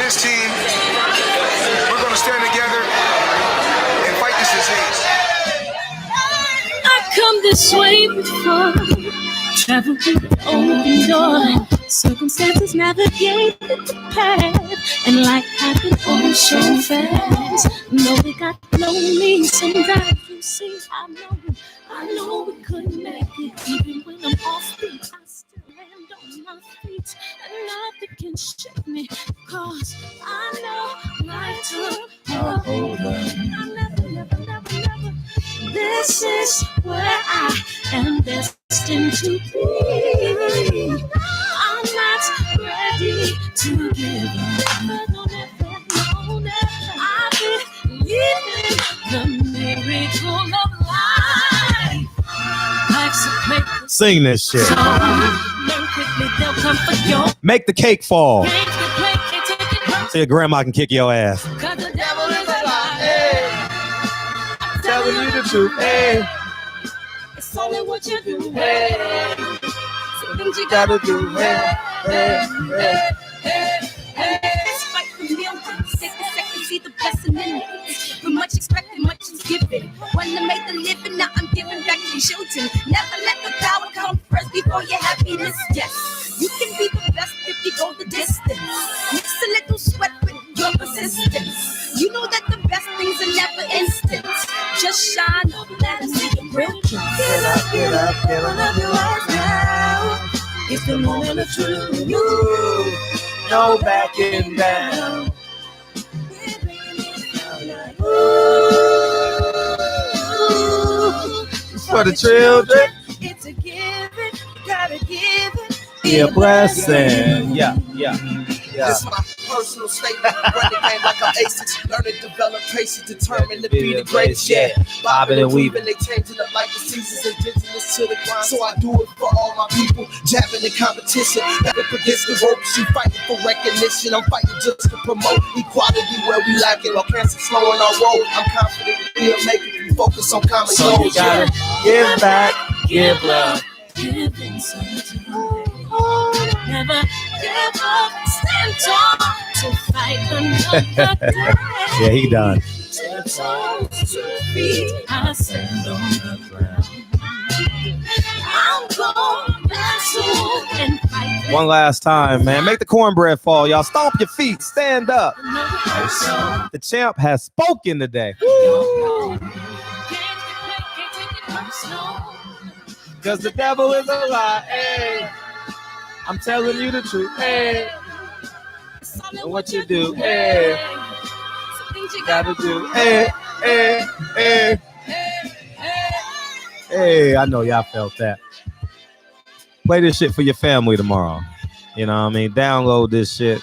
his team, we're going to stand together and fight this disease. I've come this way before, traveled through the open door, circumstances navigated the path, and life happened all so fast. No, it got lonely sometimes. You see, I know we couldn't make it. Even when I'm off beat, I still land on my feet, and nothing can shake me, cause I know life took a hold of me. I never. This is where I am destined to be. I'm not ready to give up. I believe in the miracle of life. Life's a great sing this shit. learn quickly, they'll come for your Make the cake fall games. The play can't take it home. so your grandma can kick your ass. Cause the devil is a lie. I'm Telling you the truth. Hey, it's only what you do. Hey, so things you gotta do. Hey, hey, hey. Fight for millions, take a second, see the blessing in it. For much expected, much is given. One to make the living, now I'm giving back to children. Never let the power come first before your happiness. Yes, you can be the best if you go the distance. Mix a little sweat with your persistence. You know that the best things are never instant. Just shine up, let us see your real truth. Get up, get up, get up your eyes now. It's the moment of truth. No backing down. It's for the children. It's a given, gotta give it. Be a blessing. Yeah. This is my personal statement. Run the game like I'm ASICs. Learn to develop patience, determined to be the greatest. Yeah, bobbing and weaving, they changing up like the seasons, indigenous to the grind. So I do it for all my people, jabbing in competition. Never against the ropes, you fighting for recognition. I'm fighting just to promote equality where we lacking. While cancer slowing our road, I'm confident we'll make it. We focus on common So you goals. gotta give back, give love. Giving something. Never give up, stand tall to fight another day. Yeah, he done. 2 toes, 2 feet, I stand on the ground. I'm going back soon and fight. One last time, man. Make the cornbread fall. Y'all stomp your feet. Stand up. The champ has spoken today. Cause the devil is a lie. Hey, I'm telling you the truth. Hey, and what you do. Hey, you gotta do. Hey. Hey, I know y'all felt that. Play this shit for your family tomorrow. You know what I mean? Download this shit,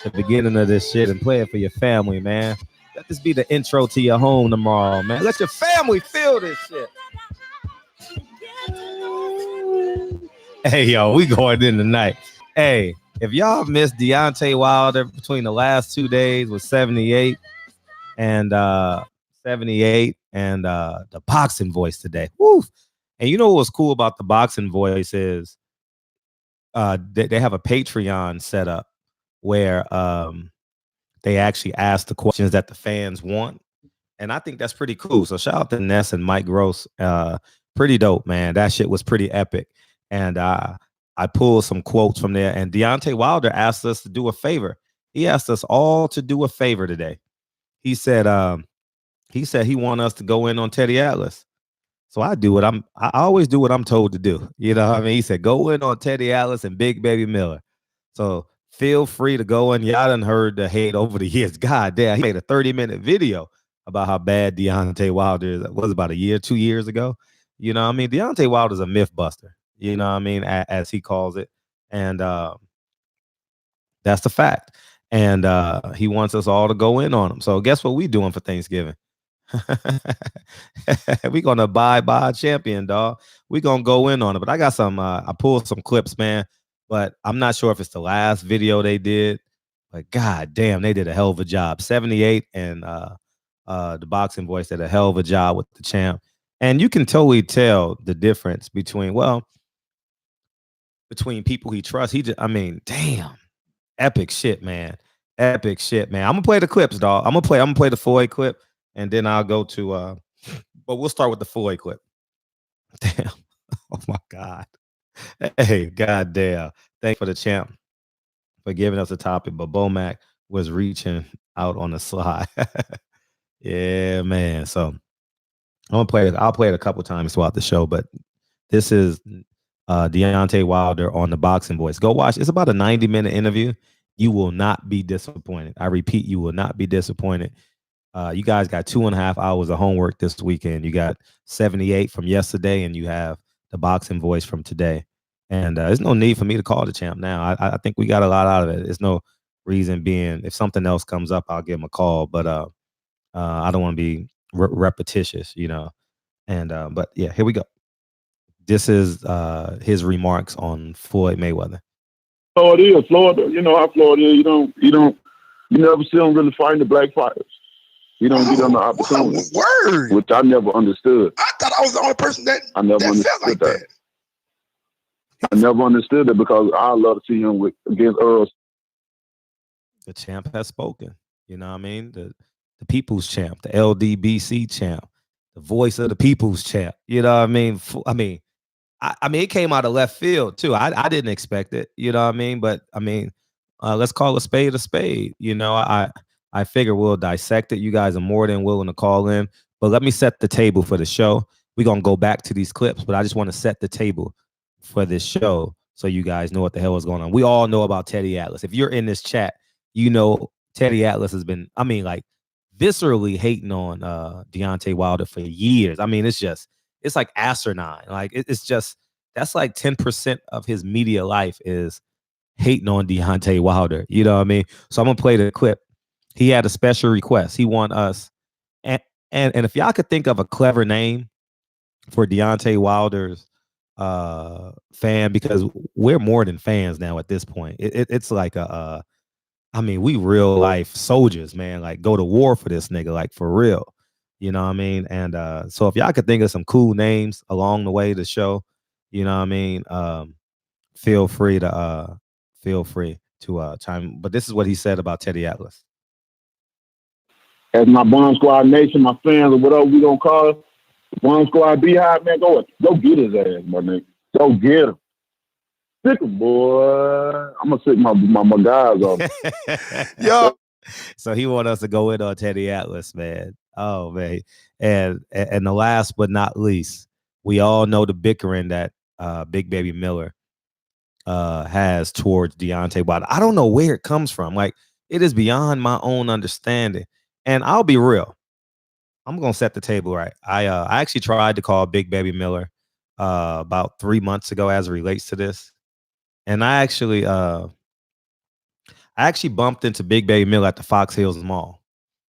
the beginning of this shit, and play it for your family, man. Let this be the intro to your home tomorrow, man. Let your family feel this shit. Hey, yo, we going in tonight. Hey, if y'all missed Deontay Wilder between the last 2 days with 78 and the boxing voice today. Woo. And you know what's cool about the boxing voice is they have a Patreon set up where they actually ask the questions that the fans want. And I think that's pretty cool. So shout out to Ness and Mike Gross. Pretty dope, man. That shit was pretty epic. And I pulled some quotes from there. And Deontay Wilder asked us to do a favor. He asked us all to do a favor today. He said he wanted us to go in on Teddy Atlas. So I always do what I'm told to do. You know what I mean? He said, go in on Teddy Atlas and Big Baby Miller. So feel free to go in. Y'all done heard the hate over the years. God damn, he made a 30-minute video about how bad Deontay Wilder is. It was about 2 years ago. You know what I mean? Deontay Wilder's a myth buster. You know what I mean? As he calls it. And that's the fact. And he wants us all to go in on him. So guess what we doing for Thanksgiving? We gonna abide by a champion, dog. We gonna go in on it. But I got some I pulled some clips, man. But I'm not sure if it's the last video they did. But god damn, they did a hell of a job. 78 and the boxing voice did a hell of a job with the champ. And you can totally tell the difference between people he trusts. Damn, epic shit, man. Epic shit, man. I'm gonna play the clips, dog. I'm gonna play the Floyd clip, and then I'll go to but we'll start with the Floyd clip. Damn. Oh my God. Hey, goddamn. Thanks for the champ for giving us a topic, but Bomac was reaching out on the slide. Yeah, man. So I'll play it a couple times throughout the show, but this is Deontay Wilder on the Boxing Voice. Go watch. It's about a 90-minute interview. You will not be disappointed. I repeat, you will not be disappointed. You guys got 2.5 hours of homework this weekend. You got 78 from yesterday, and you have the Boxing Voice from today. And there's no need for me to call the champ now. I think we got a lot out of it. There's no reason being. If something else comes up, I'll give him a call. But I don't want to be repetitious, you know. And but yeah, here we go. This is his remarks on Floyd Mayweather. Oh, it is Florida. You know how Florida is. You never see them really fighting the black fighters. You don't get on the opportunity. Word. Which I never understood. I thought I was the only person that felt like that. I never understood it because I love to see him against Earl. The champ has spoken. You know what I mean? The people's champ, the LDBC champ, the voice of the people's champ. You know what I mean? I mean, it came out of left field too. I didn't expect it. You know what I mean? But I mean, let's call a spade a spade. You know, I figure we'll dissect it. You guys are more than willing to call in. But let me set the table for the show. We're gonna go back to these clips, but I just want to set the table for this show so you guys know what the hell is going on. We all know about Teddy Atlas. If you're in this chat, you know Teddy Atlas has been, I mean, like, viscerally hating on Deontay Wilder for years. I mean, it's like asinine. Like, it's just, that's like 10% of his media life is hating on Deontay Wilder. You know what I mean? So I'm gonna play the clip. He had a special request. He want us, and if y'all could think of a clever name for Deontay Wilder's fan, because we're more than fans now at this point. It's like I mean, we real life soldiers, man. Like, go to war for this nigga, like, for real. You know what I mean? And so if y'all could think of some cool names along the way to show, you know what I mean? Feel free to chime. But this is what he said about Teddy Atlas. As my Bomb Squad Nation, my fans, or whatever we gonna call it, Bomb Squad Beehive, man, go get his ass, my nigga. Go get him. Sick him, boy. I'm gonna sick my guys off. Yo. So he want us to go in on Teddy Atlas, man. Oh, man. And the last but not least, we all know the bickering that Big Baby Miller has towards Deontay Wilder. I don't know where it comes from. Like, it is beyond my own understanding. And I'll be real. I'm gonna set the table right. I actually tried to call Big Baby Miller about 3 months ago as it relates to this. And I actually bumped into Big Baby Miller at the Fox Hills Mall.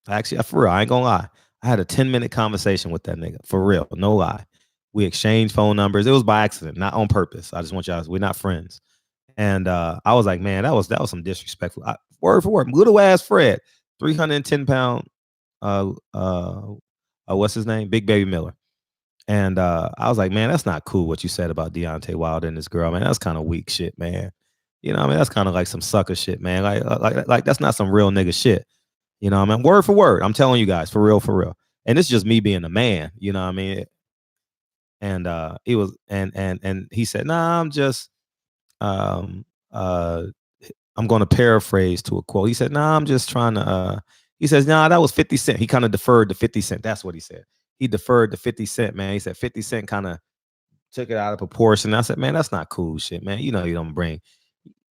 For real, I ain't gonna lie. I had a 10-minute conversation with that nigga. For real, no lie. We exchanged phone numbers. It was by accident, not on purpose. I just want y'all, we're not friends. And I was like, man, that was some disrespectful. Word for word, little ass Fred, 310-pound. What's his name? Big Baby Miller. And I was like, man, that's not cool what you said about Deontay Wilder and this girl, man. That's kind of weak shit, man. You know what I mean? That's kind of like some sucker shit, man. Like that's not some real nigga shit. You know what I mean? Word for word. I'm telling you guys, for real, for real. And it's just me being a man, you know what I mean? And it was, and he said, nah, I'm just, I'm going to paraphrase to a quote. He said, nah, I'm just trying to, he says, nah, that was 50 Cent. He kind of deferred to 50 Cent. That's what he said. He deferred to 50 Cent, man. He said 50 Cent kind of took it out of proportion. I said, man, that's not cool shit, man. You don't bring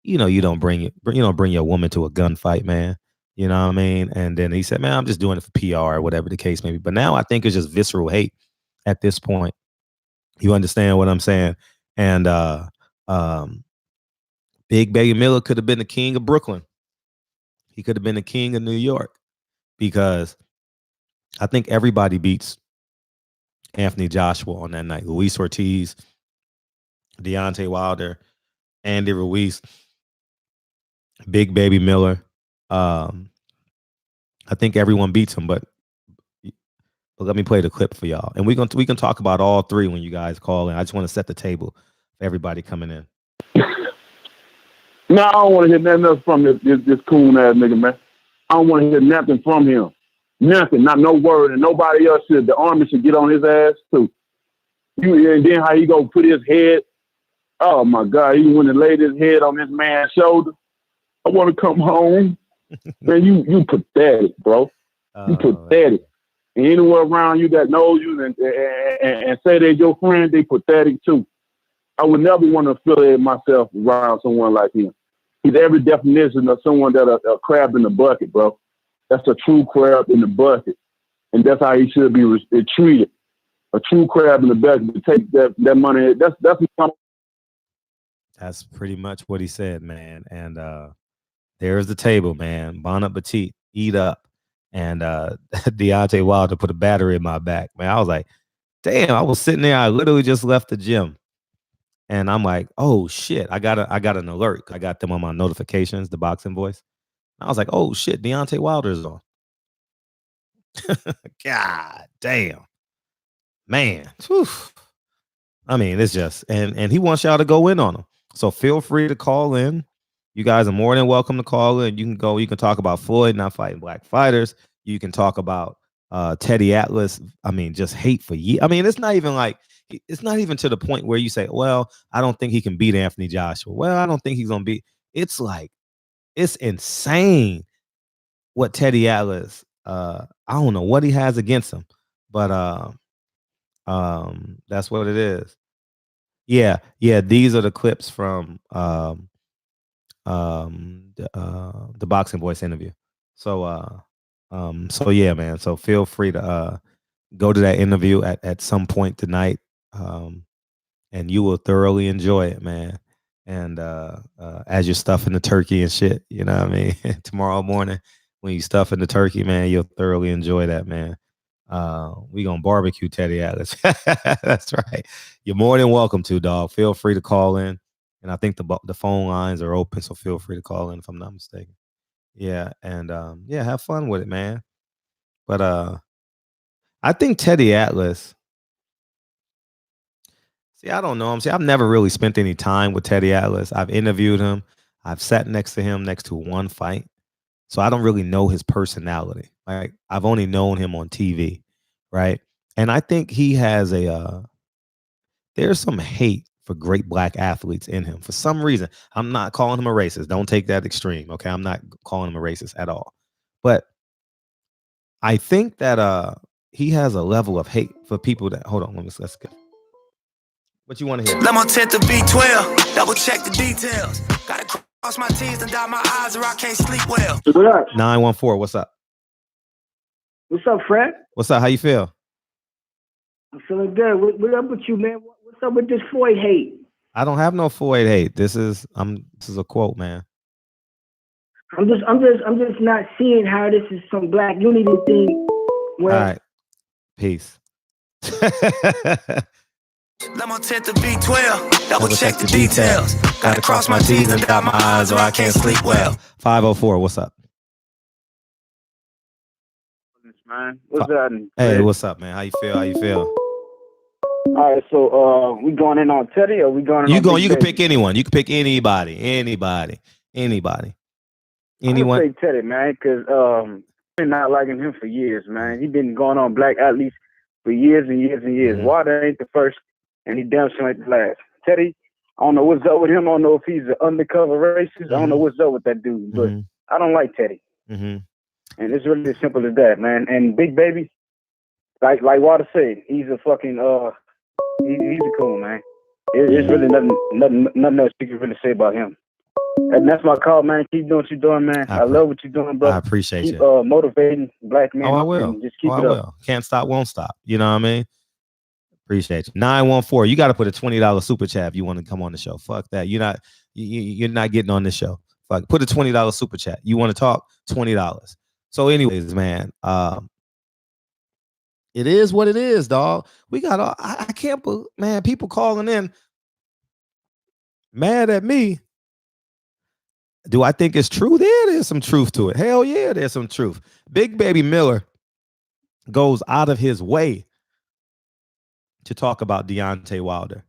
your woman to a gunfight, man. You know what I mean? And then he said, man, I'm just doing it for PR or whatever the case may be. But now I think it's just visceral hate at this point. You understand what I'm saying? And Big Baby Miller could have been the king of Brooklyn. He could have been the king of New York, because I think everybody beats Anthony Joshua on that night. Luis Ortiz, Deontay Wilder, Andy Ruiz, Big Baby Miller. I think everyone beats him, but let me play the clip for y'all, and we can talk about all three when you guys call in. I just want to set the table for everybody coming in. No, I don't want to hear nothing else from this coon ass nigga, man. I don't want to hear nothing from him. Nothing, not no word, and nobody else should. The Army should get on his ass too. And then how he go put his head? Oh my God, he went and laid his head on this man's shoulder. I want to come home. Man, you pathetic, bro. You pathetic. Man. And anyone around you that knows you and say they're your friend, they pathetic too. I would never want to affiliate myself around someone like him. He's every definition of someone that a crab in the bucket, bro. That's a true crab in the bucket. And that's how he should be treated. A true crab in the bucket to take that money. That's pretty much what he said, man. And there's the table, man. Bon appetit. Eat up. And Deontay Wilder put a battery in my back. Man, I was like, damn, I was sitting there. I literally just left the gym. And I'm like, oh shit, I got an alert. I got them on my notifications, the boxing voice. I was like, oh shit, Deontay Wilder's on. God damn. Man. Whew. I mean, it's just and he wants y'all to go in on him. So feel free to call in. You guys are more than welcome to call in. You can talk about Floyd not fighting black fighters. You can talk about Teddy Atlas. I mean, just hate for years. I mean, it's not even to the point where you say, well, I don't think he can beat Anthony Joshua. Well, I don't think he's gonna beat. It's like, it's insane what Teddy Atlas. I don't know what he has against him, but that's what it is. Yeah. These are the clips from the Boxing Voice interview. So yeah, man. So feel free to go to that interview at some point tonight, and you will thoroughly enjoy it, man. And as you're stuffing the turkey and shit, you know what I mean? Tomorrow morning when you stuff in the turkey, man, you'll thoroughly enjoy that, man. We gonna barbecue Teddy Atlas. That's right. You're more than welcome to, dog. Feel free to call in. And I think the phone lines are open, so feel free to call in if I'm not mistaken. Yeah, and yeah, have fun with it, man. But I think Teddy Atlas. See, I don't know him. See, I've never really spent any time with Teddy Atlas. I've interviewed him. I've sat next to him next to one fight. So I don't really know his personality. Like, I've only known him on TV, right? And I think he has there's some hate for great black athletes in him for some reason. I'm not calling him a racist. Don't take that extreme, okay? I'm not calling him a racist at all. But I think that he has a level of hate for people that, hold on, let's get. What you want to hear? Let my 10 to B12, double check the details. Gotta cross my T's and dot my I's or I can't sleep well. 914, what's up? What's up, Fred? What's up? How you feel? I'm feeling good. What up with you, man? What's up with this Floyd hate? I don't have no Floyd hate. This is a quote, man. I'm just not seeing how this is some black unity thing. Where... All right. Peace. Let my 10 to B12, double check the details. Gotta cross my T's and dot my I's or I can't sleep well. 504, what's up? Man, what's up? Hey, what's up, man? How you feel? All right, so we going in on Teddy or we going in on You can pick anyone. You can pick anybody. I'm gonna say Teddy, man, because I've been not liking him for years, man. He's been going on black athletes for years and years and years. Mm-hmm. Wilder ain't the first, and he damn sure ain't the last. Teddy, I don't know what's up with him. I don't know if he's an undercover racist. Mm-hmm. I don't know what's up with that dude, but I don't like Teddy. Mm-hmm. And it's really as simple as that, man. And Big Baby, like Wilder said, he's a fucking he's a cool man. It's really nothing else you can really say about him. And that's my call, man. Keep doing what you're doing, man. I love what you're doing, brother. I appreciate you. Keep motivating black men. Oh, I will. Just keep it up. Can't stop, won't stop. You know what I mean? Appreciate you. 914. You got to put a $20 super chat if you want to come on the show. Fuck that. You're not getting on this show. Fuck. Put a $20 super chat. You want to talk? $20. So, anyways, man. It is what it is, dog. We got I can't believe, man, people calling in mad at me. Do I think it's true? There's some truth to it. Hell yeah, there's some truth. Big Baby Miller goes out of his way to talk about Deontay Wilder.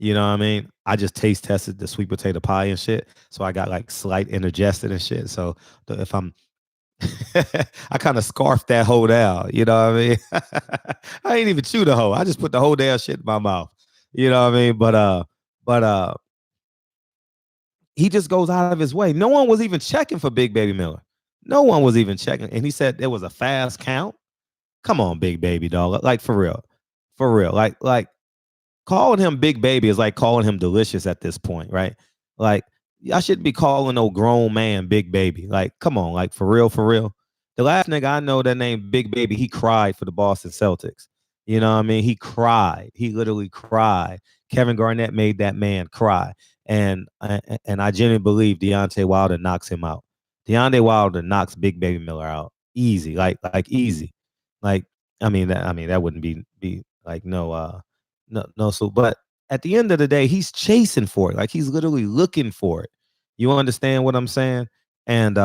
You know what I mean? I just taste tested the sweet potato pie and shit. So I got like slight indigestion and shit. So if I'm I kind of scarfed that whole down, you know what I mean? I ain't even chew the whole. I just put the whole damn shit in my mouth. You know what I mean? But he just goes out of his way. No one was even checking for Big Baby Miller. No one was even checking. And he said there was a fast count. Come on, Big Baby, dog. Like for real. For real. Like calling him Big Baby is like calling him delicious at this point, right? Like I shouldn't be calling no grown man Big Baby. Like, come on, like for real, for real. The last nigga I know that named Big Baby, he cried for the Boston Celtics. You know what I mean? He cried. He literally cried. Kevin Garnett made that man cry. And I genuinely believe Deontay Wilder knocks him out. Deontay Wilder knocks Big Baby Miller out. Easy. Like easy. Like, that wouldn't be like no, so but at the end of the day, he's chasing for it. Like he's literally looking for it. You understand what I'm saying? And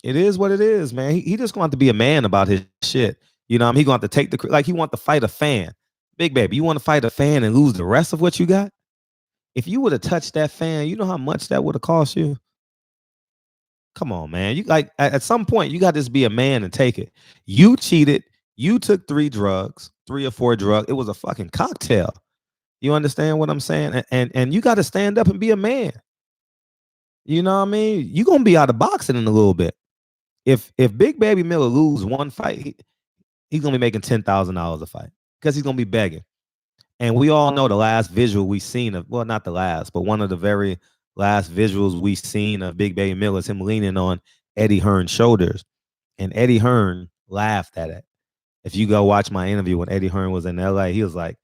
it is what it is, man. He just going to be a man about his shit. You know, he going to take like he want to fight a fan. Big Baby, you want to fight a fan and lose the rest of what you got? If you would have touched that fan, you know how much that would have cost you? Come on, man. You like at some point you got to just be a man and take it. You cheated. You took 3 or 4 drugs. It was a fucking cocktail. You understand what I'm saying? And you got to stand up and be a man. You know what I mean? You're gonna be out of boxing in a little bit. If Big Baby Miller lose one fight, he's gonna be making $10,000 a fight because he's gonna be begging. And we all know the last visual we seen of, well, not the last, but one of the very last visuals we seen of Big Baby Miller is him leaning on Eddie Hearn's shoulders, and Eddie Hearn laughed at it. If you go watch my interview when Eddie Hearn was in LA, he was like,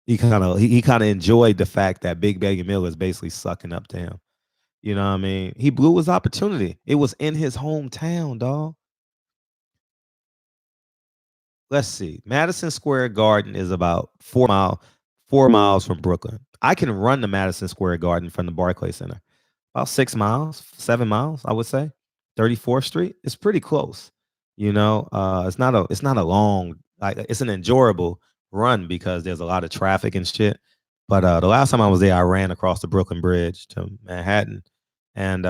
he kind of enjoyed the fact that Big Baby Miller is basically sucking up to him. You know what I mean? He blew his opportunity. It was in his hometown, dog. Let's see. Madison Square Garden is about 4 miles from Brooklyn. I can run to Madison Square Garden from the Barclays Center. About 6 miles, 7 miles, I would say. 34th Street. It's pretty close. You know, it's not a long, like it's an enjoyable run because there's a lot of traffic and shit. But the last time I was there, I ran across the Brooklyn Bridge to Manhattan, and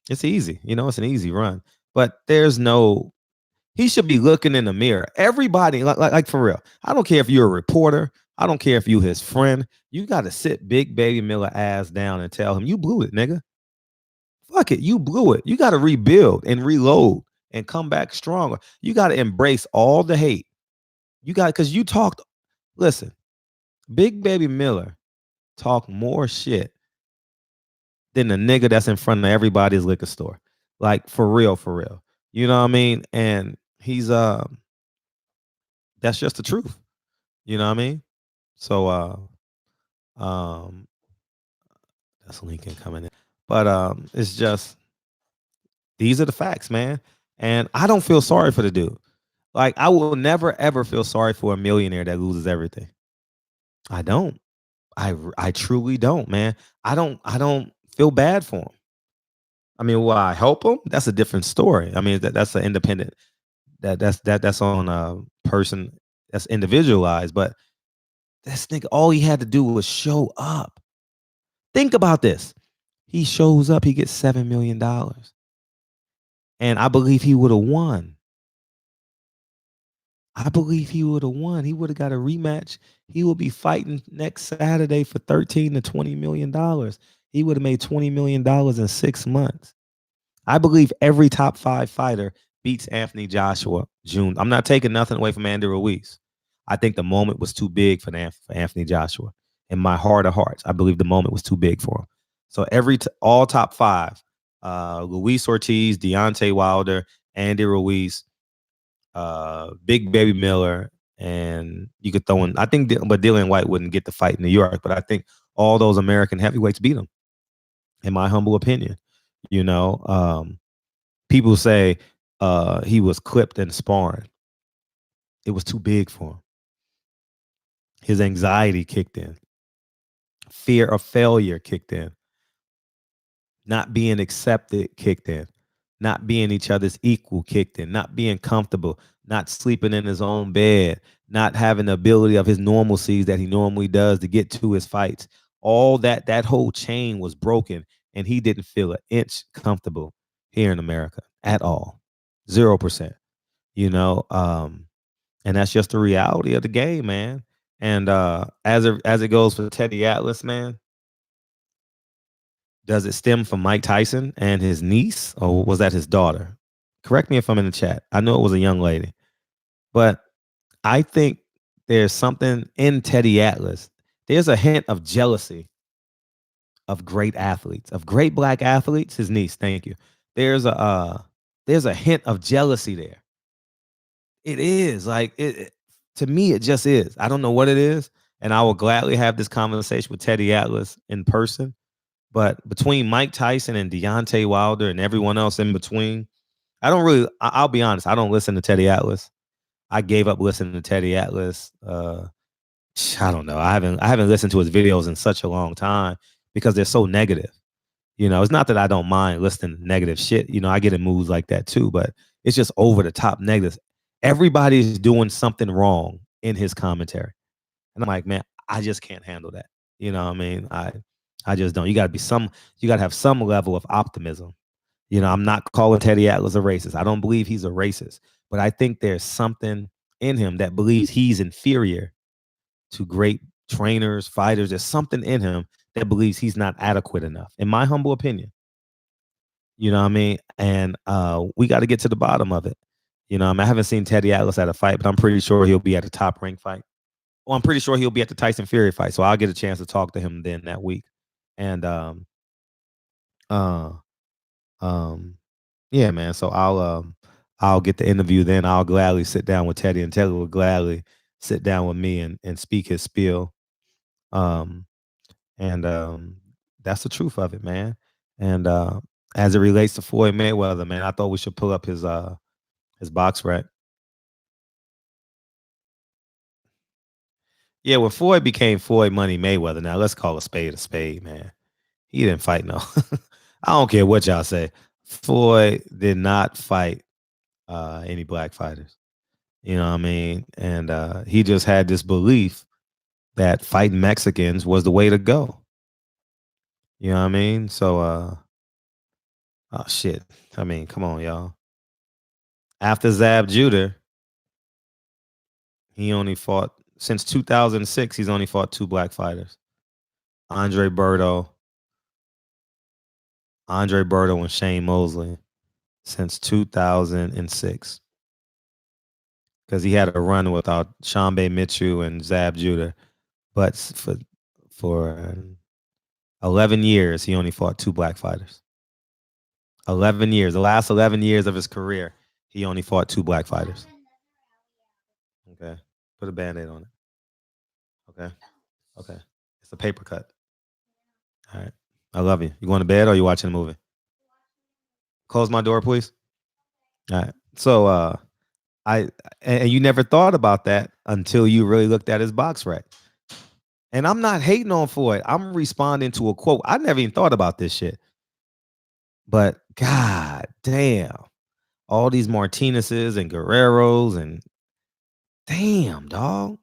it's easy. You know, it's an easy run. But he should be looking in the mirror. Everybody, like for real. I don't care if you're a reporter. I don't care if you his friend. You got to sit Big Baby Miller ass down and tell him you blew it, nigga. Fuck it, you blew it. You got to rebuild and reload and come back stronger. You got to embrace all the hate. Because you talked. Listen, Big Baby Miller talk more shit than the nigga that's in front of everybody's liquor store. Like for real, for real. You know what I mean? And he's that's just the truth. You know what I mean? So that's Lincoln coming in. But it's just these are the facts, man. And I don't feel sorry for the dude. Like I will never ever feel sorry for a millionaire that loses everything. I don't. I truly don't, man. I don't feel bad for him. I mean, will I help him? That's a different story. I mean, that's an independent. That's on a person that's individualized. But this nigga, all he had to do was show up. Think about this. He shows up, he gets $7 million. And I believe he would have won. I believe he would have won. He would have got a rematch. He will be fighting next Saturday for $13 to $20 million. He would have made $20 million in 6 months. I believe every top 5 fighter beats Anthony Joshua June. I'm not taking nothing away from Andy Ruiz. I think the moment was too big for Anthony Joshua. In my heart of hearts, I believe the moment was too big for him. So all top 5, Luis Ortiz, Deontay Wilder, Andy Ruiz, Big Baby Miller, and you could throw in, I think, but Dillian White wouldn't get the fight in New York, but I think all those American heavyweights beat him, in my humble opinion. You know, people say he was clipped in sparring. It was too big for him. His anxiety kicked in. Fear of failure kicked in. Not being accepted kicked in. Not being each other's equal kicked in. Not being comfortable. not sleeping in his own bed, not having the ability of his normalcies that he normally does to get to his fights. All that whole chain was broken, and he didn't feel an inch comfortable here in America at all. 0%. You know, and that's just the reality of the game, man. And as it goes for Teddy Atlas, man, does it stem from Mike Tyson and his niece, or was that his daughter? Correct me if I'm in the chat. I know it was a young lady, but I think there's something in Teddy Atlas. There's a hint of jealousy of great athletes, of great black athletes. His niece, thank you. There's a hint of jealousy there. It is like to me. It just is. I don't know what it is, and I will gladly have this conversation with Teddy Atlas in person. But between Mike Tyson and Deontay Wilder and everyone else in between, I don't really. I'll be honest. I don't listen to Teddy Atlas. I gave up listening to Teddy Atlas. I don't know. I haven't listened to his videos in such a long time because they're so negative. You know, it's not that I don't mind listening to negative shit. You know, I get in moods like that too, but it's just over the top negative. Everybody's doing something wrong in his commentary. And I'm like, man, I just can't handle that. You know what I mean? I just don't. You gotta have some level of optimism. You know, I'm not calling Teddy Atlas a racist. I don't believe he's a racist, but I think there's something in him that believes he's inferior to great trainers, fighters. There's something in him that believes he's not adequate enough, in my humble opinion. You know what I mean? And we got to get to the bottom of it. You know, I haven't seen Teddy Atlas at a fight, but I'm pretty sure he'll be at a top rank fight. Well, I'm pretty sure he'll be at the Tyson Fury fight, so I'll get a chance to talk to him then that week. And uh, um, yeah, man. So I'll get the interview then. I'll gladly sit down with Teddy, and Teddy will gladly sit down with me and speak his spiel. Um, and that's the truth of it, man. And as it relates to Floyd Mayweather, man, I thought we should pull up his box rec. Yeah, when Floyd became Floyd Money Mayweather, now let's call a spade, man. He didn't fight no. I don't care what y'all say. Floyd did not fight any black fighters. You know what I mean? And he just had this belief that fighting Mexicans was the way to go. You know what I mean? So oh shit. I mean, come on, y'all. After Zab Judah, he only fought since 2006. He's only fought two black fighters: Andre Berto, and Shane Mosley since 2006. Because he had a run without Shambe Mitchell and Zab Judah, but for 11 years he only fought two black fighters. 11 years, the last 11 years of his career, he only fought two black fighters. Okay, put a band-aid on it. Okay, it's a paper cut. All right, I love you. You going to bed or you watching a movie? Close my door, please. All right. So and you never thought about that until you really looked at his box rec. And I'm not hating on Floyd. I'm responding to a quote. I never even thought about this shit. But god damn. All these Martinez's and Guerreros and damn, dog.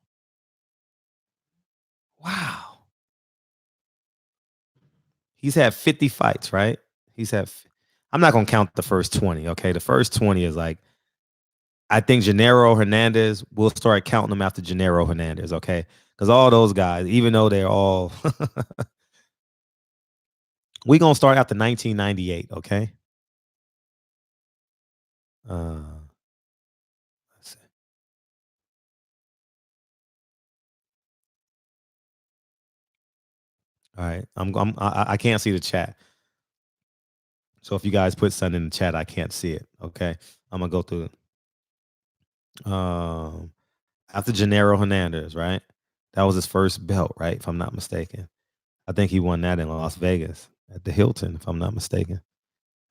Wow. He's had 50 fights, right? I'm not gonna count the first 20. Okay, the first 20 is like, I think Gennaro Hernandez. We'll start counting them after Gennaro Hernandez. Okay, because all those guys, even though they're all, we gonna start after 1998. Okay. Let's see. All right, I can't see the chat. So if you guys put something in the chat, I can't see it. Okay, I'm gonna go through it. After Gennaro Hernandez, right? That was his first belt, right? If I'm not mistaken. I think he won that in Las Vegas at the Hilton, if I'm not mistaken.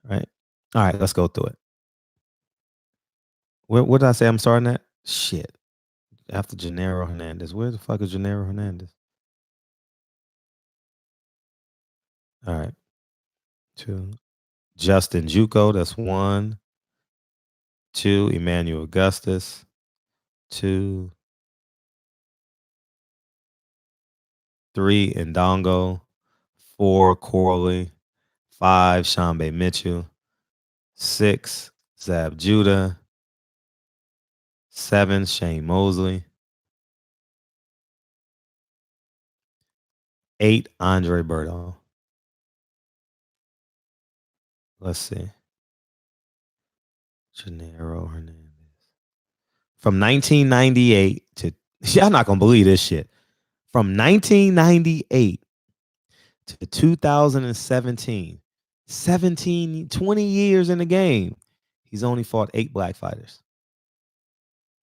Right? All right, let's go through it. What did I say I'm starting at? Shit. After Gennaro Hernandez. Where the fuck is Gennaro Hernandez? All right. Two. Justin Juco, that's one. 2, Emmanuel Augustus. 2, 3, Ndongo. 4, Corley. 5, Shambe Mitchell. 6, Zab Judah. 7, Shane Mosley. 8, Andre Berto. Let's see. Gennaro Hernandez. From 1998 to, y'all not going to believe this shit. From 1998 to 2017, 20 years in the game, he's only fought 8 black fighters.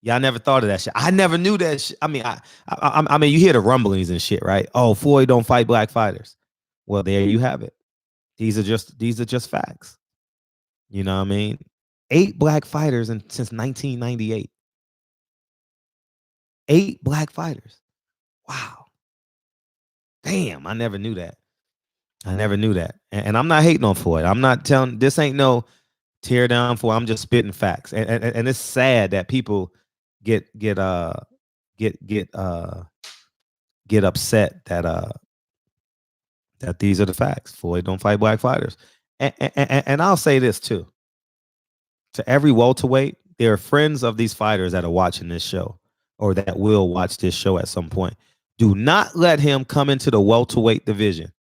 Y'all never thought of that shit. I never knew that shit. I mean, you hear the rumblings and shit, right? Oh, Floyd don't fight black fighters. Well, there you have it. These are just facts. You know what I mean? 8 black fighters since 1998. 8 black fighters. Wow. Damn, I never knew that. And I'm not hating on Floyd. I'm not telling, this ain't no tear down for, I'm just spitting facts. And it's sad that people get upset that these are the facts. Floyd don't fight black fighters. And I'll say this too. To every welterweight, there are friends of these fighters that are watching this show or that will watch this show at some point. Do not let him come into the welterweight division.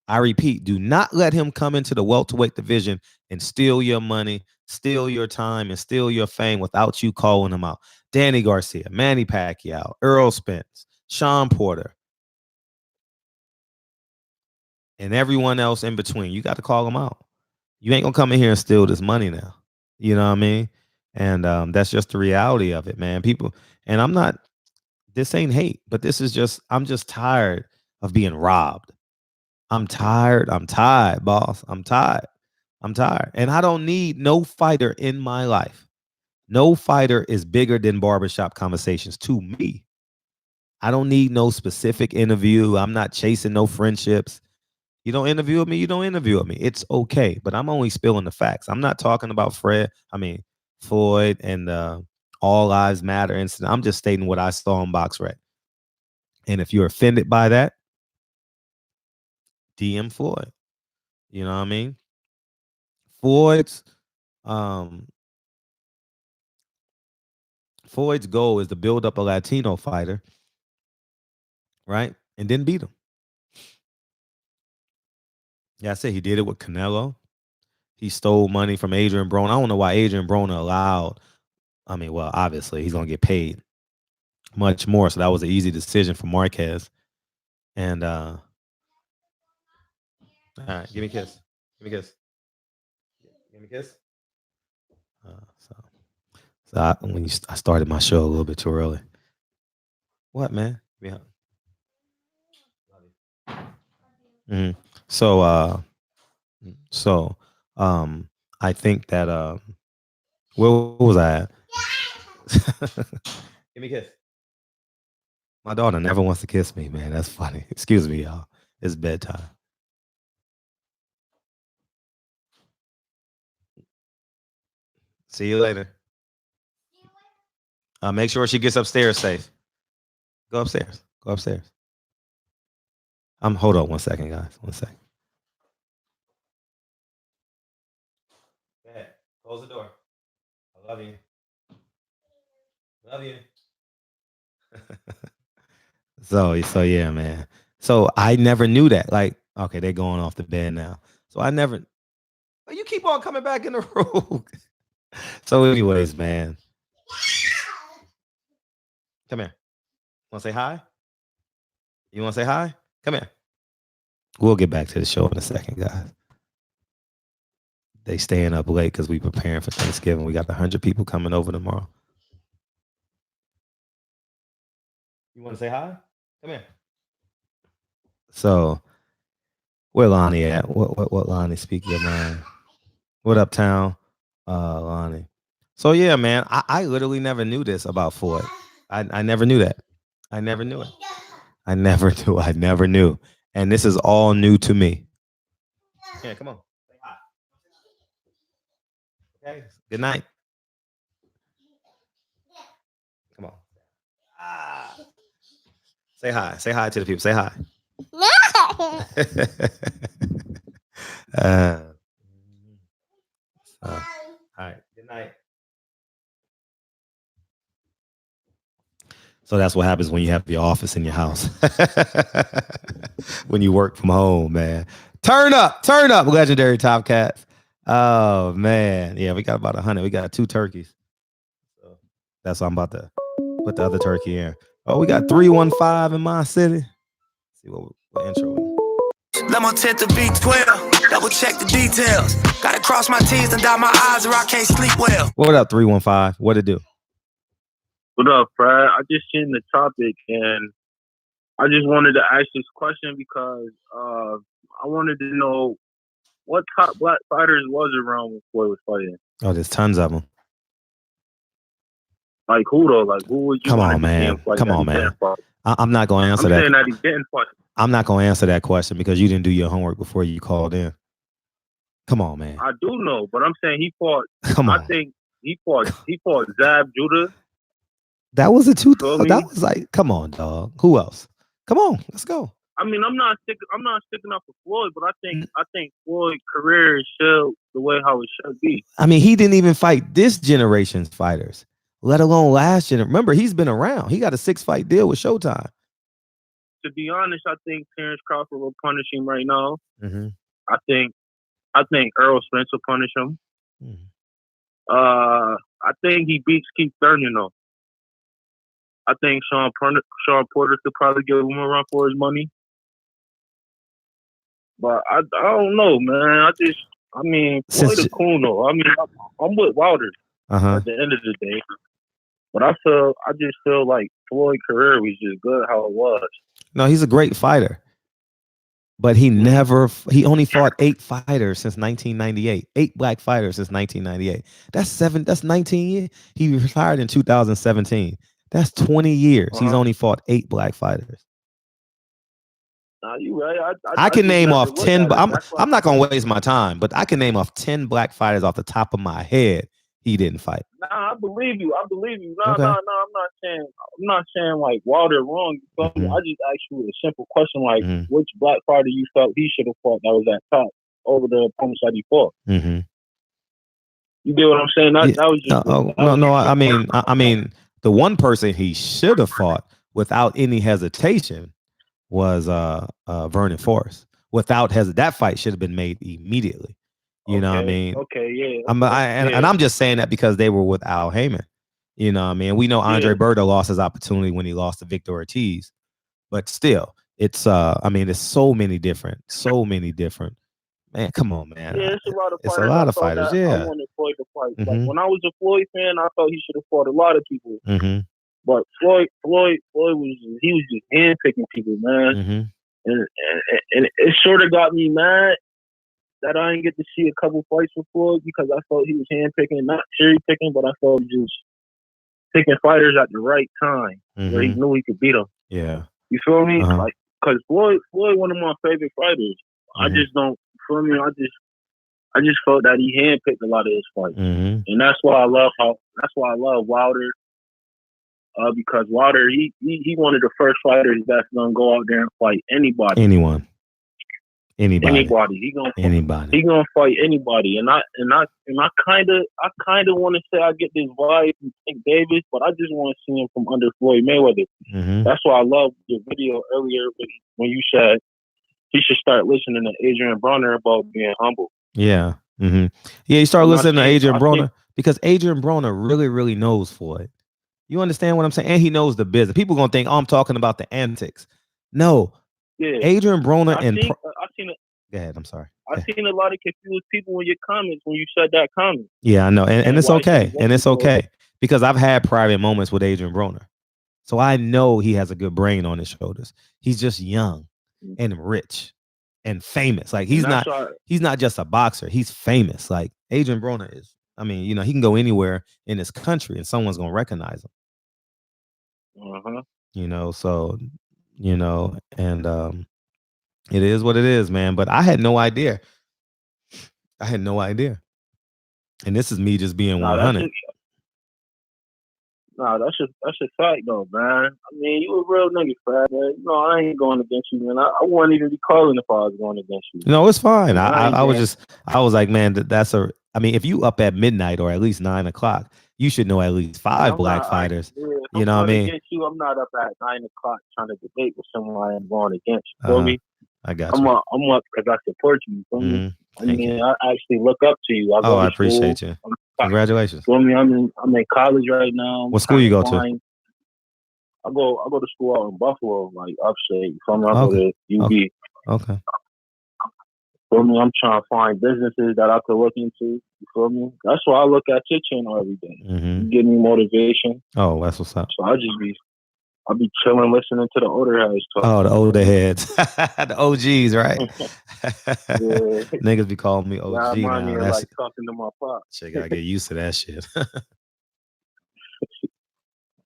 I repeat, do not let him come into the welterweight division and steal your money, steal your time, and steal your fame without you calling him out. Danny Garcia, Manny Pacquiao, Earl Spence, Sean Porter, and everyone else in between. You got to call them out. You ain't going to come in here and steal this money now. You know what I mean? And that's just the reality of it, man. People, and I'm not, this ain't hate, but this is just, I'm just tired of being robbed. I'm tired, boss. I'm tired. And I don't need no fighter in my life. No fighter is bigger than barbershop conversations to me. I don't need no specific interview. I'm not chasing no friendships. You don't interview with me, you don't interview with me. It's okay, but I'm only spilling the facts. I'm not talking about Floyd and All Lives Matter incident. I'm just stating what I saw on BoxRec. And if you're offended by that, DM Floyd. You know what I mean? Floyd's goal is to build up a Latino fighter, right? And then beat him. Yeah, I said he did it with Canelo. He stole money from Adrian Broner. I don't know why Adrian Broner allowed. I mean, well, obviously he's gonna get paid much more, so that was an easy decision for Marquez. And all right, give me a kiss. Give me a kiss. Give me a kiss. I started my show a little bit too early. What, man? Yeah. Mm-hmm. So I think that where was I at? Give me a kiss. My daughter never wants to kiss me, man. That's funny. Excuse me, y'all. It's bedtime. See you later. Make sure she gets upstairs safe. Go upstairs. Go upstairs. Hold on 1 second, guys. 1 second. Go ahead. Close the door. I love you. Love you. So yeah, man. So I never knew that. Like, okay, they're going off the bed now. So I never. You keep on coming back in the room. So, anyways, man. Come here. Want to say hi? You want to say hi? Come here. We'll get back to the show in a second, guys. They staying up late because we preparing for Thanksgiving. We got 100 people coming over tomorrow. You want to say hi? Come here. So, where Lonnie at? What Lonnie? Speak your mind. What up, town? Lonnie. So yeah, man, I literally never knew this about Floyd. I never knew that. I never knew it. I never knew. And this is all new to me. Yeah, come on. Okay. Good night. Say hi. Say hi to the people. Say hi. All right. Good night. So that's what happens when you have your office in your house. When you work from home, man. Turn up, legendary Top Cats. Oh man. Yeah, we got about 100. We got 2 turkeys. So that's why I'm about to put the other turkey in. Oh, we got 315 in my city. Let's see what intro is. Lemon tint to V12, double check the details. Gotta cross my T's and dot my I's or I can't sleep well. What up, 315? What it do? What up, Fred? I just seen the topic and I just wanted to ask this question because I wanted to know what top black fighters was around when Floyd was fighting. Oh, there's tons of them. Like who though? Like who would you? Come on, man. Come on, man. I'm not going to answer I'm that. saying that he didn't fight. I'm not going to answer that question because you didn't do your homework before you called in. Come on, man. I do know, but I'm saying he fought. Come on. I think he fought Zab Judah. That was a that was like, come on, dog. Who else? Come on, let's go. I mean, I'm not sticking up for Floyd, but I think Floyd's career is still the way how it should be. I mean, he didn't even fight this generation's fighters, let alone last generation. Remember, he's been around. He got a 6-fight deal with Showtime. To be honest, I think Terrence Crawford will punish him right now. Mm-hmm. I think Earl Spence will punish him. Mm-hmm. I think he beats Keith Thurman though. I think Sean Porter could probably give him a run for his money. But I don't know, man. Floyd is cool though. I mean, I'm with Wilder at the end of the day. But I just feel like Floyd's career was just good how it was. No, he's a great fighter. But he only fought 8 fighters since 1998. 8 black fighters since 1998. That's 19 years. He retired in 2017. That's 20 years. He's only fought 8 black fighters. Nah, you right. I can name off 10, but I'm not gonna waste my time. But I can name off 10 black fighters off the top of my head he didn't fight. Nah, I believe you. No, I'm not saying like Wilder wrong. I just asked you a simple question like, which black fighter you felt he should have fought that was at top over the opponents that he fought. Mm-hmm. You get what I'm saying? That was just I mean, the one person he should have fought without any hesitation was Vernon Forrest. Without hesitation, that fight should have been made immediately. You know what I mean? Okay, yeah. And I'm just saying that because they were with Al Heyman. You know what I mean? We know Andre Berto lost his opportunity when he lost to Victor Ortiz. But still, it's there's so many different. Man, come on, man. Yeah, it's a lot of fighters. Yeah. I wanted Floyd to fight. Like, when I was a Floyd fan, I thought he should have fought a lot of people. Mm-hmm. But Floyd was just handpicking people, man. And it sort of got me mad that I didn't get to see a couple fights with Floyd because I thought he was handpicking, not cherry picking, but I thought he was just picking fighters at the right time where he knew he could beat them. Yeah. You feel me? Like, cause Floyd one of my favorite fighters. I just don't feel me. I just felt that he handpicked a lot of his fights, and that's why I love Wilder. Because Wilder, he one of the first fighters that's gonna go out there and fight anybody. Anybody. He gonna fight anybody. And I kind of want to say I get this vibe from Tank Davis, but I just want to see him from under Floyd Mayweather. That's why I love your video earlier when you said he should start listening to Adrian Broner about being humble. Yeah. Yeah, you start listening to Adrian Broner because Adrian Broner really, really knows Floyd. You understand what I'm saying? And he knows the business. People gonna think, I'm talking about the antics. No. Yeah. Adrian Broner Go ahead. I'm sorry. I've seen a lot of confused people in your comments when you said that comment. Yeah, I know. And it's okay. And it's okay. Because I've had private moments with Adrian Broner. So I know he has a good brain on his shoulders. He's just young and rich and famous. Like he's not just a boxer. He's famous. Like Adrian Broner is. I mean, he can go anywhere in this country and someone's gonna recognize him. So and it is what it is, man. But I had no idea. And this is me just being 100. Nah, that's a fact though, man. I mean, you a real nigga, Fred, man. You know, I ain't going against you, man. I wouldn't even be calling if I was going against you. No, it's fine. I was going. just, I was like, man, that's a. I mean, if you up at midnight or at least 9 o'clock, you should know at least Man, five I'm black not. fighters. Yeah, if You I'm know what I going mean? against you, I'm not up at 9 o'clock trying to debate with someone I'm going against. You feel me? I got I'm you. up because I support you. You feel me? I Thank mean, you. I actually look up to you. I go Oh, to I appreciate school. you. Congratulations. Feel me? I'm in college right now. I'm What school you go to? fine. I go to school out in Buffalo, like upstate. You feel me? I go Okay. to UB. Okay. Feel me? I'm trying to find businesses that I could look into. You feel me? That's why I look at your channel every day. You give me motivation. Oh, that's what's up. So I'll be chilling, listening to the older heads talk. Oh, the older heads, the OGs, right? Yeah. Niggas be calling me OG I'm now. here That's like talking to my pop. shit. Gotta get used to that shit.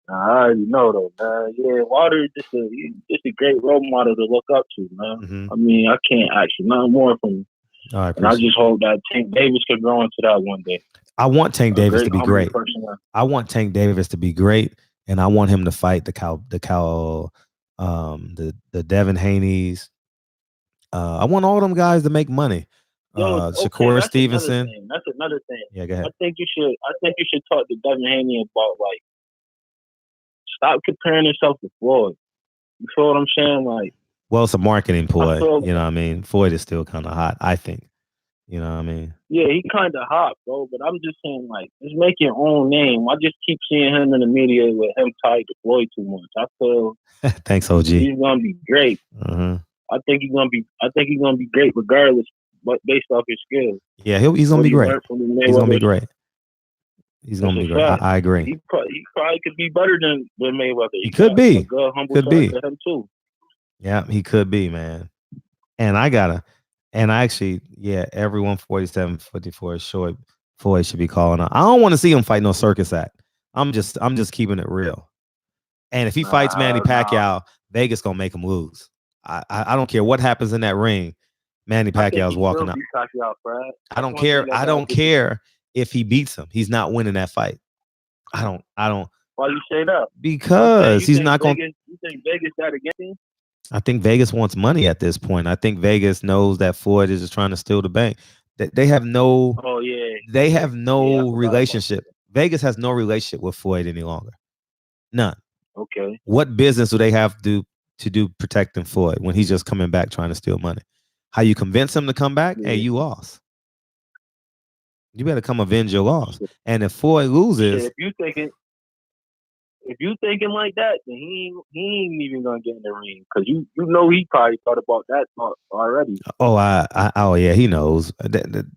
I already know though, man. Yeah, Water is just a great role model to look up to, man. I mean, I can't ask you nothing more from you. And I just hope that Tank Davis could grow into that one day. I want Tank Davis to be great. Person. I want Tank Davis to be great, and I want him to fight the Devin Haney's. I want all them guys to make money. Shakur Stevenson. That's another thing. Yeah, go ahead. I think you should talk to Devin Haney about like stop comparing yourself to Floyd. You feel what I'm saying? Like, well, it's a marketing ploy. You know what I mean? Floyd is still kind of hot, I think. You know what I mean? Yeah, he kind of hot, bro. But I'm just saying, like, just make your own name. I just keep seeing him in the media with him tied to Floyd too much. I feel thanks, OG. He's gonna be great. I think he's gonna be great regardless, but based off his skills. Yeah, he's gonna be great. He's gonna be great. He's gonna be great. I agree. He probably could be better than Mayweather. He could be. Good, humble could be. To him too. Yeah, he could be, man. And actually, every 147, 54 short, Floyd should be calling out. I don't want to see him fight no circus act. I'm just keeping it real. And if he fights Manny Pacquiao, Vegas gonna make him lose. I don't care what happens in that ring. Manny Pacquiao's walking out. I don't care. I don't care if he beats him. He's not winning that fight. I don't. Why you say that? Because he's not going. You think Vegas that against him? I think Vegas wants money at this point. I think Vegas knows that Floyd is just trying to steal the bank. They have no. Oh yeah. They have no relationship. Vegas has no relationship with Floyd any longer. None. Okay. What business do they have to do protecting Floyd when he's just coming back trying to steal money? How you convince him to come back? Yeah. Hey, you lost. You better come avenge your loss. And if Floyd loses, if you thinking like that, then he ain't even gonna get in the ring because you know he probably thought about that already. Oh yeah, he knows.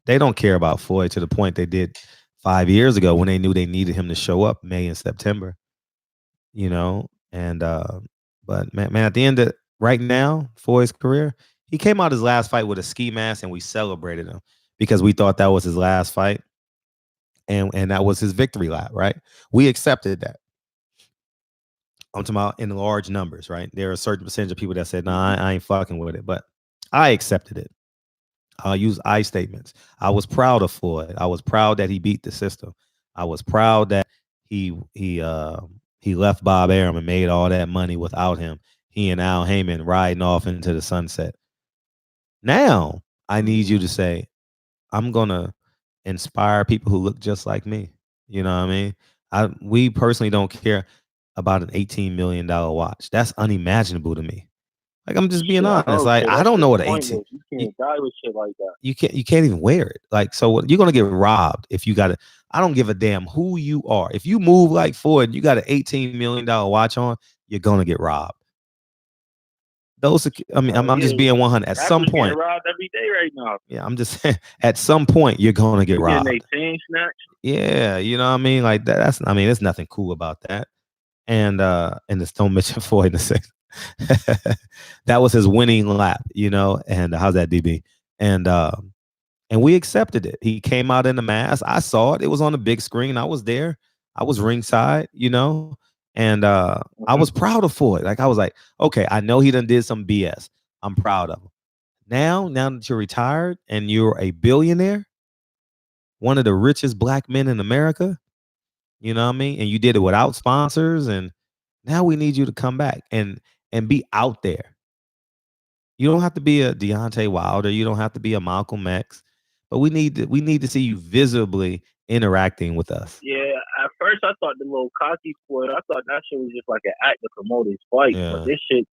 They don't care about Floyd to the point they did 5 years ago when they knew they needed him to show up May and September. You know, and but man, at the end of right now, Floyd's career, he came out his last fight with a ski mask, and we celebrated him because we thought that was his last fight, and that was his victory lap, right? We accepted that. I'm talking about in large numbers, right? There are a certain percentage of people that said, "Nah, I ain't fucking with it," but I accepted it. I'll use I statements. I was proud of Floyd. I was proud that he beat the system. I was proud that he left Bob Arum and made all that money without him. He and Al Heyman riding off into the sunset. Now I need you to say, I'm gonna inspire people who look just like me. You know what I mean? We personally don't care about an $18 million watch. That's unimaginable to me. Like, I'm just being honest. Like, I don't know what 18. You can't die with shit like that. You can't even wear it. Like, so you're gonna get robbed if you got it. I don't give a damn who you are. If you move like Floyd, you got an $18 million watch on, you're gonna get robbed. I'm just being 100. At some point, robbed every day right now. Yeah, I'm just saying. At some point, you're gonna get robbed. Snatch. Yeah, you know what I mean. Like that. There's nothing cool about that. And this don't mention Floyd in the sixth. That was his winning lap, you know. And how's that, DB? And we accepted it. He came out in the mask. I saw it. It was on the big screen. I was there. I was ringside, you know. And I was proud of Floyd. Like, I was like, okay, I know he done did some BS. I'm proud of him. Now that you're retired and you're a billionaire, one of the richest black men in America, You know what I mean? And you did it without sponsors, and now we need you to come back and be out there. You don't have to be a Deontay Wilder. You don't have to be a Malcolm X, but we need to see you visibly interacting with us. Yeah, at first I thought the little cocky Floyd, I thought that shit was just like an act to promote his fight. Yeah. But this shit,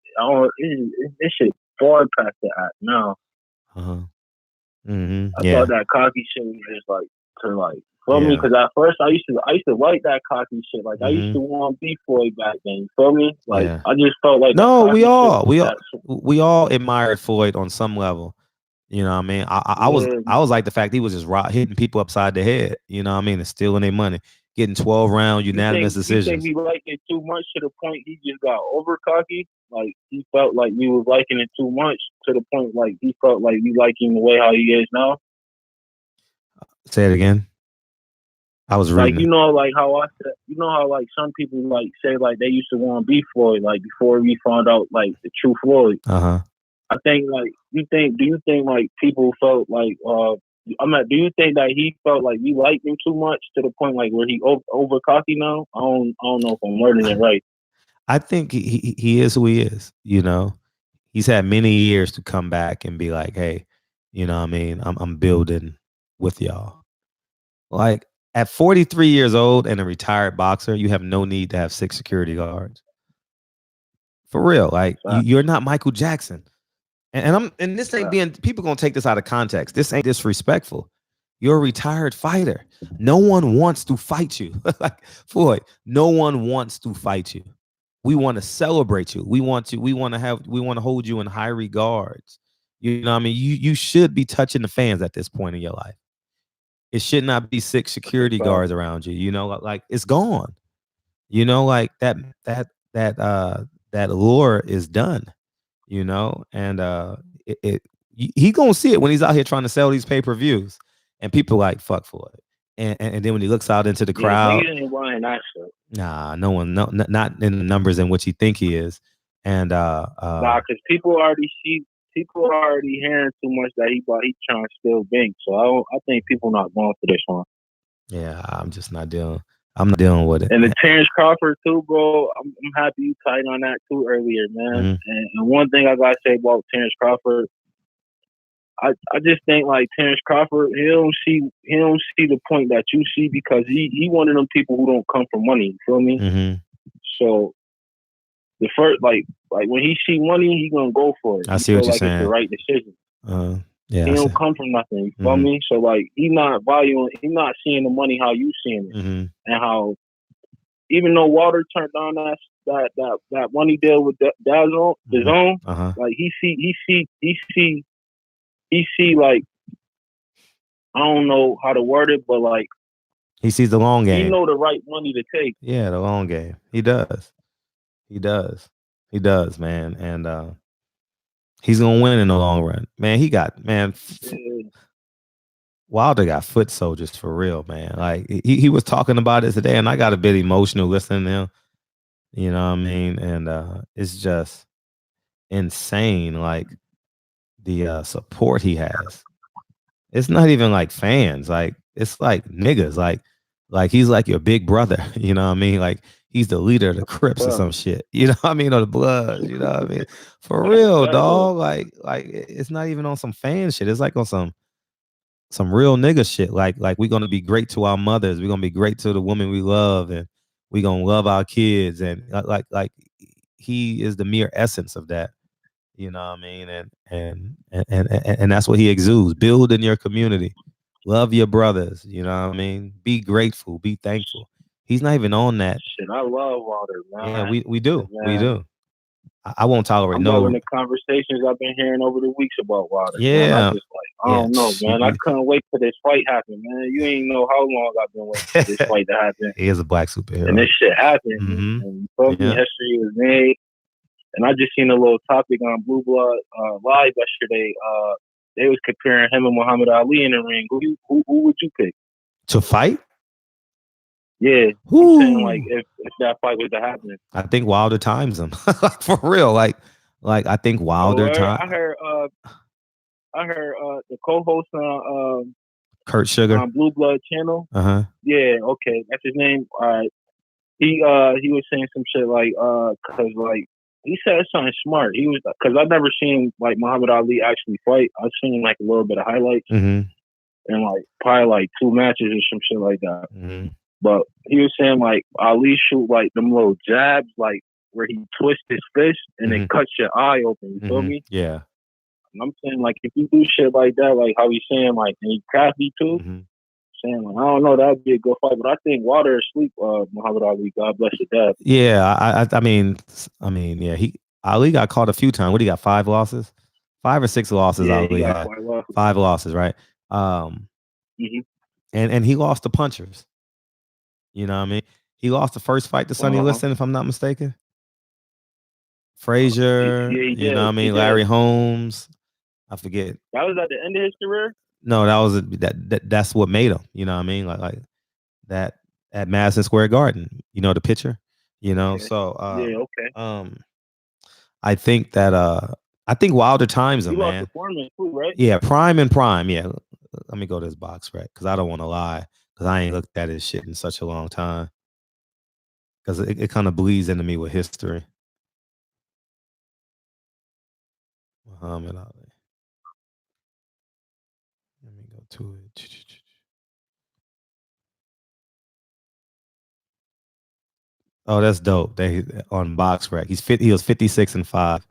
this shit far past the act now. I thought that cocky shit was just like to like, feel me? Because at first I used to like that cocky shit. Like I used to want to be Floyd back then. You feel me? Like I just felt like no, we all admired Floyd on some level. You know what I mean? I was like the fact he was just hitting people upside the head. You know what I mean? And stealing their money, getting 12 round unanimous decisions. You think we liked it too much to the point he just got over cocky? Like he felt like we was liking it too much to the point like he felt like we like him the way how he is now. Say it again. I was reading. Like, you know, like how I said, you know how like some people like say like they used to want to be Floyd, like before we found out like the true Floyd. I think like do you think like people felt like do you think that he felt like we liked him too much to the point like where he over cocky now? I don't know if I'm wording it right. I think he is who he is. You know, he's had many years to come back and be like, hey, you know what I mean? I'm building with y'all. Like at 43 years old and a retired boxer, you have no need to have 6 security guards. For real. Like you're not Michael Jackson. And this ain't being, people gonna take this out of context. This ain't disrespectful. You're a retired fighter. No one wants to fight you. Like Floyd, no one wants to fight you. We want to celebrate you. We want to hold you in high regards. You know what I mean? You should be touching the fans at this point in your life. It should not be 6 security guards around you. You know, like it's gone. You know, like that allure is done. You know, and he gonna see it when he's out here trying to sell these pay-per-views, and people like fuck for it. And then when he looks out into the crowd, nah, no one, not in the numbers in which he think he is. And because people already hearing too much that he trying to steal bank. So I think people not going for this one. Yeah, I'm not dealing with it. And the Terrence Crawford too, bro. I'm happy you tied on that too earlier, man. And one thing I gotta say about Terrence Crawford, I just think like Terrence Crawford, he don't see the point that you see because he one of them people who don't come from money. You feel me? So the first like when he see money, he gonna go for it. I see what you're saying. It's the right decision. Yeah, he don't come from nothing. You feel me? So like he not seeing the money how you seeing it, and how even though Walter turned down that money deal with DAZN, like he see like I don't know how to word it, but like he sees the long game. He know the right money to take. Yeah, the long game. He does, man, and he's gonna win in the long run, man. Wilder got foot soldiers for real, man. Like he was talking about it today, and I got a bit emotional listening to him. You know what I mean? And it's just insane, like the support he has. It's not even like fans, like it's like niggas, like he's like your big brother. You know what I mean? Like he's the leader of the Crips or some shit. You know what I mean? Or the Bloods. You know what I mean? For real, dog. Like it's not even on some fan shit. It's like on some real nigga shit. Like we're gonna be great to our mothers. We're gonna be great to the women we love, and we're gonna love our kids. And like he is the mere essence of that. You know what I mean? And that's what he exudes. Build in your community. Love your brothers. You know what I mean? Be grateful. Be thankful. He's not even on that. Shit, I love Walter, man. Yeah, we do. Man. We do. I won't tolerate I'm loving the conversations I've been hearing over the weeks about Wilder. Yeah. Man. I just I don't know, man. I couldn't wait for this fight happen, man. You ain't know how long I've been waiting for this fight to happen. He is a black superhero. And this shit happened. And history was made. And I just seen a little topic on Blue Blood Live yesterday. They was comparing him and Muhammad Ali in the ring. Who would you pick? To fight? Yeah. I'm saying, like, if that fight was to happen. I think Wilder times him. For real. Like I think Wilder times. I heard the co-host on Kurt Sugar. Blue Blood Channel. Yeah, okay, that's his name. All right. He was saying some shit like, cause like he said something smart. He was, cause I've never seen like Muhammad Ali actually fight. I've seen like a little bit of highlights and like probably like 2 matches or some shit like that. But he was saying like Ali shoot like them little jabs, like where he twists his fist and it cuts your eye open. You feel me? Yeah. And I'm saying like if you do shit like that, like how he's saying like and he crafty too. Saying like, I don't know, that'd be a good fight, but I think water is sleep. Muhammad Ali, God bless your dad. Yeah, I mean, yeah, Ali got caught a few times. What, he got 5 losses? 5 or 6 losses. Yeah, Ali had 5 losses, right? And he lost to punchers. You know what I mean? He lost the first fight to Sonny Liston, if I'm not mistaken. Frazier, you know what I mean? Larry Holmes, I forget. That was at the end of his career? No, that was that's what made him. You know what I mean? Like that at Madison Square Garden. You know the picture. You know, so I think that I think Wilder times him, man. Foreman too, right? Yeah, prime and prime. Yeah, let me go to his box rec because I don't want to lie because I ain't looked at his shit in such a long time because it kind of bleeds into me with history. Muhammad Ali. Let me go to it. Oh, that's dope. They on box rec. He was 56-5.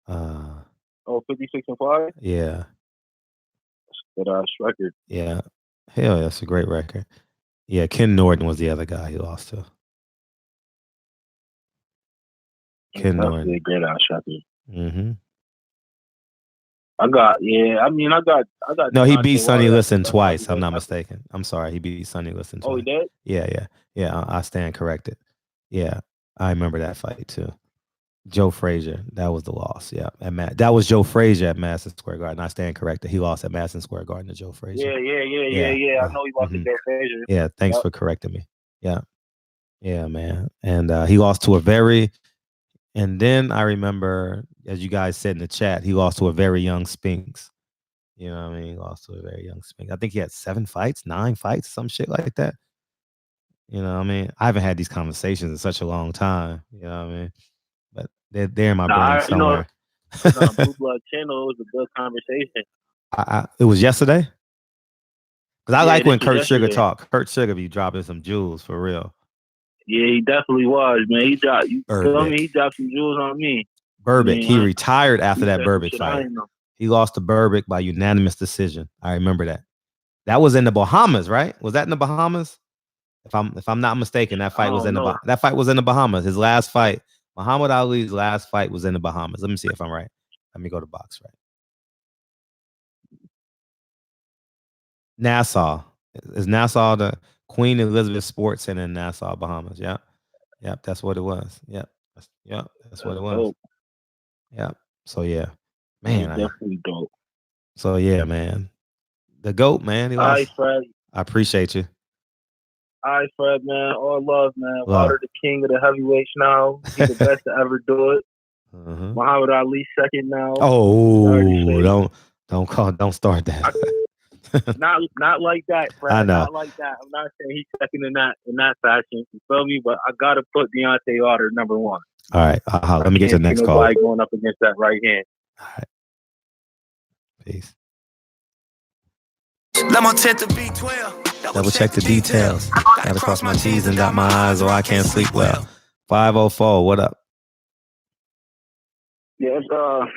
56-5? Yeah. That's a good ass record. Yeah. Hell yeah, that's a great record. Yeah, Ken Norton was the other guy he lost to. Ken Norton. A great ass record. I got. No, he beat Sonny Liston twice. I'm not mistaken. I'm sorry, he beat Sonny Liston twice. Oh, he did? Yeah. I stand corrected. Yeah, I remember that fight too. Joe Frazier, that was the loss. Yeah, that was Joe Frazier at Madison Square Garden. I stand corrected. He lost at Madison Square Garden to Joe Frazier. Yeah. I know he lost to Joe Frazier. Yeah, thanks for correcting me. Yeah, man. And he lost to a very. And then I remember, as you guys said in the chat, he lost to a very young Spinks. You know what I mean? He lost to a very young Spinks. I think he had 7 fights, 9 fights, some shit like that. You know what I mean? I haven't had these conversations in such a long time. You know what I mean? But they're in my brain somewhere. Blue Blood Channel was a good conversation. It was yesterday? Because I like when Kurt Sugar talk. Kurt Sugar be dropping some jewels for real. Yeah, he definitely was, man. He dropped some jewels on me. Burbick. He retired after that Burbick fight. He lost to Burbick by unanimous decision. I remember that. That was in the Bahamas, right? Was that in the Bahamas? If I'm not mistaken, that fight was in the Bahamas. His last fight, Muhammad Ali's last fight was in the Bahamas. Let me see if I'm right. Let me go to box right. Nassau. Is Nassau the Queen Elizabeth Sports Center in Nassau, Bahamas? Yep, that's what it was. Yep, that's what it was. Dope. Yep. So yeah, man, definitely dope. So yeah, man, the GOAT, man. All right, Fred. I appreciate you. All right, Fred, man. All love, man. Wilder, the king of the heavyweights now. He's the best to ever do it. Muhammad Ali second now. Oh, don't start that. Not like that, Fred. I know. Not like that. I'm not saying he's second in that fashion. You feel me? But I gotta put Deontay Wilder number 1. All right. Let me get to the next call. Nobody going up against that right hand. All right. Peace. Double check the details. Gotta cross my T's and dot my I's or I can't sleep well. 504. What up? Yeah,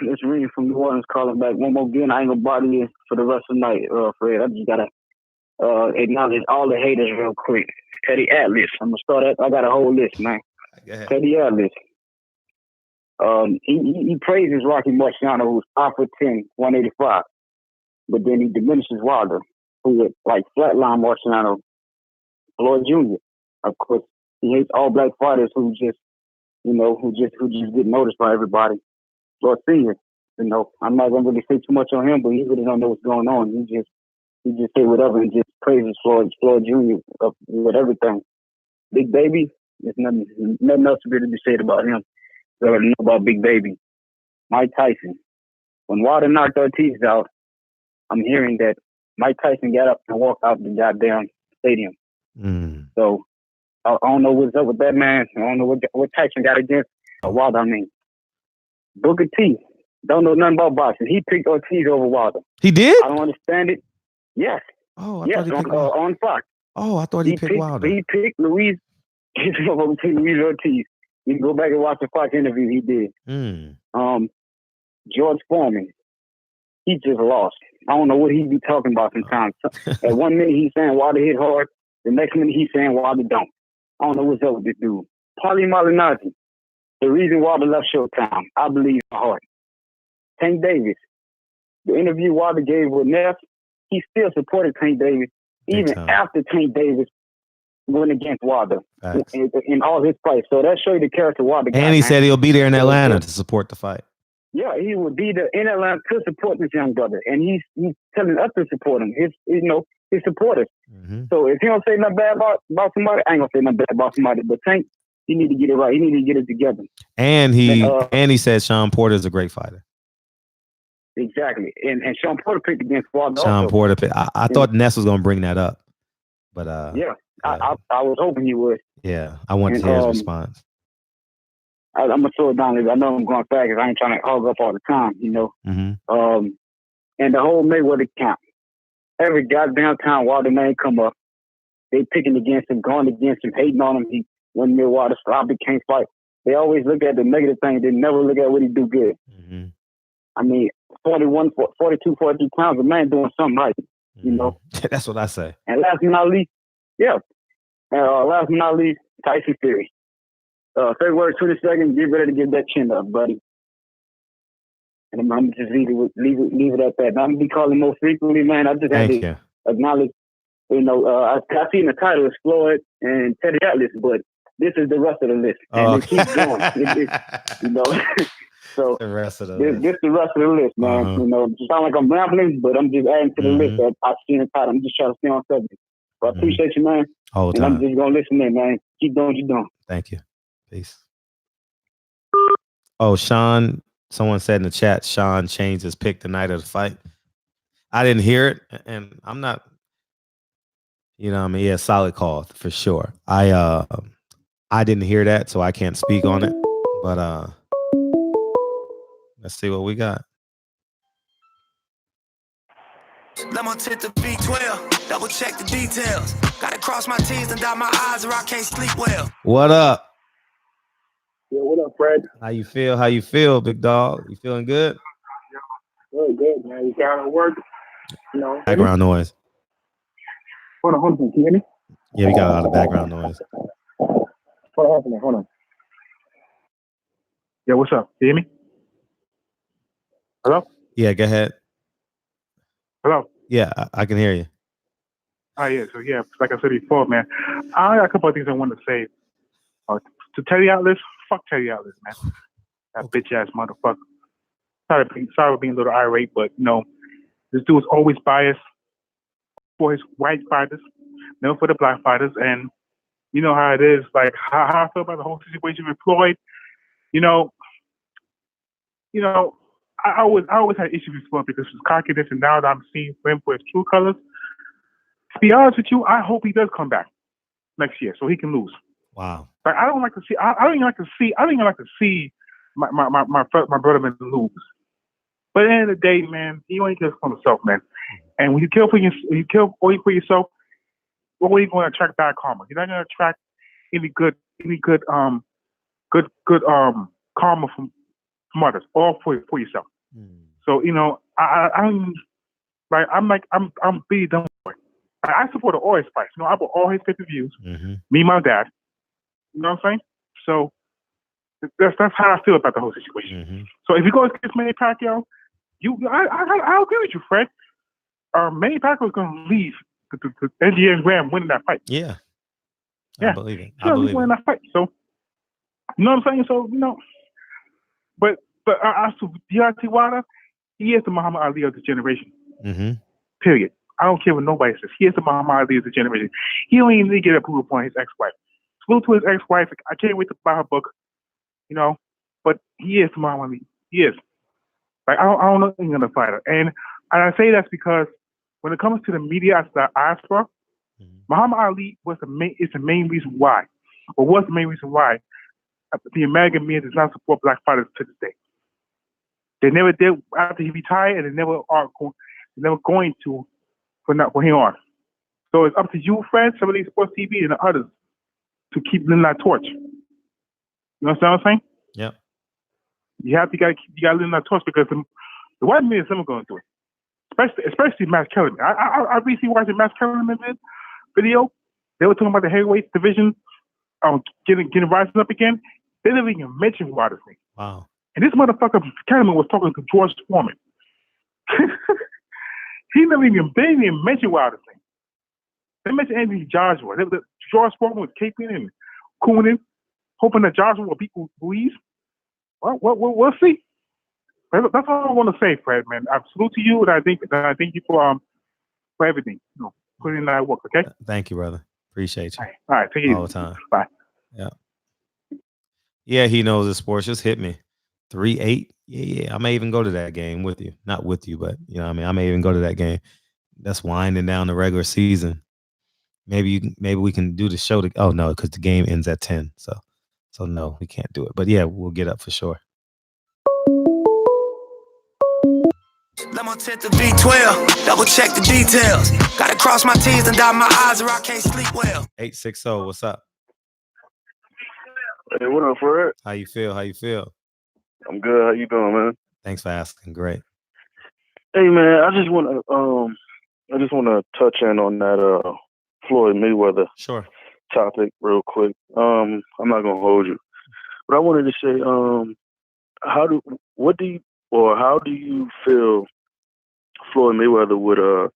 it's Reed from New Orleans calling back one more again. I ain't gonna bother you for the rest of the night, Fred. I just gotta acknowledge all the haters real quick. Teddy Atlas. I'm gonna start at. I got a whole list, man. Teddy Atlas. He praises Rocky Marciano, who's 5 for 10, 185, but then he diminishes Wilder, who would like flatline Marciano. Floyd Jr. Of course, he hates all black fighters who just get noticed by everybody. Floyd Senior, I'm not gonna really say too much on him, but he really don't know what's going on. He just say whatever and just praises Floyd Jr. With everything. Big Baby, there's nothing else really to be said about him. You already know about Big Baby. Mike Tyson. When Wilder knocked Ortiz out, I'm hearing that Mike Tyson got up and walked out the goddamn stadium. So I don't know what's up with that, man. I don't know what Tyson got against Wilder. I mean, Booker T don't know nothing about boxing. He picked Ortiz over Wilder. He did? I don't understand it. Yes. Oh, I yes, thought he picked Wilder. On Fox. Oh, I thought he picked Wilder. He picked Luis. He picked Luis Ortiz. You can go back and watch the Fox interview he did. George Foreman, he just lost. I don't know what he be talking about sometimes. At 1 minute he's saying Wilder hit hard. The next minute he's saying Wilder don't. I don't know what's up with this dude. Paulie Malignaggi, the reason Wilder left Showtime, I believe in my heart. Tank Davis, the interview Wilder gave with Neff, he still supported Tank Davis even after Tank Davis went against Wilder in all his fights. So that shows you the character Wilder got. And he said he'll be there in Atlanta to support the fight. Yeah, he would be there in Atlanta to support this young brother, and he's telling us to support him. His supporters. So if he don't say nothing bad about somebody, I ain't gonna say nothing bad about somebody. But Tank, he need to get it right. He need to get it together. And he said Sean Porter is a great fighter. Exactly, and Sean Porter picked against Wilder. Sean Porter picked. I thought Ness was gonna bring that up, but I was hoping he would. Yeah, I wanted to hear his response. I'm gonna slow it down. I know I'm going fast because I ain't trying to hog up all the time, you know. And the whole Mayweather camp, every goddamn time Wilder name come up, they picking against him, going against him, hating on him. He when Wilder sloppy can't fight. They always look at the negative thing. They never look at what he do good. I mean, 42, 43 pounds, a man doing something right, you know. That's what I say. And last but not least, Tyson Fury. February 22nd, get ready to get that chin up, buddy. And I'm gonna just leave it at that. I'm gonna be calling more frequently, man. I just have to acknowledge, you know, I seen the title is Floyd and Teddy Atlas, but this is the rest of the list, and it keeps going. You know, so the rest of the list. This the rest of the list, man. You know, it sound like I'm rambling, but I'm just adding to the list that I've seen the title. I'm just trying to stay on subject. But I appreciate you, man. All the and time. I'm just gonna listen in, man. Keep doing what you're doing. Thank you. Peace. Oh, Sean, someone said in the chat, Sean changed his pick the night of the fight. I didn't hear it, and I'm not, you know what I mean? Yeah, solid call for sure. I didn't hear that, so I can't speak on it. But let's see what we got. Lemon tint the B12, double check the details. Gotta cross my T's and dot my I's or I can't sleep well. What up? Yeah, what up, Fred? How you feel? How you feel, big dog? You feeling good? Good, man. You got to work, you know. Background noise. Hold on. Can you hear me? Yeah, we got a lot of background noise. Hold on. Yeah, what's up? Can you hear me? Hello? Yeah, go ahead. Hello? Yeah, I can hear you. Oh, yeah. So, yeah, like I said before, man, I got a couple of things I want to say. To Teddy Atlas, fuck Teddy Atlas, man. That bitch-ass motherfucker. Sorry for being a little irate, but, you know, this dude is always biased for his white fighters, never for the black fighters. And you know how it is, like, how I feel about the whole situation with Floyd. You know, I always had issues with Floyd because of his cockiness, and now that I'm seeing him for his true colors, to be honest with you, I hope he does come back next year so he can lose. Wow. Like I don't even like to see my brother lose. But at the end of the day, man, he only kills for himself, man. And when you kill for yourself, what are you going to attract bad karma? You're not going to attract any good karma from others, all for yourself. So you know, I'm really done with it. I support all his fights. You know, I bought all his pay-per-views. Me and my dad. You know what I'm saying? So that's how I feel about the whole situation. So if you go against Manny Pacquiao, I agree with you, Fred. Manny Pacquiao is going to leave the NGN Graham winning that fight. Yeah. I believe it. He's winning that fight. So you know what I'm saying? So you know, but as to Deontay Wilder, he is the Muhammad Ali of this generation. Period. I don't care what nobody says. He is the Muhammad Ali of this generation. He don't even need to get approved upon his ex-wife. Salute to his ex-wife. I can't wait to buy her book. You know, but he is the Muhammad Ali. He is. Like I don't know any other fighter, and I say that's because when it comes to the media as the diaspora, Muhammad Ali was the main reason why, or was the main reason why the American media does not support black fighters to this day. They never did after he retired, and they never going to from here on. So it's up to you, friends, 70 Sports TV, and the others to keep lit that torch. You understand what I'm saying? Yep. You gotta lit that torch because the white media is never going to do it. Especially Max Kellerman. I recently watched the Max Kellerman video. They were talking about the heavyweight division getting rising up again. They didn't even mention Wilder's name. Wow. And this motherfucker Kellerman was talking to George Foreman. They didn't even mention Wilder's name. They mentioned Anthony Joshua. George Foreman was caping and cooning, hoping that Joshua will beat Ruiz. Well, we'll see. That's all I want to say, Fred, man. I salute to you, and I thank you for everything. Putting in that work, okay? Thank you, brother. Appreciate you. All right, take it easy. All the time. Bye. Yeah. Yeah, he knows the sports. Just hit me. 3-8. Yeah. I may even go to that game with you. Not with you, but you know what I mean? I may even go to that game. That's winding down the regular season. Maybe we can do the show. Oh no, because the game ends at 10. So no, we can't do it. But yeah, we'll get up for sure. Lemon tint the V12, double check the details. Gotta cross my T's and dot my I's or I can't sleep well. 860, what's up? Hey, what up, Fred? How you feel? I'm good. How you doing, man? Thanks for asking. Great. Hey, man, I just want to touch in on that Floyd Mayweather topic real quick. I'm not gonna hold you, but I wanted to say, how do you feel Floyd Mayweather would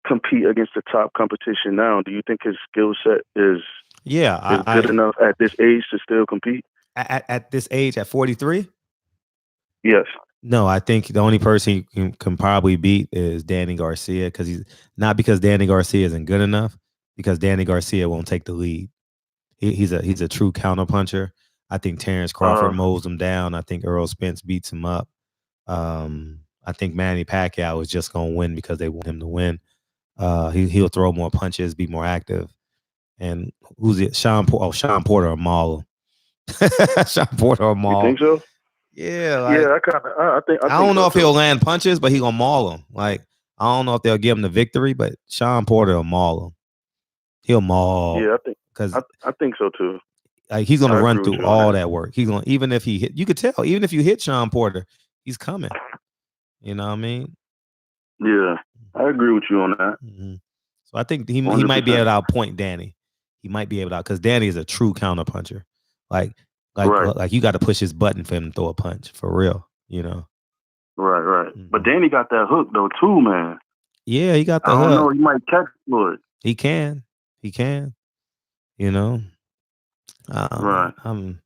compete against the top competition now? Do you think his skill set is good enough at this age to still compete? At this age, at 43? Yes. No, I think the only person you can probably beat is Danny Garcia, because Danny Garcia isn't good enough, because Danny Garcia won't take the lead. He's a true counterpuncher. I think Terrence Crawford mows him down. I think Errol Spence beats him up. I think Manny Pacquiao is just gonna win because they want him to win. He'll throw more punches, be more active. And who's it? Sean Porter or Maul. Sean Porter or Maul. You think so? Yeah, I think. I don't know if he'll land punches, but he gonna maul him. Like, I don't know if they'll give him the victory, but Sean Porter will maul him. He'll maul. Yeah, I think so too. Like, he's gonna run through all that work. He's gonna, even if he hit, you could tell, even if you hit Sean Porter, he's coming. You know what I mean? Yeah, I agree with you on that. Mm-hmm. So I think he might be able to outpoint Danny. He might be able to, because Danny is a true counterpuncher. Like you got to push his button for him to throw a punch for real. You know. Right. Mm-hmm. But Danny got that hook though too, man. Yeah, he got the hook. I don't know. He might catch Floyd. He can. You know. Right. And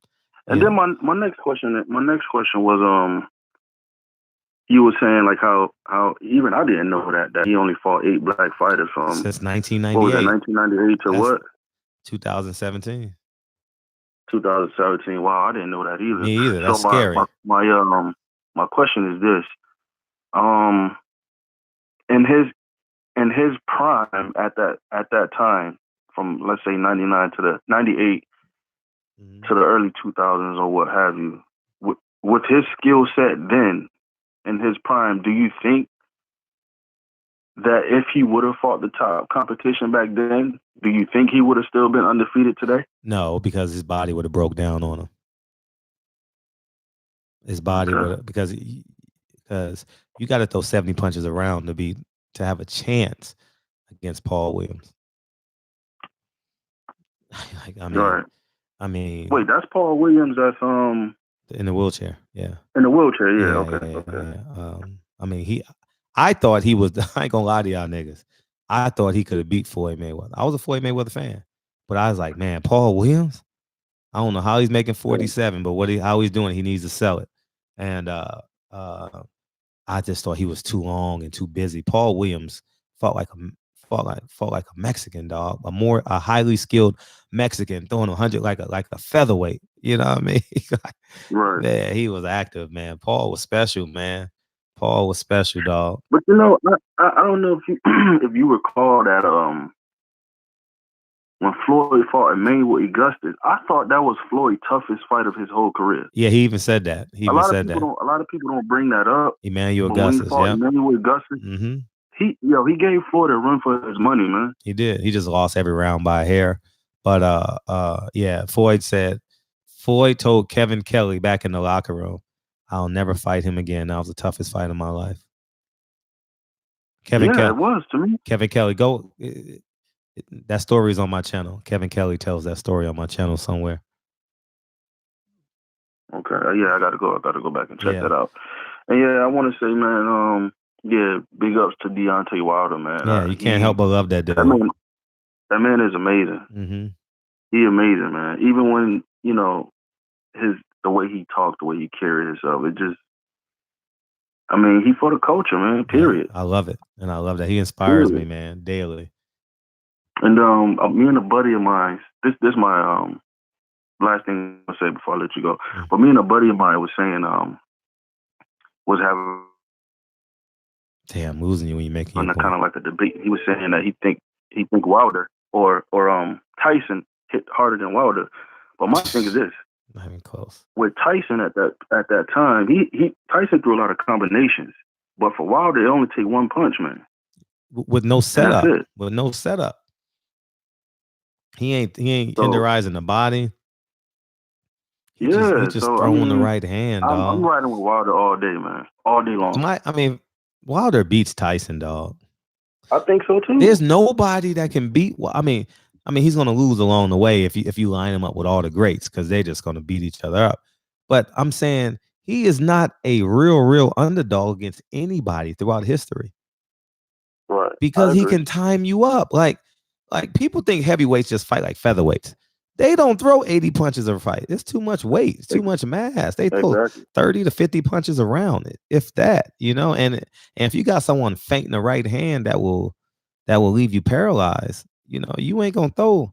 then my next question was you were saying like how even I didn't know that he only fought 8 black fighters from since 1998. What was that, 1998 to what? 2017. 2017. Wow, I didn't know that either. Me either. That's scary. My question is this: in his prime at that time, from let's say 99 to the 98 to the early 2000s or what have you, with his skill set then in his prime, do you think that if he would have fought the top competition back then, do you think he would have still been undefeated today? No, because his body would have broke down on him. His body would have, because you got to throw 70 punches around to have a chance against Paul Williams. Wait, that's Paul Williams. That's in the wheelchair. Yeah. In the wheelchair. Yeah. Okay. I thought he was. I ain't gonna lie to y'all niggas. I thought he could have beat Floyd Mayweather. I was a Floyd Mayweather fan, but I was like, man, Paul Williams. I don't know how he's making 47, but how he's doing, he needs to sell it. And I just thought he was too long and too busy. Paul Williams fought like a Mexican dog, a highly skilled Mexican, throwing 100 like a featherweight. You know what I mean? Right. Yeah, he was active, man. Paul was special, man. Paul was special, dog. But you know, I don't know if you if you recall that when Floyd fought Mayweather Augustus, I thought that was Floyd's toughest fight of his whole career. Yeah, he even said that. A lot of people don't bring that up. Emmanuel Augustus, yeah. Emmanuel Augustus, he gave Floyd a run for his money, man. He did. He just lost every round by a hair. But yeah, Floyd told Kevin Kelly back in the locker room, "I'll never fight him again. That was the toughest fight of my life." Kelly, it was to me. Kevin Kelly, go. That story is on my channel. Kevin Kelly tells that story on my channel somewhere. Okay, yeah, I gotta go back and check that out. And yeah, I want to say, man, big ups to Deontay Wilder, man. Yeah, you can't help but love that dude. That man is amazing. Mm-hmm. He amazing, man. Even when the way he talked, the way he carried himself, it just. I mean, he for the culture, man. Period. I love it, and I love that he inspires me, man, daily. And me and a buddy of mine, this my last thing I'll say before I let you go. But me and a buddy of mine was saying was having. Damn, I'm losing you when you're making kind of like a debate. He was saying that he think Wilder or Tyson hit harder than Wilder. But my thing is this. Not even close. With Tyson at that time, Tyson threw a lot of combinations. But for Wilder, it only take one punch, man. With no setup. With no setup. He ain't tenderizing the body. He's just throwing the right hand, dog. I'm riding with Wilder all day, man. All day long. Wilder beats Tyson, dog. I think so too. There's nobody that can beat. I mean, he's gonna lose along the way if you line him up with all the greats, because they're just gonna beat each other up. But I'm saying he is not a real underdog against anybody throughout history. Right. Because he can time you up. Like people think heavyweights just fight like featherweights. They don't throw 80 punches a fight. It's too much weight. It's too much mass. They throw 30 to 50 punches around it, if that, And if you got someone fainting the right hand that will leave you paralyzed, you ain't gonna throw.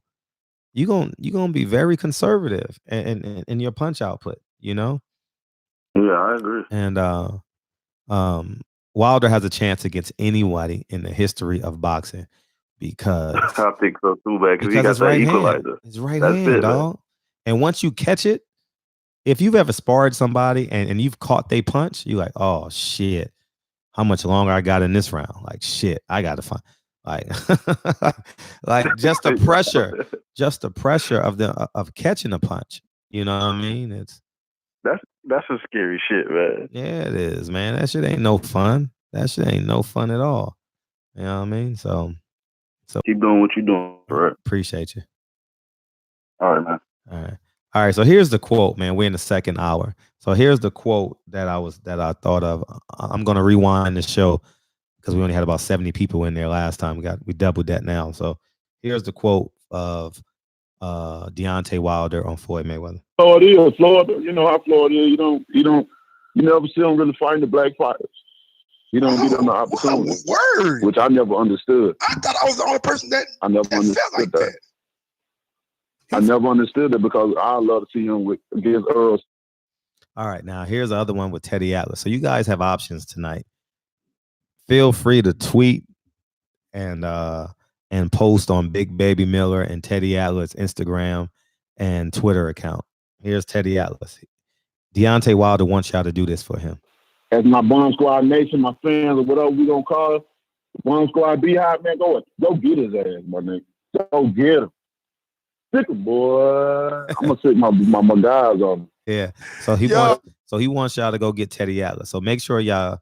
You're gonna be very conservative in your punch output. Yeah, I agree. And Wilder has a chance against anybody in the history of boxing. Because I think so too, man. Because he got that equalizer. It's right hand, dog. And once you catch it, if you've ever sparred somebody and you've caught they punch, you're like, oh shit, how much longer I got in this round? Like shit, I got to find like just the pressure of catching a punch. You know what I mean? That's some scary shit, man. Yeah, it is, man. That shit ain't no fun. That shit ain't no fun at all. You know what I mean? So keep doing what you're doing, right? Appreciate you. All right, man. All right. So here's the quote, man. We're in the second hour. So here's the quote that I thought of. I'm gonna rewind the show because we only had about 70 people in there last time. We doubled that now. So here's the quote of Deontay Wilder on Floyd Mayweather. Florida. You know how Florida is. You never see them really fighting the black fighters. You don't get them the opportunity. Word. Which I never understood. I thought I was the only person that understood felt like that. I never understood it because I love to see him against Earl. All right, now here's the other one with Teddy Atlas. So you guys have options tonight. Feel free to tweet and post on Big Baby Miller and Teddy Atlas Instagram and Twitter account. Here's Teddy Atlas. Deontay Wilder wants y'all to do this for him. As my Bomb Squad Nation, my fans, or whatever we gonna call it, Bomb Squad Beehive, man, go get his ass, my nigga. Go get him. Sick him, boy. I'm gonna sick my guys on him. Yeah. So he wants y'all to go get Teddy Atlas. So make sure y'all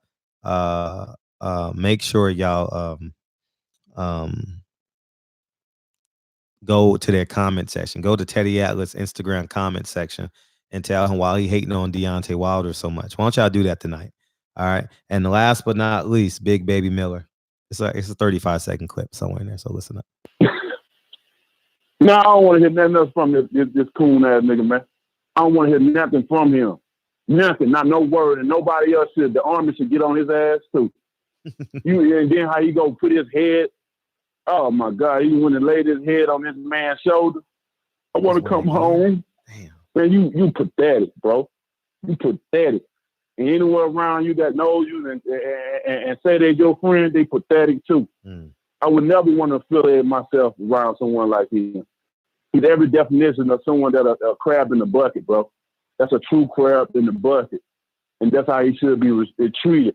go to their comment section. Go to Teddy Atlas Instagram comment section and tell him why he hating on Deontay Wilder so much. Why don't y'all do that tonight? All right. And last but not least, Big Baby Miller. It's a 35-second clip somewhere in there. So listen up. No, I don't want to hear nothing else from this coon ass nigga, man. I don't want to hear nothing from him. Nothing, not no word, and nobody else should. The army should get on his ass too. And then how you go put his head? Oh my God, he went and laid his head on this man's shoulder. I want to come home. Damn. Man, you pathetic, bro. You pathetic. And anywhere around you that knows you and say they're your friend, they pathetic too. I would never want to affiliate myself around someone like him. He's every definition of someone that a crab in the bucket, bro. That's a true crab in the bucket. And that's how he should be treated.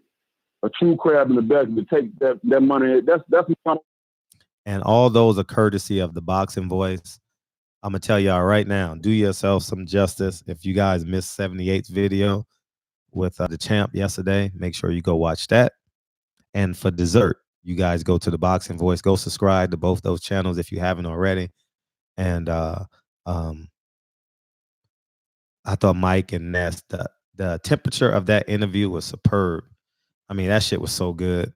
A true crab in the bucket to take that money. That's and all those are courtesy of the Boxing Voice. I'm gonna tell y'all right now, do yourself some justice. If you guys missed 78's video with the champ yesterday, make sure you go watch that. And for dessert, you guys go to the Boxing Voice, go subscribe to both those channels if you haven't already. And I thought Mike and Ness, the temperature of that interview was superb. I mean, that shit was so good.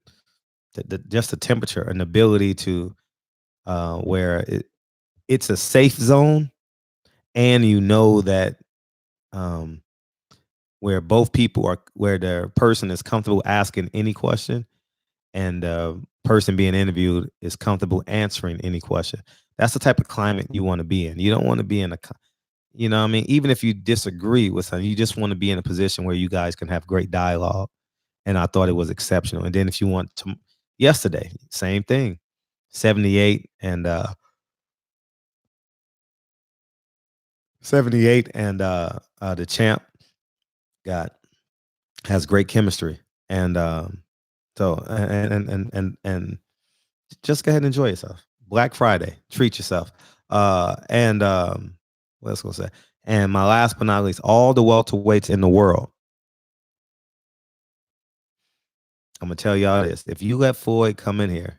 Just the temperature and the ability to where it's a safe zone, and you know that where both people are, where the person is comfortable asking any question, and the person being interviewed is comfortable answering any question. That's the type of climate you want to be in. You don't want to be in you know what I mean? Even if you disagree with something, you just want to be in a position where you guys can have great dialogue. And I thought it was exceptional. And then if you want to, yesterday, same thing, 78 and 78 and the champ has great chemistry. And so and just go ahead and enjoy yourself. Black Friday, treat yourself. And what else gonna say? And my last but not least, all the welterweights in the world. I'm gonna tell y'all this: if you let Floyd come in here,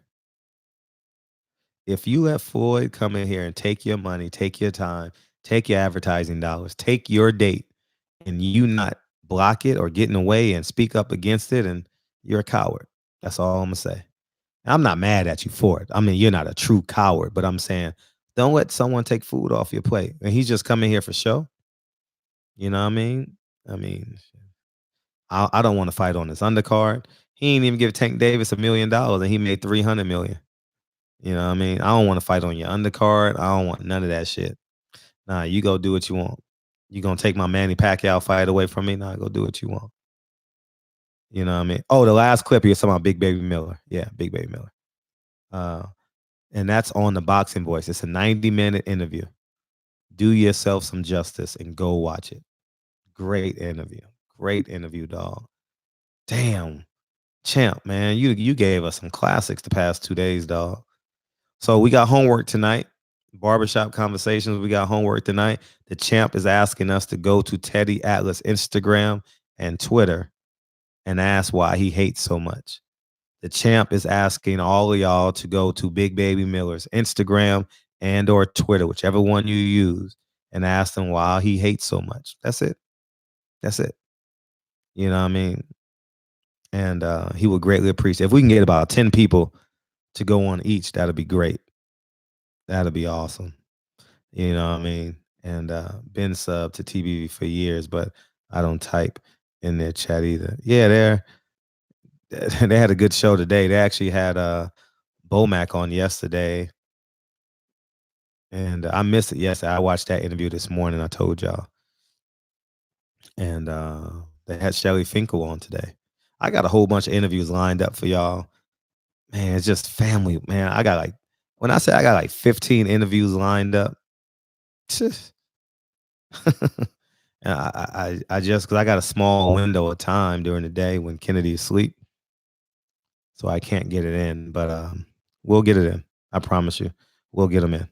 and take your money, take your time, take your advertising dollars, take your date, and you not block it or get in the way and speak up against it, and you're a coward. That's all I'm gonna say. I'm not mad at you for it. I mean, you're not a true coward, but I'm saying don't let someone take food off your plate. And he's just coming here for show. You know what I mean? I don't want to fight on this undercard. He ain't even give Tank Davis $1 million and he made 300 million. You know what I mean? I don't want to fight on your undercard. I don't want none of that shit. Nah, you go do what you want. You gonna take my Manny Pacquiao fight away from me? Nah, go do what you want. You know what I mean? Oh, the last clip you're talking about Big Baby Miller. Yeah, Big Baby Miller. And that's on the Boxing Voice. It's a 90-minute interview. Do yourself some justice and go watch it. Great interview, dog. Damn, champ, man, you gave us some classics the past 2 days, dog. So we got homework tonight. Barbershop Conversations. We got homework tonight. The champ is asking us to go to Teddy Atlas Instagram and Twitter and ask why he hates so much. The champ is asking all of y'all to go to Big Baby Miller's Instagram and or Twitter, whichever one you use, and ask him why he hates so much. That's it. You know what I mean? And he would greatly appreciate if we can get about 10 people to go on each. That'll be great. That'll be awesome. You know what I mean? And been sub to TBV for years, but I don't type in their chat either. Yeah, they had a good show today. They actually had Bomac on yesterday, and I missed it yesterday. I watched that interview this morning. I told y'all, and they had Shelly Finkel on today. I got a whole bunch of interviews lined up for y'all. Man, it's just family. Man, I got when I say I got 15 interviews lined up. And I just because I got a small window of time during the day when Kennedy is asleep, so I can't get it in. But we'll get it in. I promise you, we'll get them in.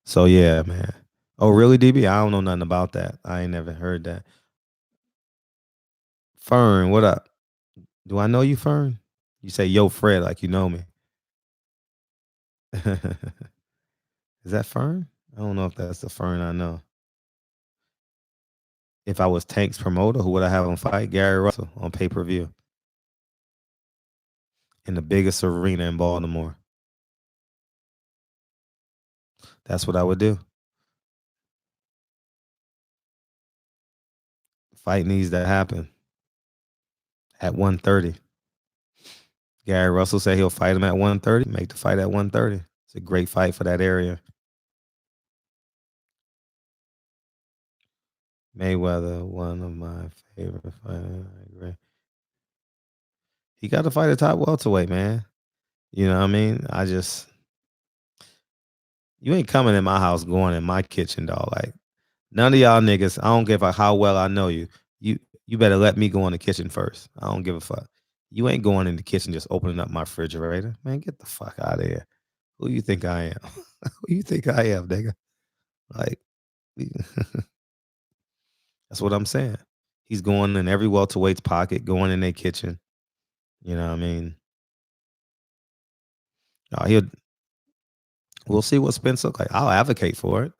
So yeah, man. Oh, really, DB? I don't know nothing about that. I ain't never heard that. Fern, what up? Do I know you, Fern? You say yo, Fred, like you know me. Is that Fern? I don't know if that's the Fern I know. If I was Tank's promoter, who would I have him fight? Gary Russell on pay-per-view in the biggest arena in Baltimore. That's what I would do. Fight needs to happen at 130. Gary Russell said he'll fight him at 130. Make the fight at 130. It's a great fight for that area. Mayweather, one of my favorite fighters. He got to fight a top welterweight, man. You know what I mean? You ain't coming in my house going in my kitchen, dog. Like, none of y'all niggas, I don't give a how well I know you. You better let me go in the kitchen first. I don't give a fuck. You ain't going in the kitchen just opening up my refrigerator. Man, get the fuck out of here. Who you think I am? Who you think I am, nigga? Like, that's what I'm saying. He's going in every welterweight's pocket, going in their kitchen. You know what I mean? We'll see what Spence look like. I'll advocate for it.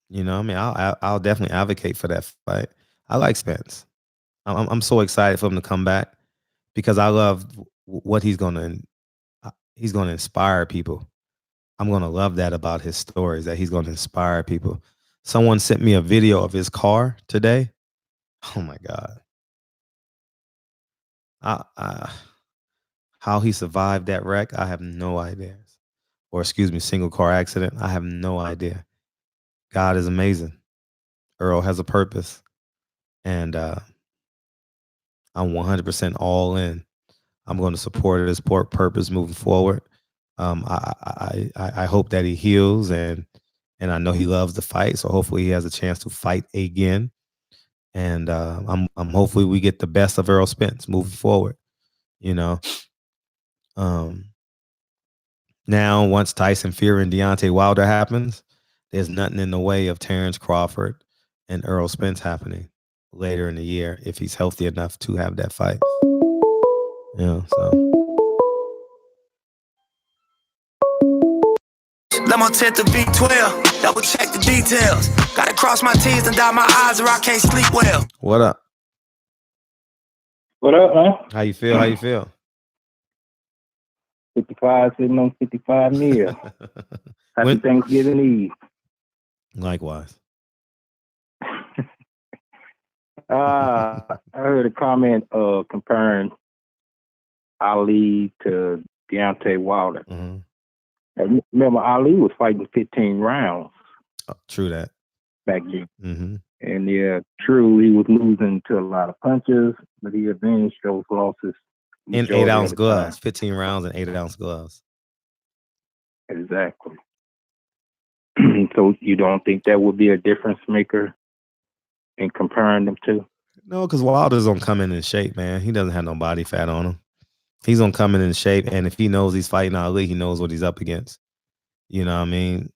You know what I mean? I'll definitely advocate for that fight. I like Spence. I'm so excited for him to come back because I love what he's gonna inspire people. I'm gonna love that about his stories, that he's gonna inspire people. Someone sent me a video of his car today. Oh my God. How he survived that wreck, I have no idea. Or excuse me, single car accident. I have no idea. God is amazing. Earl has a purpose. And I'm 100% all in. I'm going to support his purpose moving forward. I hope that he heals and I know he loves to fight. So hopefully he has a chance to fight again. And I'm hopefully we get the best of Errol Spence moving forward. You know. Now once Tyson Fury and Deontay Wilder happens, there's nothing in the way of Terrence Crawford and Errol Spence happening later in the year if he's healthy enough to have that fight. You know, so. Let my 10 to V12, double check the details. Gotta cross my T's and dot my I's or I can't sleep well. What up? What up, man? How you feel? How you feel? 55 sitting on 55 meals. Happy Thanksgiving Eve. Likewise. I heard a comment comparing Ali to Deontay Wilder. Mm-hmm. And remember, Ali was fighting 15 rounds. Oh, true that. Back then. Mm-hmm. And yeah, true, he was losing to a lot of punches, but he avenged those losses. In 8-ounce gloves, 15 rounds in 8-ounce gloves. Exactly. So you don't think that would be a difference maker in comparing them two? No, because Wilder's gonna come in shape, man. He doesn't have no body fat on him. He's gonna come in shape, and if he knows he's fighting Ali, he knows what he's up against. You know what I mean?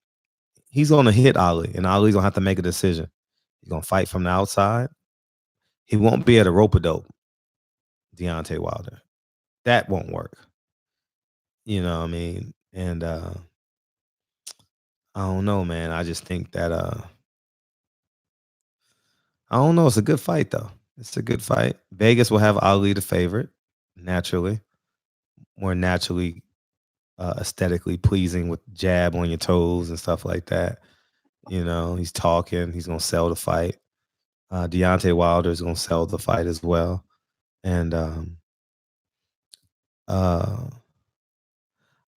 He's gonna hit Ali, and Ali's gonna have to make a decision. He's gonna fight from the outside. He won't be able to rope-a-dope Deontay Wilder. That won't work. You know what I mean? And I don't know, man. I just think that I don't know. It's a good fight, though. It's a good fight. Vegas will have Ali the favorite, naturally. More naturally, aesthetically pleasing with jab on your toes and stuff like that. You know, he's talking. He's going to sell the fight. Deontay Wilder is going to sell the fight as well. And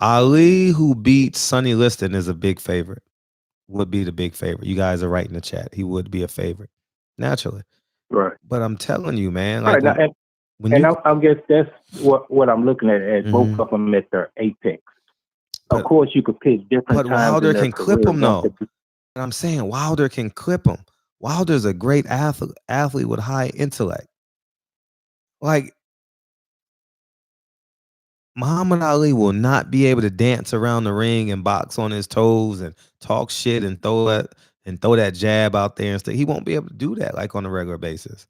Ali, who beat Sonny Liston, is a big favorite. Would be the big favorite. You guys are right in the chat. He would be a favorite, naturally. Right. But I'm telling you, man. Like right. I guess that's what I'm looking at both of them at their apex. Of course, you could pick different times. But Wilder can clip him, though. And I'm saying Wilder can clip him. Wilder's a great athlete with high intellect. Like, Muhammad Ali will not be able to dance around the ring and box on his toes and talk shit and throw that jab out there and stuff. He won't be able to do that like on a regular basis.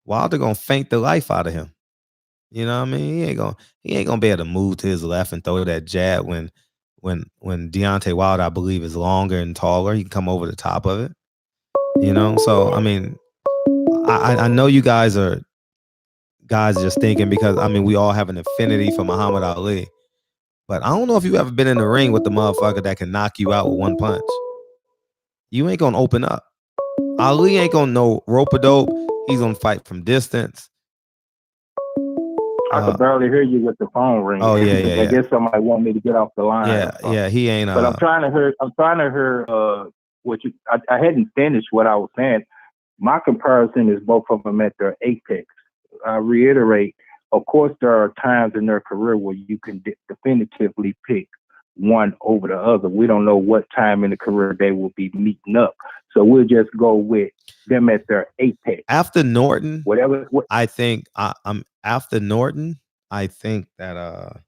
Wilder gonna faint the life out of him. You know what I mean? He ain't gonna be able to move to his left and throw that jab when Deontay Wilder, I believe, is longer and taller. He can come over the top of it. You know? So I mean, I know you guys are just thinking because I mean we all have an affinity for Muhammad Ali. But I don't know if you ever been in the ring with the motherfucker that can knock you out with one punch. You ain't gonna open up. Ali ain't gonna know rope-a-dope. He's gonna fight from distance. I could barely hear you with the phone ring. Oh yeah. I guess somebody want me to get off the line. Yeah, he ain't. But I'm trying to hear I hadn't finished what I was saying. My comparison is both of them at their apex. I reiterate, of course, there are times in their career where you can definitively pick one over the other. We don't know what time in the career they will be meeting up. So we'll just go with them at their apex. After Norton, whatever. I think I'm after Norton. I think that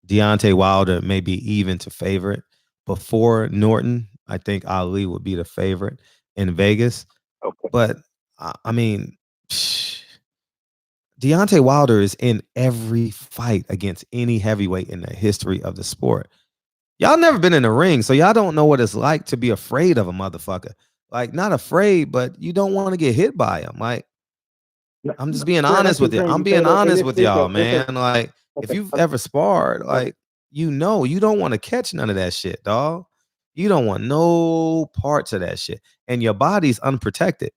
Deontay Wilder may be even to favorite. Before Norton, I think Ali would be the favorite in Vegas. Okay. But I mean, Deontay Wilder is in every fight against any heavyweight in the history of the sport. Y'all never been in the ring, so y'all don't know what it's like to be afraid of a motherfucker. Like, not afraid, but you don't want to get hit by him. Like, I'm just being honest with you. I'm being honest with y'all, man. Like, if you've ever sparred, like, you don't want to catch none of that shit, dog. You don't want no parts of that shit. And your body's unprotected.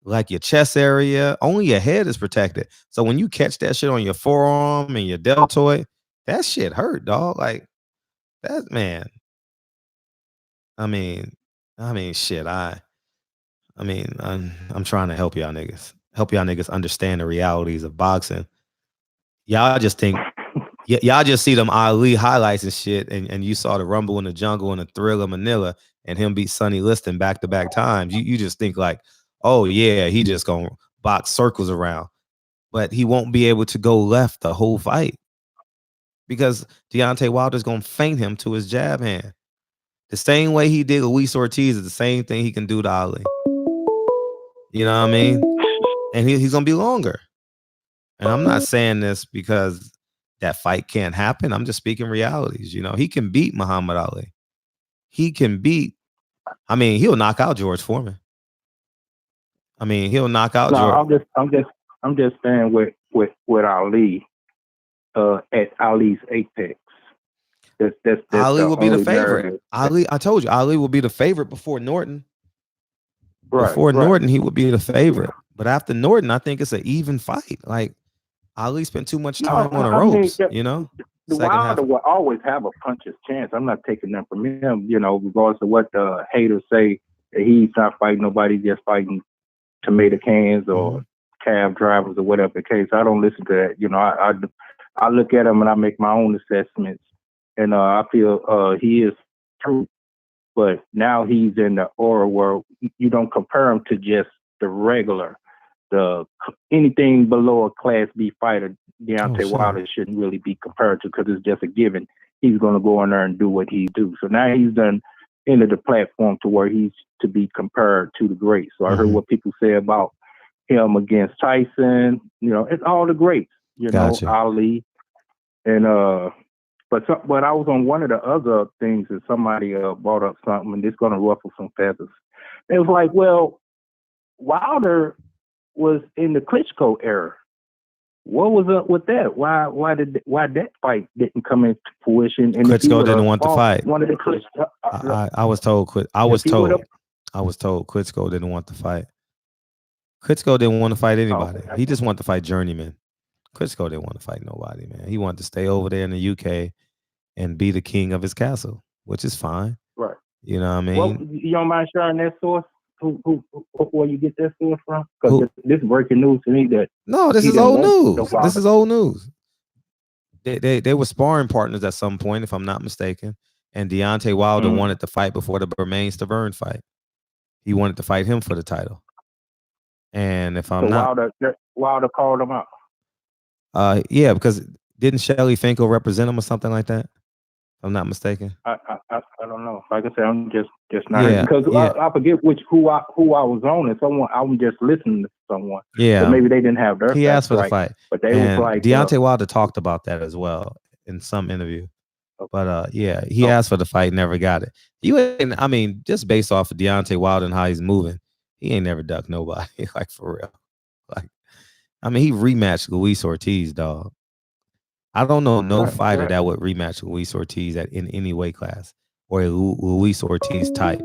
Like your chest area, only your head is protected. So when you catch that shit on your forearm and your deltoid, that shit hurt, dog. Like, that, man. I mean, shit. I'm trying to help y'all niggas understand the realities of boxing. Y'all just think, y'all just see them Ali highlights and shit, and you saw the Rumble in the Jungle and the Thrill of Manila and him beat Sonny Liston back-to-back times. You just think like, oh yeah, he just gonna box circles around, but he won't be able to go left the whole fight because Deontay Wilder's gonna feint him to his jab hand. The same way he did Luis Ortiz is the same thing he can do to Ali. You know what I mean? And he's gonna be longer. And I'm not saying this because that fight can't happen. I'm just speaking realities. You know, he can beat Muhammad Ali. He'll knock out George Foreman. He'll knock out George. I'm just saying with Ali at Ali's apex. That's Ali will be the favorite. Narrative. I told you, Ali will be the favorite before Norton. Right, before Norton, he would be the favorite. But after Norton, I think it's an even fight. Like, Ali spent too much time on the ropes, you know? The Wilder will always have a puncher's chance. I'm not taking that from him, you know, regardless of what the haters say, that he's not fighting nobody, just fighting tomato cans or cab drivers or whatever the case. I don't listen to that. You know, I look at him and I make my own assessments. And I feel he is true. But now he's in the aura where you don't compare him to just the regular, anything below a Class B fighter. Deontay Wilder shouldn't really be compared to because it's just a given. He's going to go in there and do what he do. So now he's done into the platform to where he's to be compared to the greats. So I heard what people say about him against Tyson. You know, it's all the greats. You know, Ali and But I was on one of the other things that somebody brought up something, and it's going to ruffle some feathers. It was like, well, Wilder was in the Klitschko era. What was up with that? Why that fight didn't come into fruition? And Klitschko didn't want to fight. One of the Klitschko, I was told Klitschko didn't want to fight. Klitschko didn't want to fight anybody. He just wanted to fight journeyman. Klitschko didn't want to fight nobody, man. He wanted to stay over there in the UK and be the king of his castle, which is fine. Right. You know what I mean? Well, you don't mind sharing that source? Where you get that source from? Because this is breaking news to me. This is old news. This is old news. They were sparring partners at some point, if I'm not mistaken. And Deontay Wilder wanted to fight before the Bermain-Stavern fight. He wanted to fight him for the title. And if I'm not... Wilder called him out. Yeah, because didn't Shelly Finkel represent him or something like that? If I'm not mistaken. I don't know. Like I said, I'm just not because I forget who I was on, and someone I was just listening to someone. Yeah, so maybe they didn't have their. He asked for the fight, but they was like Deontay Wilder talked about that as well in some interview. But he asked for the fight, never got it. Just based off of Deontay Wilder and how he's moving, he ain't never ducked nobody. Like, for real. Like, he rematched Luis Ortiz, dog. I don't know no fighter that would rematch Luis Ortiz in any weight class or a Luis Ortiz type.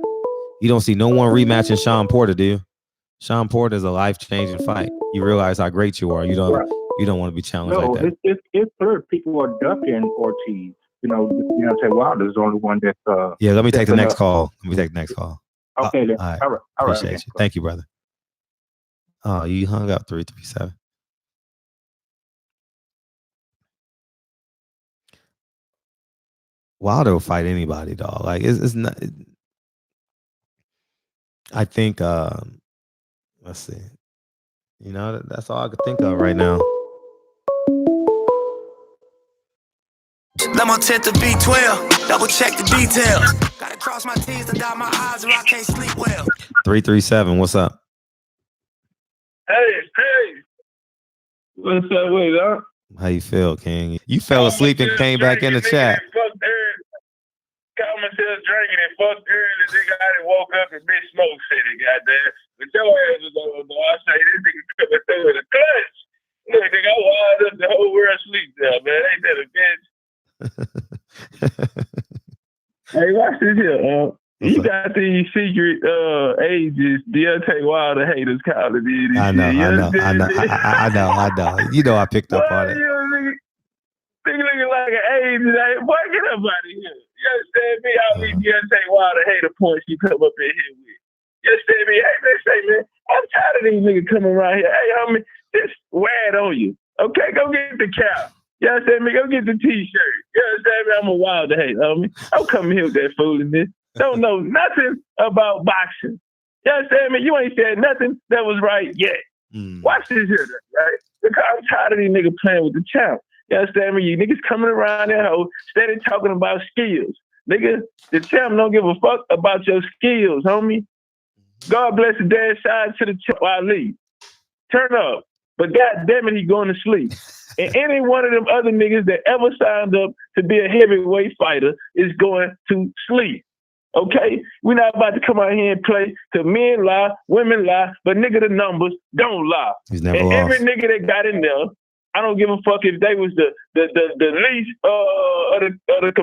You don't see no one rematching Sean Porter, do you? Sean Porter is a life-changing fight. You realize how great you are. You don't want to be challenged like that. It's clear people are ducking Ortiz. Deontay Wilder is the only one that's Yeah, let me take the stepping next up. call. Let me take the next call. Okay, then. All right. All right. Appreciate Man. you. Thank you, brother. Oh, you hung up 337. Wilder will fight anybody, dog. Like it's not. I think. Let's see. That's all I could think of right now. Let my 10 to B12, double check the details. Gotta cross my T's and dot my I's or I can't sleep well. 337. What's up? Hey. What's up with it, How you feel, King? You fell asleep and came back in the chat. Common says drinking and fucked early. Nigga, I done woke up and bitch smoke city, goddamn. But your ass was over there. I say this nigga coming through with a clutch. Look, nigga, I wired up the whole world sleep there, man. Ain't that a bitch? Hey, watch this here. You got these secret ages, Deontay Wilder haters calling me. I know. You know I picked up on it. Nigga looking like an age. Boy, get up out of here. You understand me? How many Deontay Wilder hater points you come up in here with? You understand me? Hey, man, say, man, I'm tired of these niggas coming around here. Hey, homie, just wad on you. Okay, go get the cap. You understand me? Go get the t-shirt. You understand me? I'm a Wilder hater, homie. Don't come here with that foolishness. Don't know nothing about boxing. You understand me? You ain't said nothing that was right yet. Watch this here, right? Because I'm tired of these niggas playing with the champ. You understand me? You niggas coming around that hoe, steady talking about skills. Nigga, the champ don't give a fuck about your skills, homie. God bless the dead side to the champ while I leave. Turn up. But God damn it, he going to sleep. And any one of them other niggas that ever signed up to be a heavyweight fighter is going to sleep. Okay? We're not about to come out here and play to men lie, women lie, but nigga, the numbers don't lie. He's never and lost. Every nigga that got in there, I don't give a fuck if they was the least of the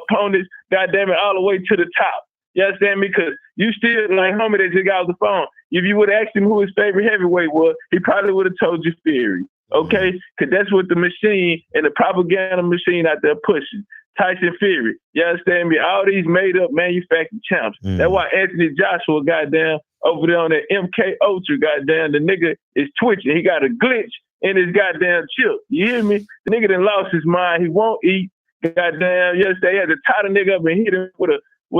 opponents, goddamn it, all the way to the top. You understand me? Because you still, like homie that just got off the phone, if you would have asked him who his favorite heavyweight was, he probably would have told you Fury. Okay? Because that's what the machine and the propaganda machine out there pushing. Tyson Fury. You understand me? All these made up manufactured champs. That's why Anthony Joshua, goddamn, over there on that MK Ultra, goddamn, the nigga is twitching. He got a glitch in his goddamn chip. You hear me? The nigga done lost his mind. He won't eat. Goddamn, yesterday he had to tie the nigga up and hit him with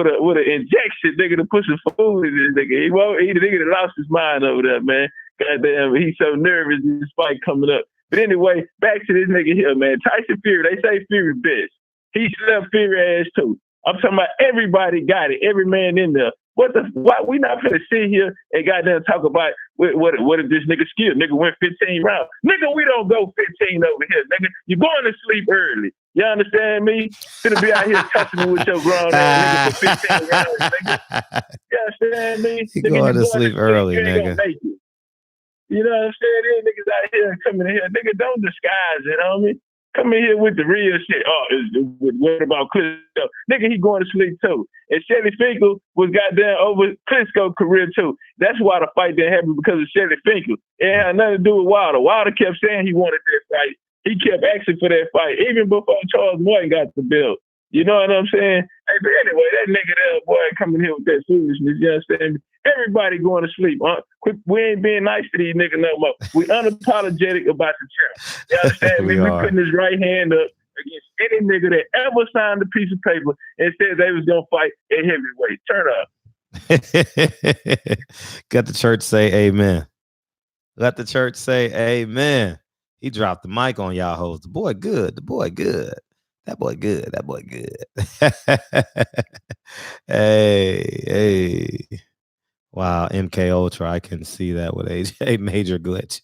an injection, nigga, to put some food in this nigga. He won't eat. The nigga done lost his mind over there, man. Goddamn, he's so nervous this fight coming up. But anyway, back to this nigga here, man. Tyson Fury, they say Fury best. He slept Fury ass too. I'm talking about everybody got it. Every man in there. Why we not finna sit here and goddamn talk about what if this nigga skill? Nigga went 15 rounds. Nigga, we don't go 15 over here, nigga. You going to sleep early. You understand me? Finna be out here touching with your grown ass nigga for 15 rounds, nigga. You understand me? You nigga, going to sleep early, nigga. You know what I'm saying? These niggas out here coming in here. Nigga, don't disguise it, homie. Come in here with the real shit. What about Klitschko? Nigga, he going to sleep too. And Shelly Finkel was goddamn over Klitschko's career too. That's why the fight didn't happen, because of Shelly Finkel. It had nothing to do with Wilder. Wilder kept saying he wanted that fight. He kept asking for that fight, even before Charles Morton got the belt. You know what I'm saying? Hey, but anyway, that nigga there, boy, coming here with that foolishness, you understand me? Everybody going to sleep. We ain't being nice to these niggas no more. We unapologetic about the champ. You understand me? We putting his right hand up against any nigga that ever signed a piece of paper and said they was going to fight at heavyweight. Turn up. Got the church say amen. Let the church say amen. He dropped the mic on y'all hoes. The boy good. The boy good. That boy good. That boy good. Hey. Wow, MK Ultra. I can see that with AJ. Major glitch.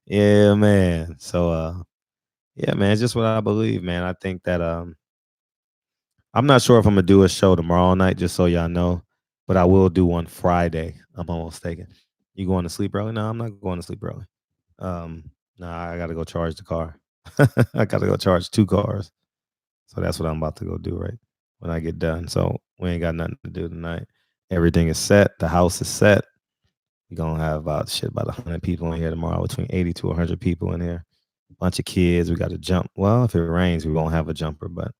Yeah, man. So yeah, man, it's just what I believe, man. I think that I'm not sure if I'm gonna do a show tomorrow night, just so y'all know, but I will do one Friday. I'm almost thinking. You going to sleep early? No, I'm not going to sleep early. I gotta go charge the car. I gotta go charge 2 cars. So that's what I'm about to go do right when I get done. So we ain't got nothing to do tonight. Everything is set. The house is set. We're gonna have about 100 people in here tomorrow, between 80 to 100 people in here. bunch of kids. We got to jump. Well, if it rains, we won't have a jumper, but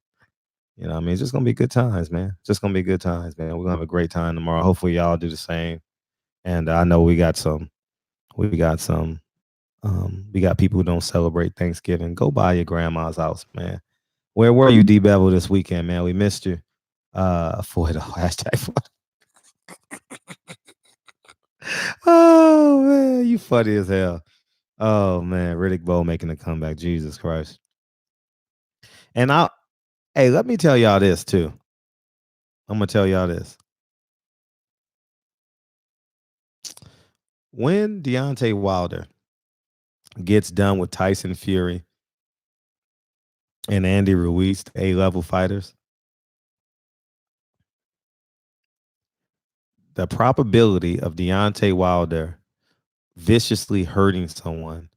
you know, I mean, it's just gonna be good times, man. Just gonna be good times, man. We're gonna have a great time tomorrow. Hopefully, y'all do the same. And I know we got we got people who don't celebrate Thanksgiving. Go by your grandma's house, man. Where were you, D Bevel, this weekend, man? We missed you. For it, hashtag for it. Oh man, you funny as hell. Oh man, Riddick Bowe making a comeback. Jesus Christ. And hey, let me tell y'all this too. I'm gonna tell y'all this. When Deontay Wilder gets done with Tyson Fury and Andy Ruiz, the A-level fighters, the probability of Deontay Wilder viciously hurting someone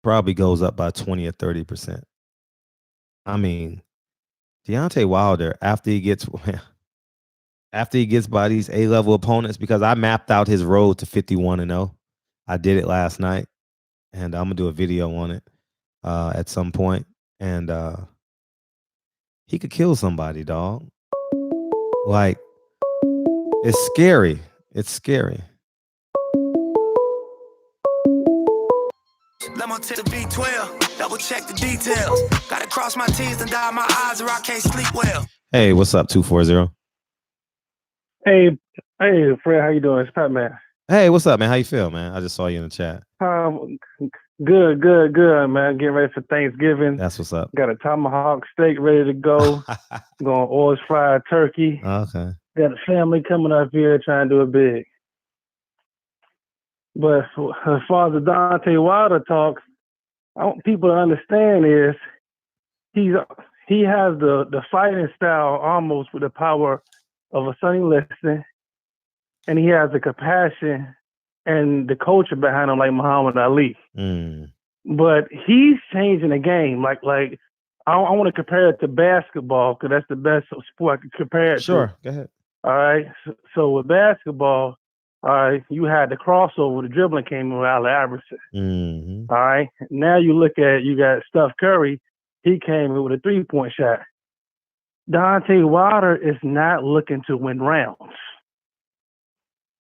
probably goes up by 20 or 30%. I mean, Deontay Wilder, after he gets by these A-level opponents, because I mapped out his road to 51-0. I did it last night, and I'm gonna do a video on it at some point. And he could kill somebody, dog. Like, it's scary. It's scary. Let me take the B12, double check the details. Gotta cross my T's and dot my I's or I can't sleep well. Hey, what's up, 240? Hey, Fred, how you doing? It's Pat, man. Hey, what's up, man? How you feel, man? I just saw you in the chat. Good, man. Getting ready for Thanksgiving. That's what's up. Got a tomahawk steak ready to go. Going oil fried turkey. Okay. Got a family coming up here trying to do it big. But as far as the Deontay Wilder talks, I want people to understand is he has the fighting style almost with the power of a Sonny Liston, and he has the compassion and the culture behind him like Muhammad Ali. But he's changing the game. Like I want to compare it to basketball because that's the best sport I can compare it to. Sure, go ahead. All right. So with basketball, all right, you had the crossover, the dribbling came with Allen Iverson. All right. Now you got Steph Curry. He came in with a 3-point shot. Deontay Wilder is not looking to win rounds.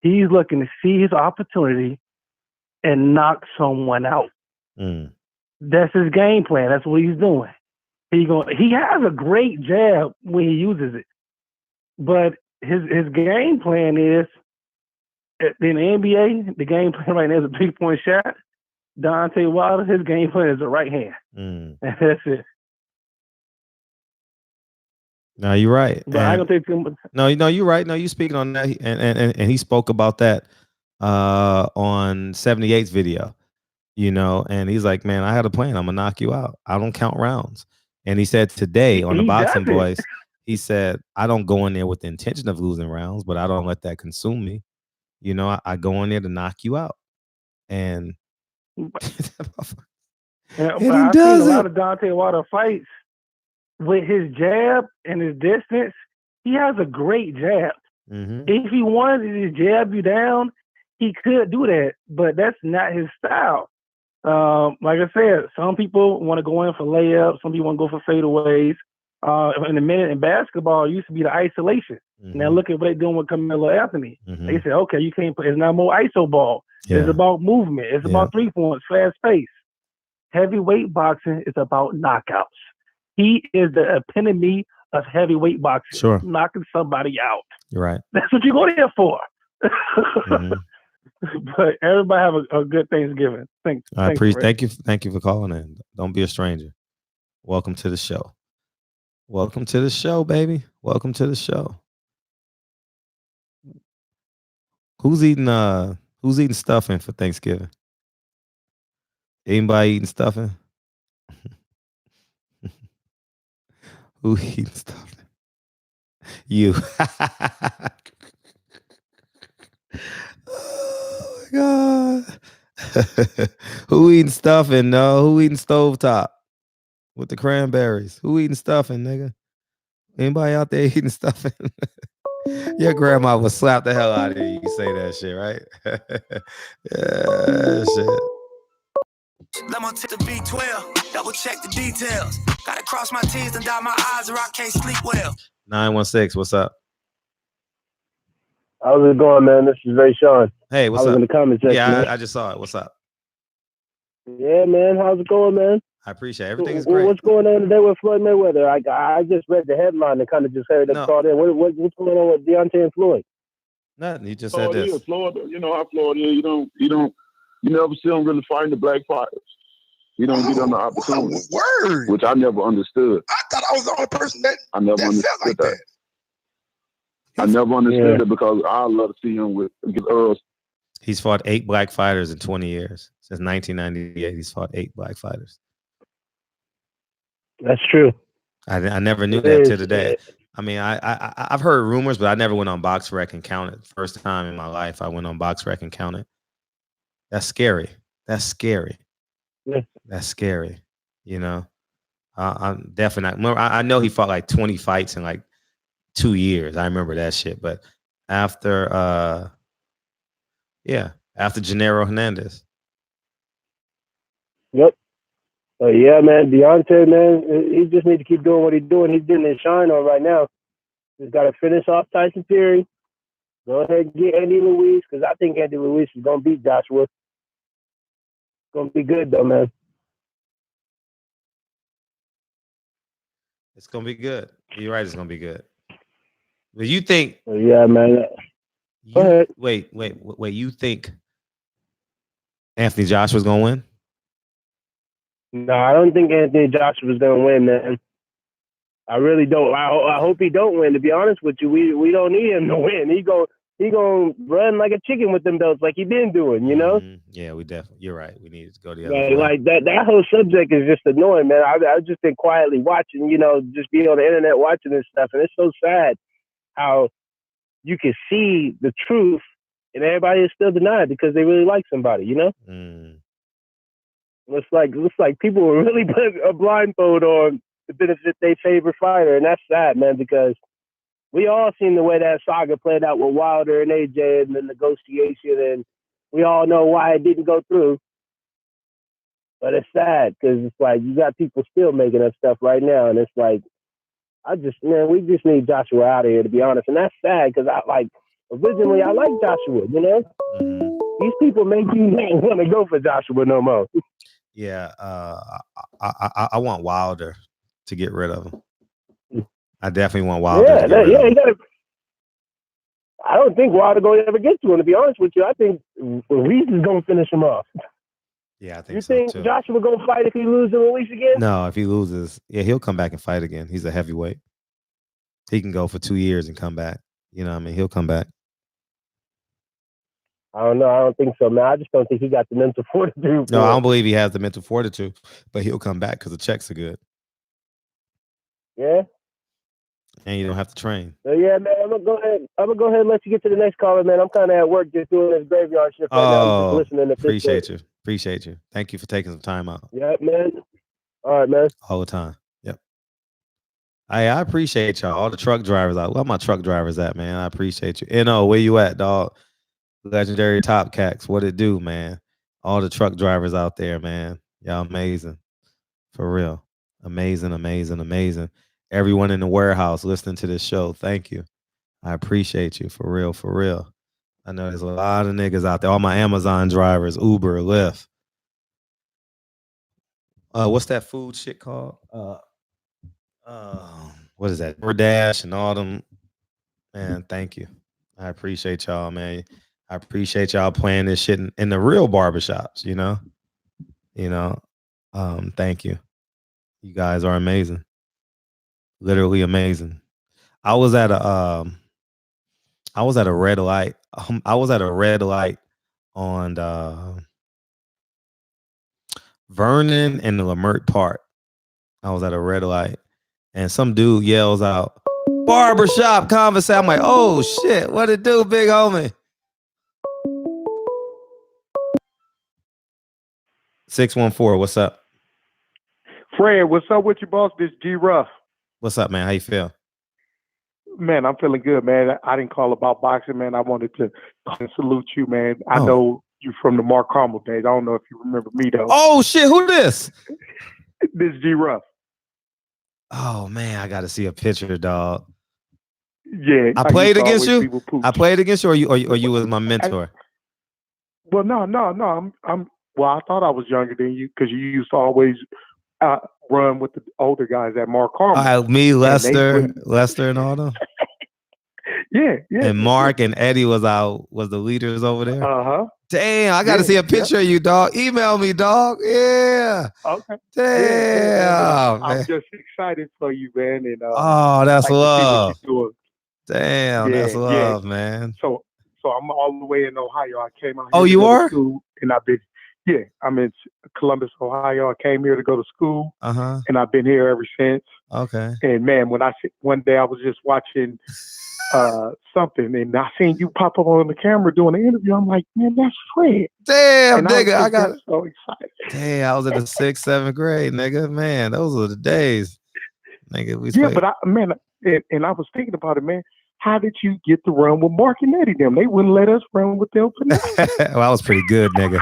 He's looking to see his opportunity and knock someone out. That's his game plan. That's what he's doing. He has a great jab when he uses it, but his game plan is in the NBA. The game plan right now is a 3-point shot. Deontay Wilder, his game plan is the right hand, and that's it. No, you're right. But I don't think too much. No, you're right. No, you speaking on that, and he spoke about that on 78's video. And he's like, man, I had a plan. I'm gonna knock you out. I don't count rounds. And he said today on the Boxing Voice, he said, I don't go in there with the intention of losing rounds, but I don't let that consume me. I go in there to knock you out. And But I've seen a lot of Deontay Wilder fights with his jab and his distance. He has a great jab. If he wanted to jab you down, he could do that, but that's not his style. Like I said, some people want to go in for layups. Some people want to go for fadeaways. In basketball, it used to be the isolation. Now look at what they're doing with Carmelo Anthony. They said, okay, you can't put. It's not more ISO ball. It's about movement. It's about 3 points, fast pace. Heavyweight boxing is about knockouts. He is the epitome of heavyweight boxing. Sure. Knocking somebody out. You're right. That's what you go there for. But everybody have a good Thanksgiving. I appreciate. Thank you for calling in. Don't be a stranger. Welcome to the show. Welcome to the show, baby. Welcome to the show. Who's eating stuffing for Thanksgiving? Anybody eating stuffing? Who eating stuffing? You. Oh my God. Who eating stuffing? No, who eating stovetop with the cranberries? Who eating stuffing, nigga? Anybody out there eating stuffing? Your grandma would slap the hell out of you. You say that shit, right? Yeah, shit. Let me take the B12, double check the details. Gotta cross my T's and dot my I's or I can't sleep well. 916, what's up? How's it going, man? This is Ray Sean. Hey, what's I was up? in the comment section. Yeah, man. I just saw it. What's up? Yeah, man. How's it going, man? I appreciate it. Everything is great. What's going on today with Floyd Mayweather? I just read the headline and kind of just heard it called in. What's going on with Deontay and Floyd? Nothing. You just said this. Florida, you know how Florida is. You never see them really fighting the black fighters. You don't get on the opportunity. Word. Which I never understood. I thought I was the only person that understood felt like that. I never understood it because I love to see him with Earl. He's fought 8 black fighters in 20 years. Since 1998, he's fought 8 black fighters. That's true. I never knew that till today. I mean, I've heard rumors, but I never went on BoxRec and counted. First time in my life I went on BoxRec and counted. That's scary. That's scary. Yeah. That's scary. You know, I'm definitely not. I know he fought like 20 fights in like 2 years. I remember that shit. But after Gennaro Hernandez. Yep. Yeah, man. Deontay, man, he just needs to keep doing what he's doing. He's getting his shine on right now. He's got to finish off Tyson Fury. Go ahead and get Andy Ruiz, because I think Andy Ruiz is going to beat Joshua. It's going to be good, though, man. It's going to be good. You're right. It's going to be good. But you think... Yeah, man. Go ahead. Wait. You think Anthony Joshua's going to win? No, I don't think Anthony Joshua's going to win, man. I really don't. I hope he don't win, to be honest with you. We don't need him to win. He gonna run like a chicken with them belts like he been doing, you know? Yeah, we definitely. You're right. We need to go the other way. Like that whole subject is just annoying, man. I've just been quietly watching, you know, just being on the internet watching this stuff, and it's so sad how you can see the truth and everybody is still denied because they really like somebody, you know? Looks like people will really put a blindfold on to benefit their favorite fighter, and that's sad, man, because we all seen the way that saga played out with Wilder and AJ and the negotiation, and we all know why it didn't go through. But it's sad because it's like you got people still making up stuff right now, and it's like, we just need Joshua out of here, to be honest, and that's sad because originally I like Joshua, you know. These people make you not want to go for Joshua no more. Yeah, I want Wilder to get rid of him. I definitely want Wilder to get rid of him. He gotta, I don't think Wilder going to ever get to him, to be honest with you. I think Ruiz is going to finish him off. Yeah, I think you so think too. Joshua going to fight if he loses Ruiz again? No, if he loses, he'll come back and fight again. He's a heavyweight. He can go for 2 years and come back. You know what I mean? He'll come back. I don't know. I don't think so, man. I just don't think he got the mental fortitude. No, I don't believe he has the mental fortitude, but he'll come back because the checks are good. Yeah. And you don't have to train. So yeah, man. I'm gonna go ahead and let you get to the next caller, man. I'm kind of at work just doing this graveyard shift right now. I'm just listening to Appreciate you. Thank you for taking some time out. Yeah, man. All right, man. All the time. Yep. I appreciate y'all. All the truck drivers out. Where my truck drivers at, man? I appreciate you. NO, where you at, dog? Legendary Top Cats. What it do, man? All the truck drivers out there, man. Y'all amazing. For real. Amazing. Everyone in the warehouse listening to this show, thank you. I appreciate you. For real. I know there's a lot of niggas out there. All my Amazon drivers, Uber, Lyft. What's that food shit called? What is that? DoorDash and all them. Man, thank you. I appreciate y'all, man. I appreciate y'all playing this shit in the real barbershops, you know. Thank you. You guys are amazing. Literally amazing. I was at a red light. I was at a red light on Vernon and the Lamert Park. I was at a red light and some dude yells out, "Barbershop conversation." I'm like, oh shit, what it do, big homie? 614, what's up? Fred, what's up with you, boss? This G Ruff. What's up, man? How you feel? Man, I'm feeling good, man. I didn't call about boxing, man. I wanted to salute you, man. I know You from the Mark Carmel days. I don't know if you remember me though. Oh shit, who this? This G Ruff. Oh man, I gotta see a picture, dog. Yeah. I played against you. I played against you, or you was my mentor. Well, no. Well, I thought I was younger than you because you used to always run with the older guys at Mark Carmel. Me, Lester, and all them. Yeah. And Mark and Eddie was the leaders over there. Damn, I got to see a picture of you, dog. Email me, dog. Yeah. Okay. Damn. I'm just excited for you, man. And oh, that's like love. To see what you're doing. Damn, that's love, man. So I'm all the way in Ohio. I came out here. Oh, you are? School, and I'm in Columbus, Ohio. I came here to go to school, and I've been here ever since. Okay. And man, one day I was just watching something, and I seen you pop up on the camera doing an interview. I'm like, man, that's Fred. Damn, and nigga, I got so excited. Damn, I was in the 6th, 7th grade, nigga. Man, those were the days, nigga. But I was thinking about it, man. How did you get to run with Mark and Eddie? Them they wouldn't let us run with them for nothing. Well, I was pretty good, nigga.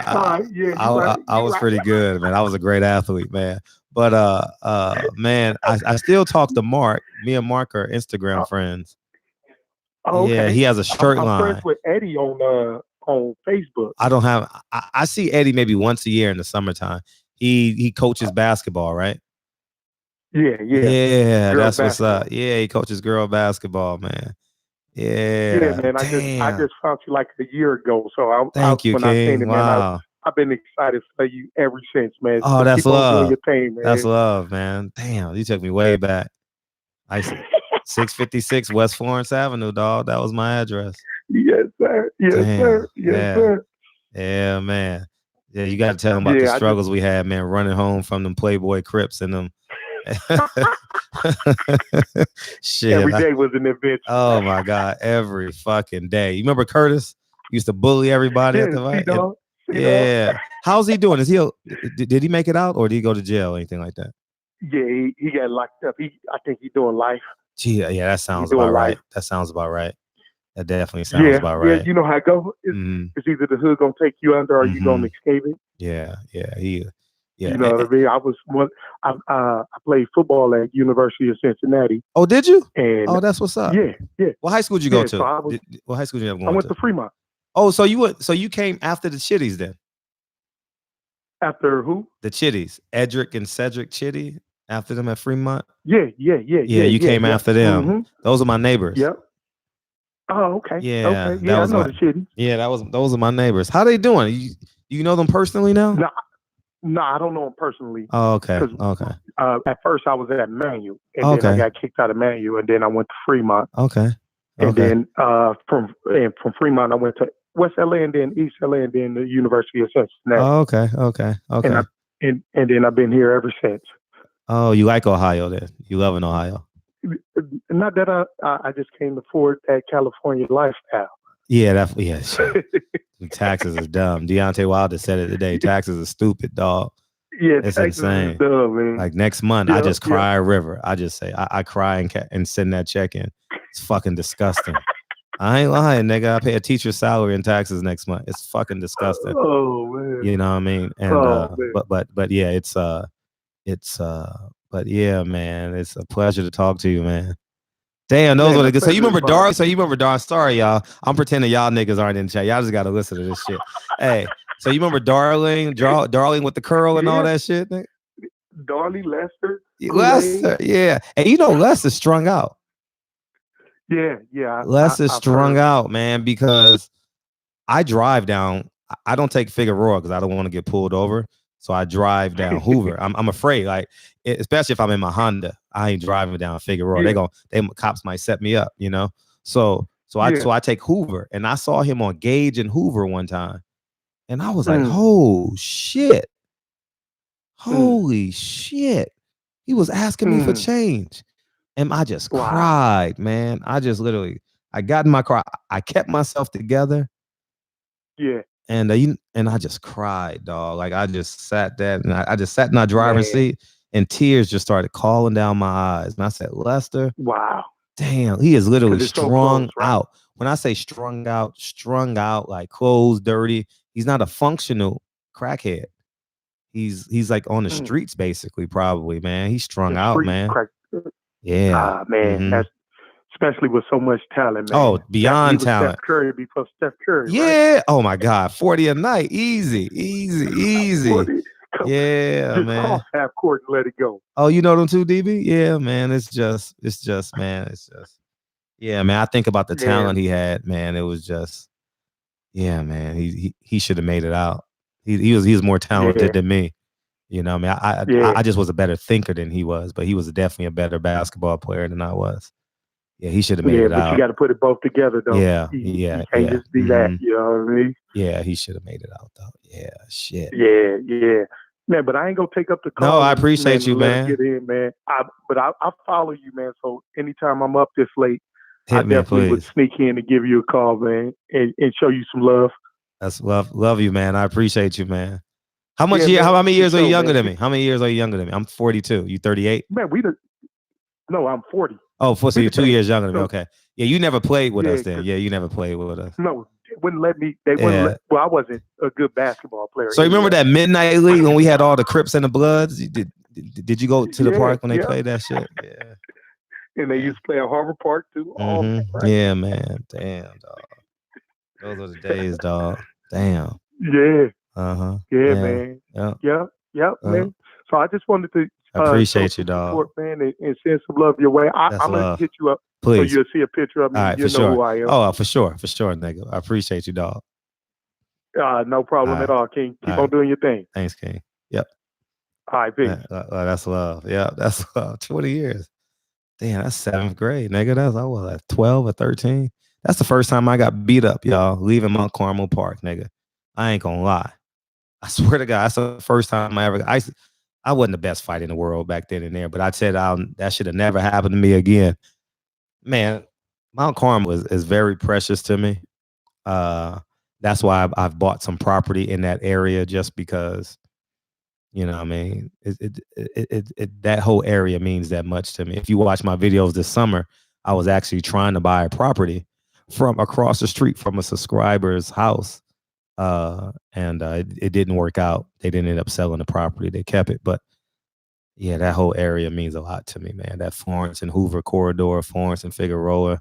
I was pretty good, man. I was a great athlete, man. But man, I still talk to Mark. Me and Mark are Instagram friends. Oh, okay. Yeah, he has a shirt I'm line. friends with Eddie on Facebook. I don't have. I see Eddie maybe once a year in the summertime. He coaches basketball, right? Yeah. That's basketball. What's up. Yeah, he coaches girl basketball, man. Yeah, man. I just found you like a year ago. So Thank you, when King. I seen it, Wow. man, I've been excited for you ever since, man. Oh, so that's keep on love. doing your thing, man. That's love, man. Damn, you took me way back. 656 West Florence Avenue, dog. That was my address. Yes, sir. Yes, sir. Yeah, man. Yeah, you got to tell them about the struggles we had, man, running home from them Playboy Crips and them. Shit. Every day was an adventure. Oh, my God. Every fucking day. You remember Curtis? Used to bully everybody at the fight. Yeah. How's he doing? Did he make it out or did he go to jail or anything like that? Yeah, he got locked up. I think he's doing life. Gee, yeah, that sounds about right. That sounds about right. That definitely sounds about right. Yeah, you know how it goes. It's either the hood gonna take you under or you gonna escape it. Yeah. You know what I mean? I played football at University of Cincinnati. Oh, did you? And that's what's up. Yeah. What high school did you go to? So what high school did you have going to? I went to Fremont. Oh, so you came after the Chitties then? After who? The Chitties, Edric and Cedric Chitty. After them at Fremont. Yeah. You came after them. Mm-hmm. Those are my neighbors. Yep. Oh, okay. Yeah. Okay. Yeah, I know the Chitties. Yeah, those are my neighbors. How they doing? You know them personally now? No, I don't know them personally. Oh, okay. At first, I was at Manual, and then I got kicked out of Manual, and then I went to Fremont. Okay. And then from Fremont, I went to West LA, and then East LA, and then the University of Cincinnati. Oh, okay. And then I've been here ever since. Oh, you like Ohio then? You love in Ohio? Not that I just can't afford that California lifestyle. Yeah, shit. Taxes is dumb. Deontay Wilder said it today. Taxes are stupid, dog. Yeah, it's insane. Dumb, man. Like next month, I just cry a river. I just say I cry and send that check in. It's fucking disgusting. I ain't lying, nigga. I pay a teacher's salary and taxes next month. It's fucking disgusting. Oh man. You know what I mean? And but yeah, but yeah, man, it's a pleasure to talk to you, man. Damn, those were the good. So you remember Darling? Sorry, y'all. I'm pretending y'all niggas aren't in chat. Y'all just gotta listen to this shit. Hey, so you remember Darling with the curl and all that shit? Nigga? Darling, Lester, yeah. And you know Lester's strung out. Yeah. Lester's strung out, man, because I drive down. I don't take Figueroa because I don't want to get pulled over. So I drive down Hoover. I'm afraid, like, especially if I'm in my Honda, I ain't driving down Figueroa. They cops might set me up, you know. So I take Hoover, and I saw him on Gage and Hoover one time, and I was like, oh shit, holy shit, he was asking me for change, and I just cried, man. I just literally, I got in my car, I kept myself together, and I just cried, dog. Like I just sat there, and I just sat in my driver's seat, and tears just started calling down my eyes. And I said, Lester, wow, damn, he is literally strung out. when I say strung out, like clothes dirty, he's not a functional crackhead. He's like on the streets, basically, probably, man. He's strung out, man. Crack. Yeah. Man, that's especially with so much talent, man. Oh, beyond talent. Steph Curry before Steph Curry, yeah. Right? Oh my God. 40 a night. Easy. 40. Yeah, just man. cross half court and let it go. Oh, you know them too, DB? Yeah, man. It's just, man. Yeah, man. I think about the talent he had, man. It was just, yeah, man. He should have made it out. He was more talented than me. You know, I mean, I just was a better thinker than he was, but he was definitely a better basketball player than I was. Yeah, he should have made it out. Yeah, but you got to put it both together, though. Yeah, you can't just be that. You know what I mean? Yeah, he should have made it out, though. Yeah, shit. Yeah. Man, but I ain't gonna take up the call. No, I appreciate you, man. Get in, man. I follow you, man. So anytime I'm up this late, I definitely would sneak in to give you a call, man, and show you some love. That's love you, man. I appreciate you, man. How many years are you younger than me? How many years are you younger than me? I'm 42. You 38? Man, no, I'm 40. Oh, so you're 2 years younger than me. Okay. Yeah, you never played with us then. Yeah, you never played with us. No, they wouldn't let me. Well, I wasn't a good basketball player. So you remember that Midnight League when we had all the Crips and the Bloods? Did you go to the park when they played that shit? Yeah. And they used to play at Harvard Park too. Right? Yeah, man. Damn, dog. Those are the days, dog. Damn. Yeah. Yeah, man. Yep, man. So I just wanted to appreciate you, dog. Support, man, and send some love your way. I'm gonna hit you up. Please. So you'll see a picture of me. Right, you know who I am. Oh, for sure, nigga. I appreciate you, dog. No problem at all, King. Keep on doing your thing. Thanks, King. Yep. All right, peace. That's love. Yeah, that's love. 20 years. Damn, that's 7th grade, nigga. I was like 12 or 13. That's the first time I got beat up, y'all, leaving Mount Carmel Park, nigga. I ain't gonna lie. I swear to God, that's the first time I wasn't the best fighter in the world back then and there, but I said that should have never happened to me again. Man, Mount Carmel is very precious to me. That's why I've bought some property in that area, just because, you know what I mean? That whole area means that much to me. If you watch my videos this summer, I was actually trying to buy a property from across the street from a subscriber's house. And it didn't work out. They didn't end up selling the property. They kept it. But yeah, that whole area means a lot to me, man. That Florence and Hoover corridor, Florence and Figueroa.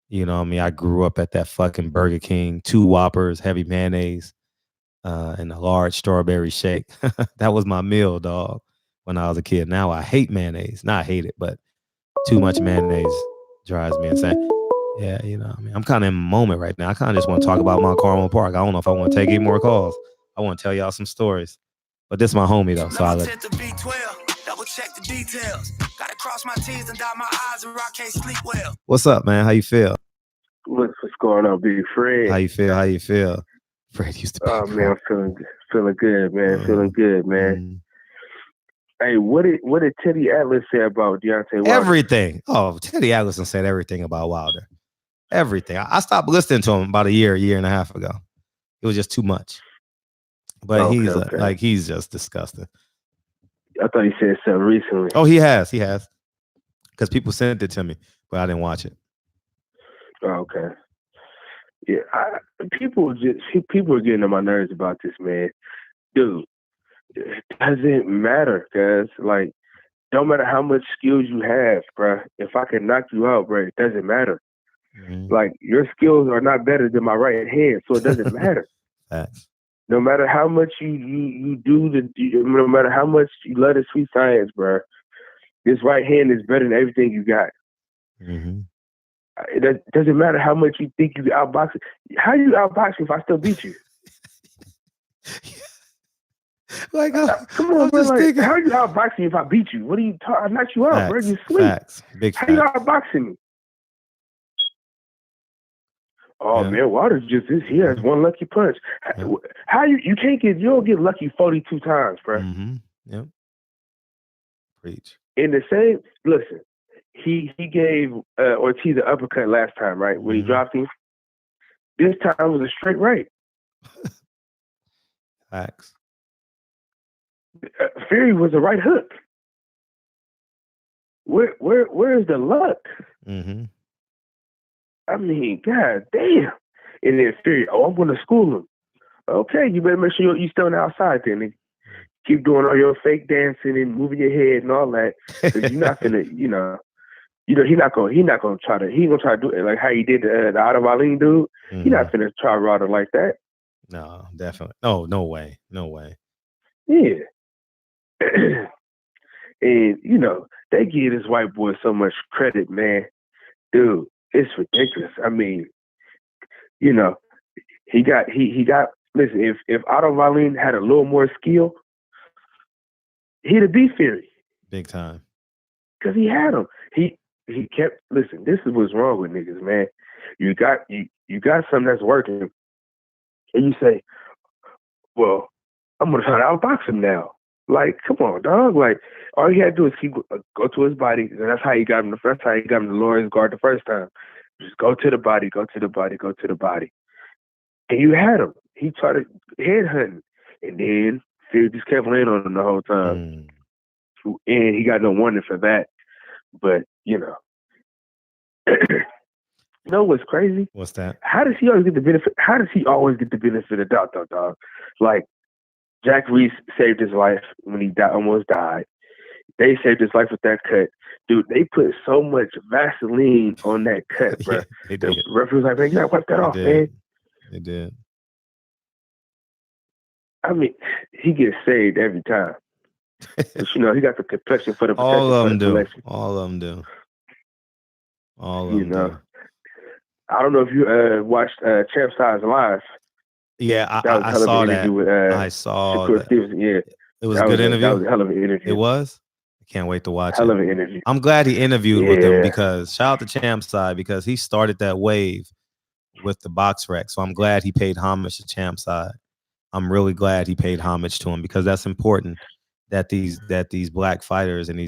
You know what I mean? I grew up at that fucking Burger King, 2 Whoppers, heavy mayonnaise, and a large strawberry shake. That was my meal, dog, when I was a kid. Now I hate mayonnaise. Not I hate it, but too much mayonnaise drives me insane. Yeah, you know what I mean? I'm kind of in a moment right now. I kind of just want to talk about Mount Carmel Park. I don't know if I want to take any more calls. I want to tell y'all some stories. But this is my homie, though, so I'll let double check the details. Gotta cross my T's and dot my I's or I can't sleep well. What's up, man? How you feel? What's going on, big Fred? How you feel? Fred used to be. Oh, man, I'm feeling good, man. Feeling good, man. Hey, what did Teddy Atlas say about Deontay Wilder? Everything. Oh, Teddy Atlas said everything about Wilder. Everything. I stopped listening to him about a year and a half ago. It was just too much. But he's just disgusting. I thought he said something recently. Oh, he has. Because people sent it to me, but I didn't watch it. Oh, okay. Yeah, people are getting on my nerves about this, man. Dude, it doesn't matter, guys. Like, don't matter how much skills you have, bro. If I can knock you out, bro, it doesn't matter. Like, your skills are not better than my right hand, so it doesn't matter. No matter how much you do no matter how much you love the sweet science, bro, this right hand is better than everything you got. It doesn't matter how much you think you outbox. How you outbox me if I still beat you? Like, come on, bro. Like, how you outboxing me if I beat you? What are you talking? I knocked you out, bro. You sleep. Big how you outboxing me? Oh man, Wilder's he has one lucky punch. How you don't get lucky 42 times, bro. Yep. Preach. In the same, listen, he gave Ortiz an uppercut last time, right? When he dropped him. This time was a straight right. Facts. Fury was a right hook. Where's the luck? I mean, god damn. And then Fury, I'm going to school him. Okay, you better make sure you stay on the outside then. Nigga. Keep doing all your fake dancing and moving your head and all that, because you're not gonna, he's not gonna try to do it like how he did the Otto dude. He's not gonna try to ride it like that. No, definitely. No way. Yeah. And they give this white boy so much credit, man. Dude, it's ridiculous. I mean, he got. Listen, if Otto Wallin had a little more skill, he'd have beat Fury. Big time. Because he had him. He kept. Listen, this is what's wrong with niggas, man. You got something that's working, and you say, "Well, I'm gonna try to outbox him now." Like, come on, dog. Like, all he had to do is go to his body, and that's how he got him. That's how he got him the Lawrence guard the first time. Just go to the body, go to the body, go to the body, and you had him. He tried to headhunt, and then Fury just kept laying on him the whole time, and he got no warning for that. But you know what's crazy? What's that? How does he always get the benefit? How does he always get the benefit of doubt, though, dog? Like, Jack Reese saved his life when he almost died. They saved his life with that cut. Dude, they put so much Vaseline on that cut, bro. Yeah, the referee was like, man, you gotta wipe that off, man. They did. I mean, he gets saved every time. But, he got the complexion for the protection. All of them do. Collection. All of them do. All of them do. I don't know if you watched Champ Size Live. Yeah, I saw that. I saw that. Stevenson. Yeah, it was a good interview. That was a hell of an interview. It was. I can't wait to watch hell of an interview. I'm glad he interviewed with him, because shout out to Champ Side, because he started that wave with the box rec. So I'm glad he paid homage to Champ Side. I'm really glad he paid homage to him, because that's important that these black fighters and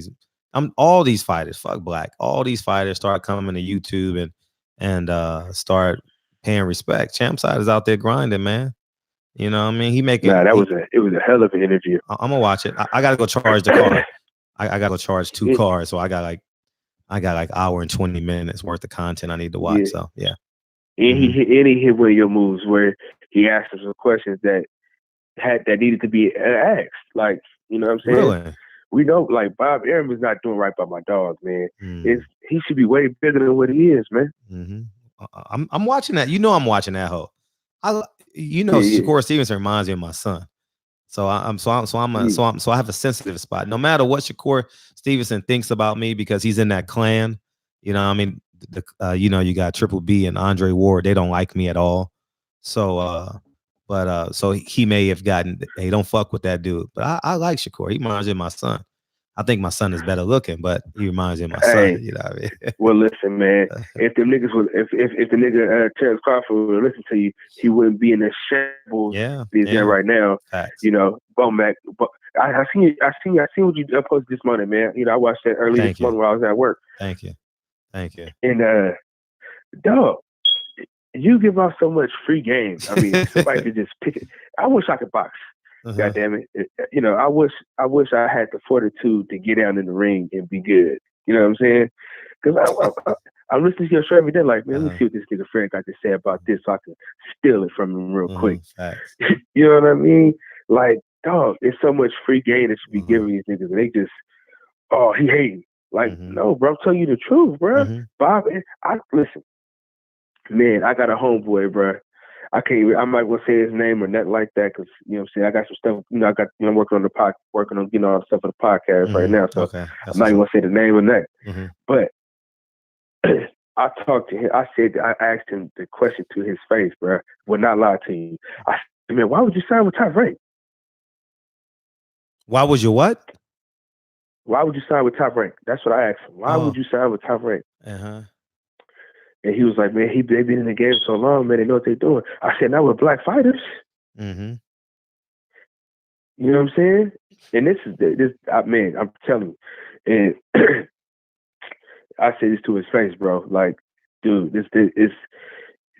all these fighters, fuck black, all these fighters start coming to YouTube and start paying respect. Champ Side is out there grinding, man. You know what I mean? It was a hell of an interview. I'm gonna watch it. I gotta go charge the car. I gotta go charge 2 cars, so I got like hour and 20 minutes worth of content I need to watch. So yeah. And he hit one of your moves where he asked us some questions that needed to be asked. Like, you know what I'm saying? Really? We know, like, Bob Arum is not doing right by my dog, man. He should be way bigger than what he is, man. I'm watching that. I'm watching that hoe. Shakur Stevenson reminds me of my son. So I have a sensitive spot. No matter what Shakur Stevenson thinks about me, because he's in that clan. You know, I mean, you got Triple B and Andre Ward. They don't like me at all. So, so he may have gotten, hey, don't fuck with that dude. But I like Shakur. He reminds me of my son. I think my son is better looking, but he reminds me of my son. You know what I mean? Well, listen, man. If the niggas if the nigga Terrence Crawford would listen to you, he wouldn't be in the shambles he's in right now. Facts. Bomac. I seen what you posted this morning, man. I watched that early this morning while I was at work. Thank you. And dog, you give out so much free game. I mean, somebody could just pick it. I wish I could box. God damn it. I wish I had the fortitude to get down in the ring and be good. You know what I'm saying? Because I'm listening to your show every day, like, man, let me see what this nigga Fred got to say about this so I can steal it from him real quick. You know what I mean? Like, dog, there's so much free game that should be giving these niggas, and they just, he hating. Like, no, bro, I'm telling you the truth, bro. Bob, listen, man, I got a homeboy, bro. I'm not gonna say his name or nothing like that, because you know what I'm saying, I got some stuff. I got I'm working on all stuff for the podcast right now. So I'm not even gonna say the name or that. But I talked to him. I asked him the question to his face, bro. Would not lie to you. I said, man, why would you sign with Top Rank? Why would you what? Why would you sign with Top Rank? That's what I asked him. Why would you sign with Top Rank? And he was like, man, they've been in the game so long, man, they know what they're doing. I said, not with black fighters. You know what I'm saying? And man, I'm telling you. And I said this to his face, bro. Like, dude, this is,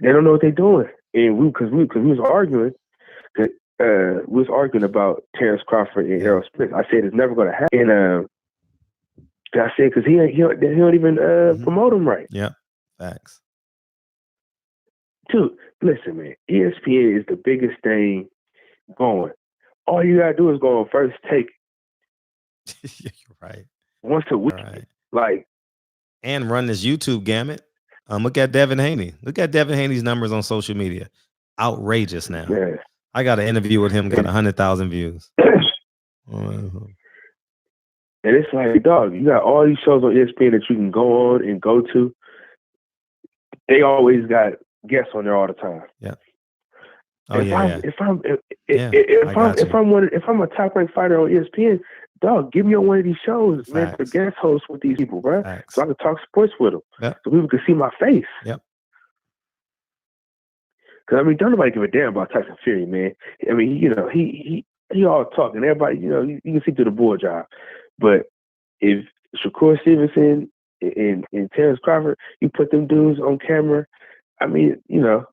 they don't know what they're doing. And we was arguing, about Terrence Crawford and Errol Spence. I said, it's never going to happen. And I said, because he don't even promote him right. Yeah. Facts. Dude, listen, man. ESPN is the biggest thing going. All you gotta do is go on First Take. You're right. Once a week, like, and run this YouTube gamut. Look at Devin Haney. Look at Devin Haney's numbers on social media. Outrageous now. Man. I got an interview with him, got 100,000 views. And it's like, dog, you got all these shows on ESPN that you can go on and go to. They always got guests on there all the time. Yeah. If I'm a top ranked fighter on ESPN, dog, give me on one of these shows, man, for guest hosts with these people, bro, so I can talk sports with them, so people can see my face. Yep. Because I mean, don't nobody give a damn about Tyson Fury, man. I mean, you know, he all talking. Everybody, you know, you can see through the bull job. But if Shakur Stevenson and Terrence Crawford, you put them dudes on camera, I mean, you know,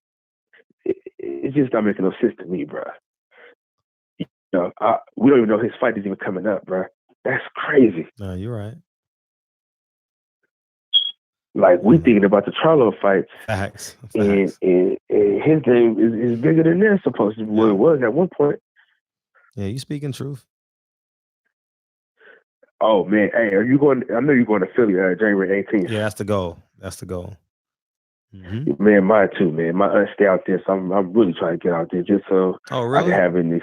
it's just not making no sense to me, bro. You know, we don't even know his fight is even coming up, bro. That's crazy. No, you're right. Like, we thinking about the Charlo fights. Facts. And his name is bigger than they're supposed to be. What it was at one point. Yeah, you speaking truth. Oh, man. Hey, are you going? I know you're going to Philly January 18th. Yeah, that's the goal. That's the goal. Mm-hmm. Man, mine too, man. My aunt stay out there, so I'm really trying to get out there just so I can have so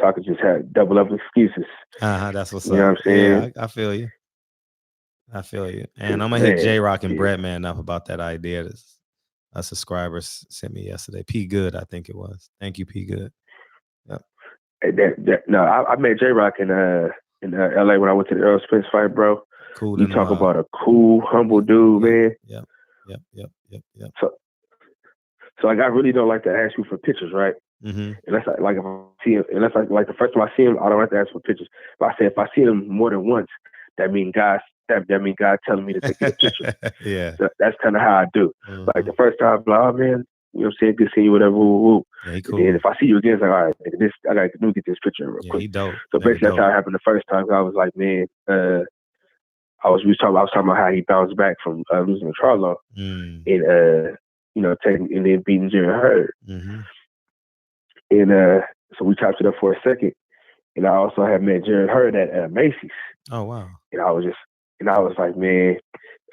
I can just have double up excuses. That's what's up. You know what I'm saying? Yeah, I feel you. I feel you. And I'm gonna hit J-Rock and Brett Man up about that idea that a subscriber sent me yesterday. P Good, I think it was. Thank you, P Good. Yep. I met J-Rock in LA when I went to the Earl Spence fight, bro. Cool. You talk about a cool, humble dude, man. Yep. So like, I really don't like to ask you for pictures, right? Mm-hmm. Unless if I see him, unless like the first time I see him, I don't have to ask for pictures. But if I see him more than once, that means God telling me to take a picture. Yeah. So that's kind of how I do. Mm-hmm. Like the first time, I'm like, oh man, you know what I'm saying? Good seeing you, whatever. Woo, woo. Yeah, cool. And if I see you again, it's like, all right, I gotta get this picture real quick. He dope. So basically, that's how it happened the first time. I was like, man, I was talking about how he bounced back from losing to Charlo, and you know, and then beating Jerry Hurd. Mm-hmm. And so we chopped it up for a second. And I also had met Jared Hurd at Macy's. Oh wow! And I was like, man,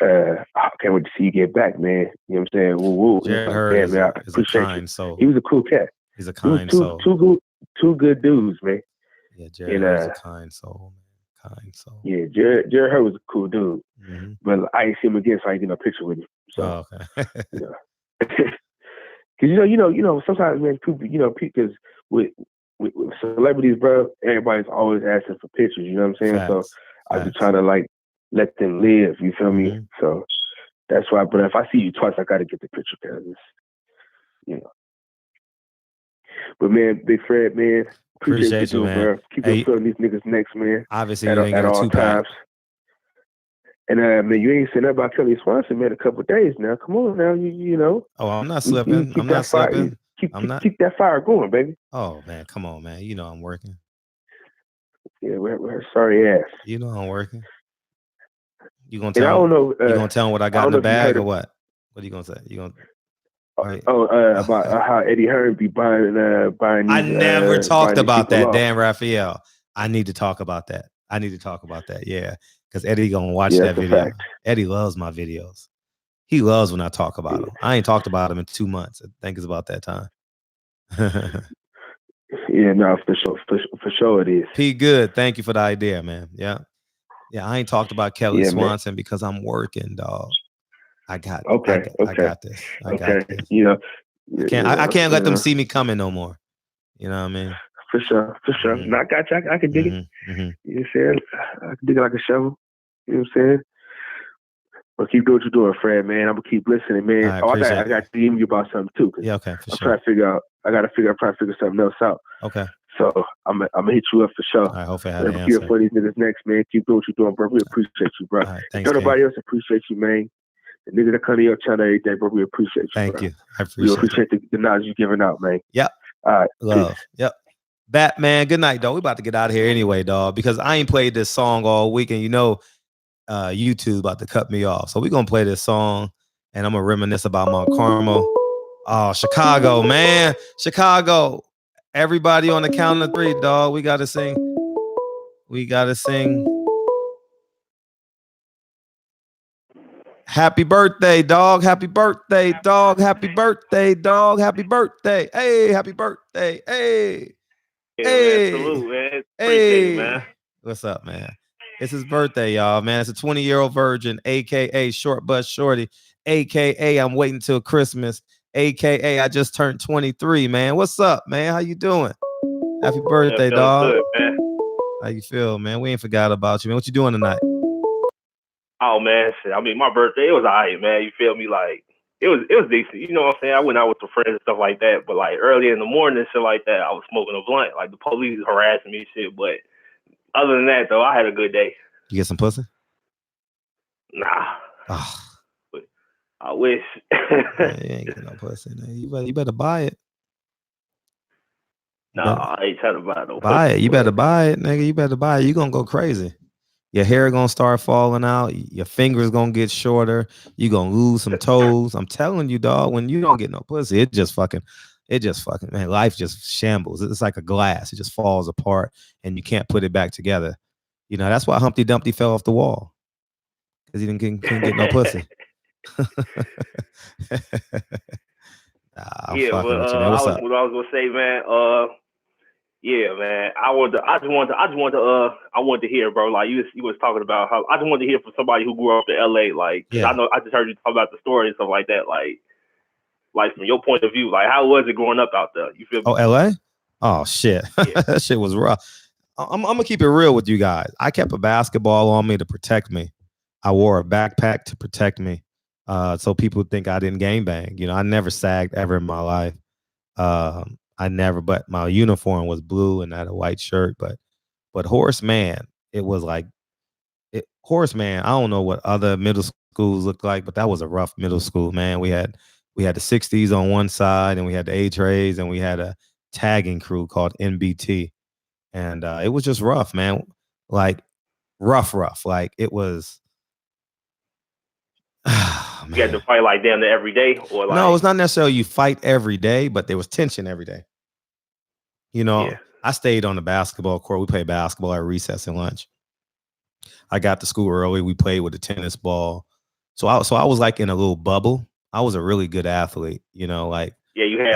I can't wait to see you get back, man. You know what I'm saying? Woo woo. Jared like, Hurd man, is a kind soul. He was a cool cat. He's a kind soul. Two good dudes, man. Yeah, Jared Hurd is a kind soul, man. Kind soul. Yeah, Jared Hurd was a cool dude. Mm-hmm. But I ain't see him again, so I ain't get no picture with him. So, okay. You know. Cause you know, sometimes, man, people, you know, because with celebrities, bro, everybody's always asking for pictures. You know what I'm saying? Facts. So I just try to like let them live. You feel me? So that's why. But if I see you twice, I got to get the picture, cause you know. But man, Big Fred, man, appreciate you, man. Bro. Keep on filling these niggas' necks, man. Obviously, at all times. And man, you ain't said nothing about Kelly Swanson, man. A couple of days now. Come on now, you know. Oh, I'm not slipping. I'm not slipping. Keep that fire going, baby. Oh man, come on, man. You know I'm working. Yeah, we're sorry ass. You know I'm working. You gonna tell? I don't know. You gonna tell him what I got in the bag or what? What are you gonna say? You gonna? About how Eddie Hearn be buying. I never talked about that, Dan Raphael. I need to talk about that. Yeah, because Eddie gonna watch that video. Eddie loves my videos. He loves when I talk about him. I ain't talked about him in 2 months. I think it's about that time. Yeah, no, for sure it is. P Good, thank you for the idea, man. Yeah, I ain't talked about Kelly Swanson, man, because I'm working, dog. I got this. I got this. You know, I can't let them see me coming no more. You know what I mean? For sure. Mm-hmm. No, I got you. I can dig it. Mm-hmm. You know what I'm saying? I can dig it like a shovel. You know what I'm saying? But keep doing what you're doing, Fred, man. I'm gonna keep listening, man. I got to DM you about something too. Yeah, okay, for sure. Trying to figure out. I'm trying to figure something else out. Okay. So I'm gonna hit you up for sure. I hope I have an answer. Keep for these niggas next, man. Keep doing what you're doing, bro. We appreciate you, bro. Right, thanks, nobody else appreciate you, man. The niggas that come to your channel every day, bro. We appreciate you. Thank bro. you. I appreciate the knowledge you're giving out, man. Yep. All right. Love. Peace. Yep. Batman, good night, dog. We about to get out of here anyway, dog, because I ain't played this song all week, and you know YouTube about to cut me off. So we're gonna play this song, and I'm gonna reminisce about Mount Carmel. Oh, Chicago, man. Chicago. Everybody on the count of 3, dog. We gotta sing. Happy birthday, dog. Happy birthday, dog. Happy birthday, dog. Happy birthday. Hey, happy birthday. Hey. Yeah, man. Hey. Salute, man. Appreciate it, Hey. man. What's up, man? It's his birthday, y'all, man. It's a 20-year-old virgin, aka Short Bus Shorty, aka I'm waiting till Christmas, aka I just turned 23, man. What's up, man? How you doing? Happy birthday, dog. Good, man. How you feel, man? We ain't forgot about you, man. What you doing tonight? Oh man, shit. I mean, my birthday, it was alright, man. You feel me? Like it was decent. You know what I'm saying? I went out with some friends and stuff like that. But like early in the morning and shit like that, I was smoking a blunt. Like the police harassing me and shit. But other than that, though, I had a good day. You get some pussy? Nah. Oh. But I wish. Man, you ain't getting no pussy. Man. You better buy it. I ain't trying to buy no buy pussy. it. You better buy it, nigga. You better buy it. You gonna go crazy. Your hair gonna start falling out. Your fingers gonna get shorter. You gonna lose some toes. I'm telling you, dog. When you don't get no pussy, it just fucking, man. Life just shambles. It's like a glass. It just falls apart, and you can't put it back together. You know that's why Humpty Dumpty fell off the wall, because he couldn't get no pussy. I'm fucking with you, man. What's up? What I was gonna say, man. Yeah, man. I wanted to hear, bro. Like you was talking about how I just wanted to hear from somebody who grew up in LA. Like, Yeah. I know I just heard you talk about the story and stuff like that. Like from your point of view, like how was it growing up out there? You feel me? Oh, LA? Oh shit. Yeah. That shit was rough. I'm gonna keep it real with you guys. I kept a basketball on me to protect me. I wore a backpack to protect me. So people think I didn't gangbang. You know, I never sagged ever in my life. I never, but my uniform was blue and I had a white shirt. But Horace Mann, it was like Horace Mann. I don't know what other middle schools looked like, but that was a rough middle school, man. We had the 60s on one side, and we had the A-Trays, and we had a tagging crew called NBT, and it was just rough, man. Like rough. Like it was. You had to fight like damn near every day, or like No, it's not necessarily you fight every day, but there was tension every day. You know, Yeah. I stayed on the basketball court. We played basketball at recess and lunch. I got to school early. We played with a tennis ball. So I was like in a little bubble. I was a really good athlete, you know, like yeah, you had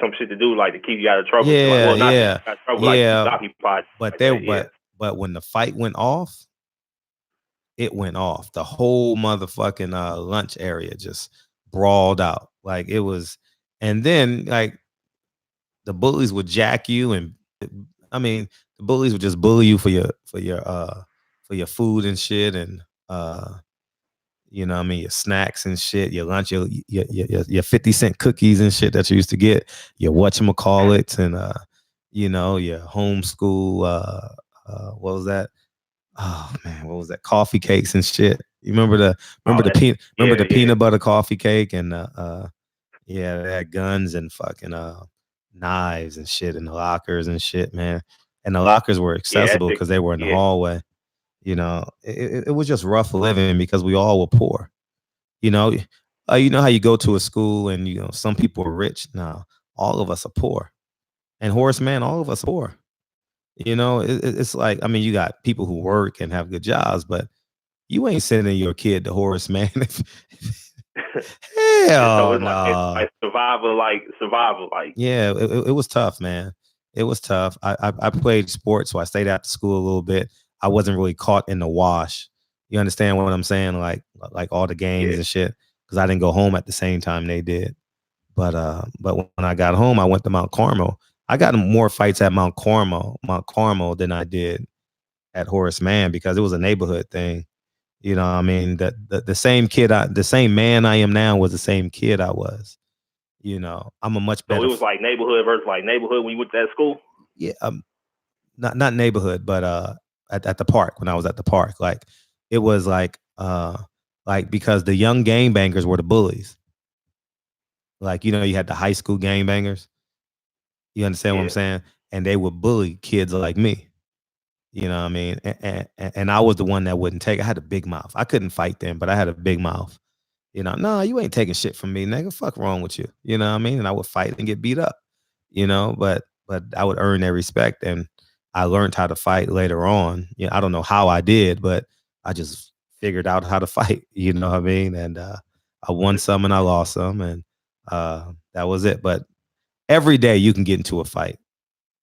some shit to do like to keep you out of trouble. Yeah, like, well, not yeah, out of trouble, yeah. like occupied. But when the fight went off, it went off. The whole motherfucking lunch area just brawled out. Like it was, and then like the bullies would jack you, and I mean the bullies would just bully you for your food and shit, and you know what I mean, your snacks and shit, your lunch, your 50-cent cookies and shit that you used to get, your whatchamacallits, and you know, your homeschool what was that? Oh man, what was that? Coffee cakes and shit. You remember the peanut butter coffee cake, and yeah, they had guns and fucking knives and shit in the lockers and shit, man. And the lockers were accessible because they were in the hallway. You know, it was just rough living because we all were poor. You know how you go to a school and you know some people are rich. Now all of us are poor, and Horace Mann, all of us are poor. You know, it's like, I mean, you got people who work and have good jobs, but you ain't sending your kid to Horace Mann. Hell so no. Like survival. Like Yeah, it was tough, man. It was tough. I played sports, so I stayed after school a little bit. I wasn't really caught in the wash. You understand what I'm saying? Like all the games and shit, because I didn't go home at the same time they did. But when I got home, I went to Mount Carmel. I got more fights at Mount Carmel than I did at Horace Mann because it was a neighborhood thing. You know what I mean? The same kid, the same man I am now was the same kid I was. You know, I'm a much better. So it was like neighborhood versus like neighborhood when you went to that school? Yeah, not neighborhood, but at the park, when I was at the park. Like it was like because the young gangbangers were the bullies. Like, you know, you had the high school gangbangers. You understand what I'm saying? And they would bully kids like me. You know what I mean? And I was the one that wouldn't take. I had a big mouth. I couldn't fight them, but I had a big mouth. You know, nah, you ain't taking shit from me, nigga. Fuck wrong with you. You know what I mean? And I would fight and get beat up. You know, but I would earn their respect, and I learned how to fight later on. You know, I don't know how I did, but I just figured out how to fight. You know what I mean? And I won some and I lost some, and that was it. But every day you can get into a fight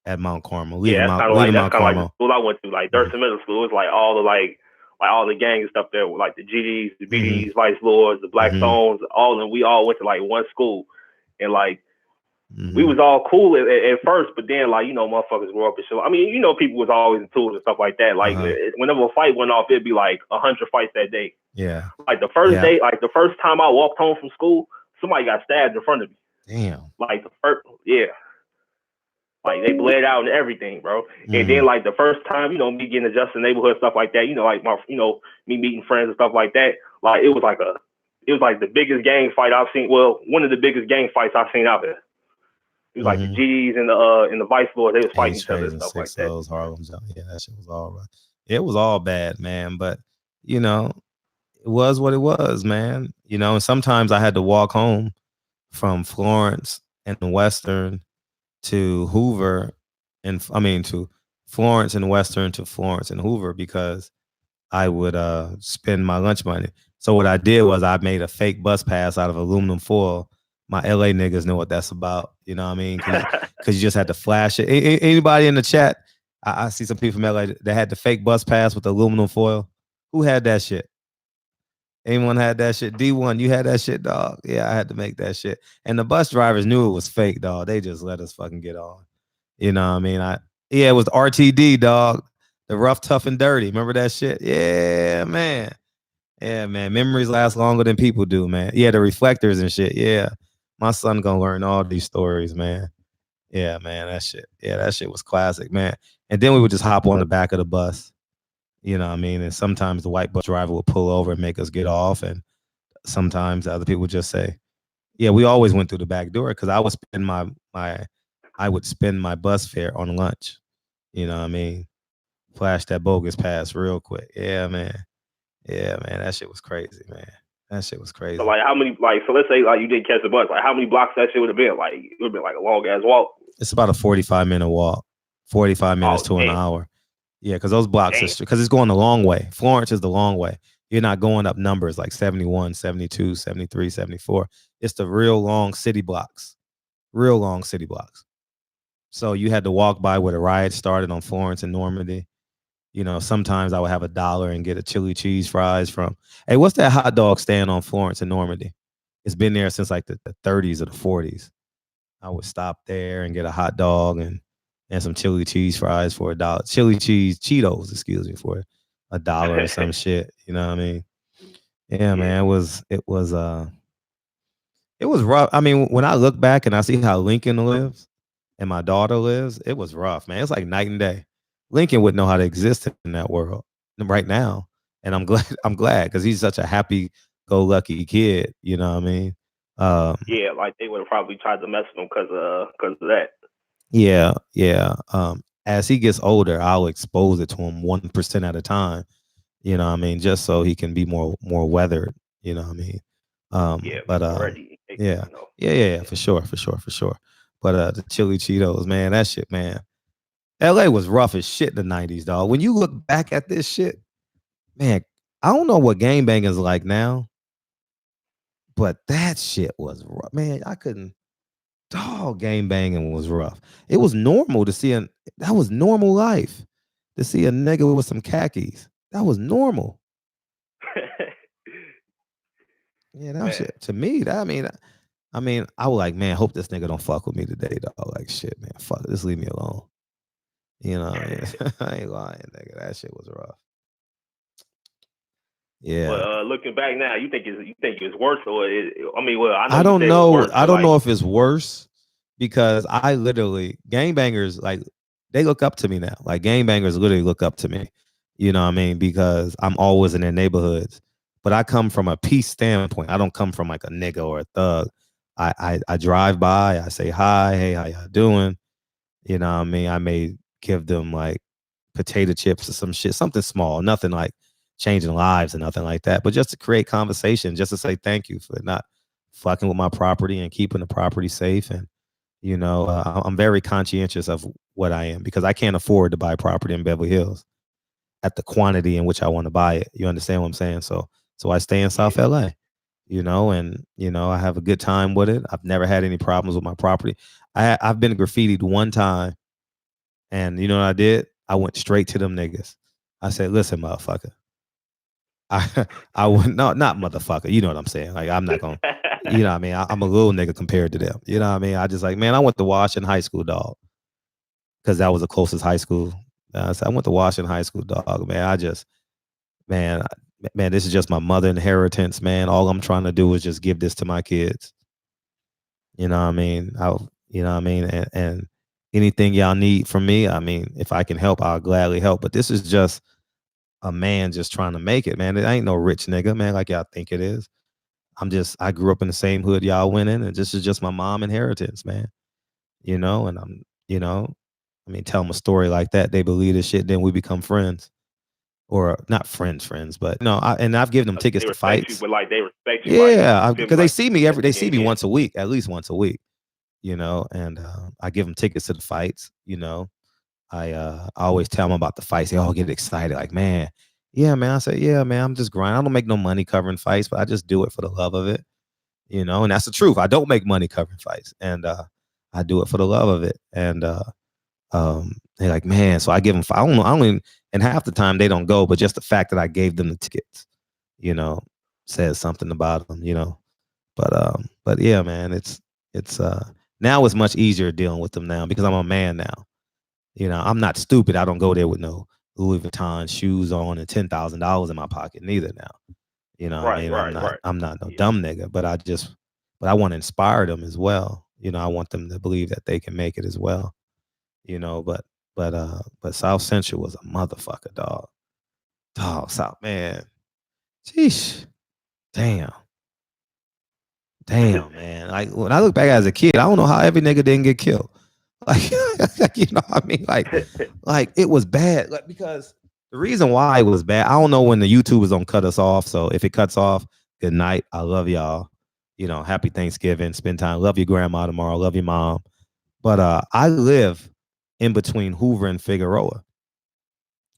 at Mount Carmel. That's kind of like the school I went to, like Thurston Middle School. It's like all the gang and stuff there, like the GDs, the BDs, Vice Lords, the Black Stones, and we all went to like one school, and like we was all cool at first, but then like motherfuckers grew up and shit. I mean, people was always in tools and stuff like that. Like whenever a fight went off, it'd be like 100 fights that day. Yeah. Like the first day, like the first time I walked home from school, somebody got stabbed in front of me. Damn. Like the first, like they bled out and everything, bro. And then like the first time, me getting adjusted in the neighborhood, stuff like that, like my, me meeting friends and stuff like that. Like it was like the biggest gang fight I've seen. Well, one of the biggest gang fights I've seen out there. It was like the GDs and the Vice Lords, they was fighting each other and stuff like that. Harlem, yeah, that shit was all right. It was all bad, man. But it was what it was, man. And sometimes I had to walk home from Florence and Western to Hoover, to Florence and Western to Florence and Hoover, because I would spend my lunch money. So what I did was I made a fake bus pass out of aluminum foil. My LA niggas know what that's about. You know what I mean? Because you just had to flash it. Anybody in the chat? I see some people from LA that had the fake bus pass with the aluminum foil. Who had that shit? Anyone had that shit? D1, you had that shit, dog? Yeah, I had to make that shit. And the bus drivers knew it was fake, dog. They just let us fucking get on. You know what I mean? It was RTD, dog. The rough, tough, and dirty. Remember that shit? Yeah, man. Yeah, man. Memories last longer than people do, man. Yeah, the reflectors and shit. Yeah. My son gonna learn all these stories, man. Yeah, man. That shit. Yeah, that shit was classic, man. And then we would just hop on the back of the bus. You know what I mean? And sometimes the white bus driver would pull over and make us get off. And sometimes other people would just say, yeah, we always went through the back door, because I would spend my bus fare on lunch. You know what I mean? Flash that bogus pass real quick. Yeah, man. Yeah, man. That shit was crazy, man. That shit was crazy. So like how many, so let's say like you didn't catch the bus, like how many blocks that shit would have been? Like it would have been like a long ass walk. It's about a 45-minute walk. 45 minutes to an hour. Yeah, because those blocks because it's going the long way. Florence is the long way. You're not going up numbers like 71, 72, 73, 74. It's the real long city blocks. Real long city blocks. So you had to walk by where the riot started on Florence and Normandy. Sometimes I would have $1 and get a chili cheese fries from, hey, what's that hot dog stand on Florence and Normandy? It's been there since like the 30s or the 40s. I would stop there and get a hot dog and some chili cheese fries for $1. Chili cheese Cheetos, excuse me, for $1 or some shit. You know what I mean? Yeah, man. It was rough. I mean, when I look back and I see how Lincoln lives and my daughter lives, it was rough, man. It's like night and day. Lincoln wouldn't know how to exist in that world right now. And I'm glad because he's such a happy-go-lucky kid. You know what I mean? Yeah, like they would have probably tried to mess with him because of that. Yeah. As he gets older, I'll expose it to him 1% at a time. You know what I mean? Just so he can be more weathered. You know what I mean? For sure. But the chili Cheetos, man, that shit, man. LA was rough as shit in the 90s, dog. When you look back at this shit, man, I don't know what gangbanging is like now, but that shit was rough. Man, I couldn't. Dog, gangbanging was rough. It was normal to see that was normal life. To see a nigga with some khakis. That was normal. Yeah, that shit. To me, I mean, I was like, man, hope this nigga don't fuck with me today, dog. Like, shit, man, fuck it. Just leave me alone. You know, I ain't lying, nigga. That shit was rough. Yeah. But looking back now, you think it's worse, or I don't know. I don't know if it's worse because I literally gangbangers like they look up to me now. Like gangbangers literally look up to me. You know what I mean? Because I'm always in their neighborhoods. But I come from a peace standpoint. I don't come from like a nigga or a thug. I drive by. I say hi. Hey, how y'all doing? You know what I mean? I may give them like potato chips or some shit, something small, nothing like changing lives and nothing like that, but just to create conversation, just to say thank you for not fucking with my property and keeping the property safe. And, you know, I'm very conscientious of what I am because I can't afford to buy property in Beverly Hills at the quantity in which I want to buy it. You understand what I'm saying? So I stay in South LA, you know, and, you know, I have a good time with it. I've never had any problems with my property. I've been graffitied one time, and you know what I did? I went straight to them niggas. I said, listen, motherfucker. I would not motherfucker. You know what I'm saying? Like, I'm not going to, you know what I mean? I'm a little nigga compared to them. You know what I mean? I just like, man, I went to Washington High School, dog. Because that was the closest high school. So I went to Washington High School, dog. Man, man, this is just my mother inheritance, man. All I'm trying to do is just give this to my kids. You know what I mean? You know what I mean? And anything y'all need from me, I mean, if I can help, I'll gladly help. But this is just a man just trying to make it, man. It ain't no rich nigga, man, like y'all think it is. I grew up in the same hood y'all went in, and this is just my mom inheritance, man. You know, and you know, I mean, tell them a story like that, they believe this shit, then we become friends. Or not friends, but no, I've given them tickets to fights. You, but like they respect you. Yeah, like, because they see me they see me once a week, at least once a week, you know, and I give them tickets to the fights, you know. I always tell them about the fights. They all get excited, like, man, yeah, man. I say, yeah, man, I'm just grinding. I don't make no money covering fights, but I just do it for the love of it, you know, and that's the truth. I don't make money covering fights, and I do it for the love of it, and they're like, man, so I give them, I don't even, and half the time they don't go, but just the fact that I gave them the tickets, you know, says something about them, you know. But yeah, man, it's now it's much easier dealing with them now because I'm a man now. You know, I'm not stupid. I don't go there with no Louis Vuitton shoes on and $10,000 in my pocket neither now. You know what I mean? I'm not no dumb nigga, but I want to inspire them as well. You know, I want them to believe that they can make it as well. You know, but South Central was a motherfucker, dog. South, man. Sheesh. Damn, man. Like, when I look back as a kid, I don't know how every nigga didn't get killed. Like, you know what I mean? Like it was bad. Like, because the reason why it was bad, I don't know when the YouTube is gonna cut us off. So if it cuts off, good night. I love y'all. You know, happy Thanksgiving. Spend time. Love your grandma tomorrow. Love your mom. But I live in between Hoover and Figueroa.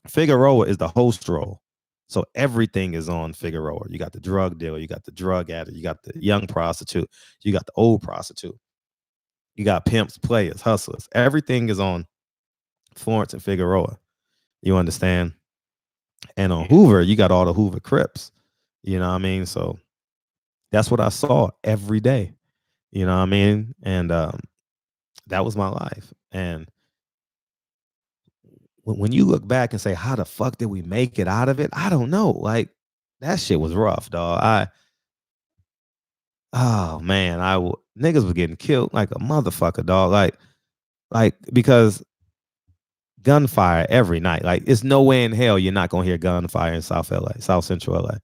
Figueroa is the host role. So everything is on Figueroa. You got the drug dealer, you got the drug addict, you got the young prostitute, you got the old prostitute. You got pimps, players, hustlers. Everything is on Florence and Figueroa. You understand? And on Hoover, you got all the Hoover Crips. You know what I mean? So that's what I saw every day. You know what I mean? And that was my life. And when you look back and say, how the fuck did we make it out of it? I don't know. Like, that shit was rough, dog. Oh man, niggas was getting killed like a motherfucker, dog. Like because gunfire every night. Like, it's no way in hell you're not gonna hear gunfire in South LA, South Central LA.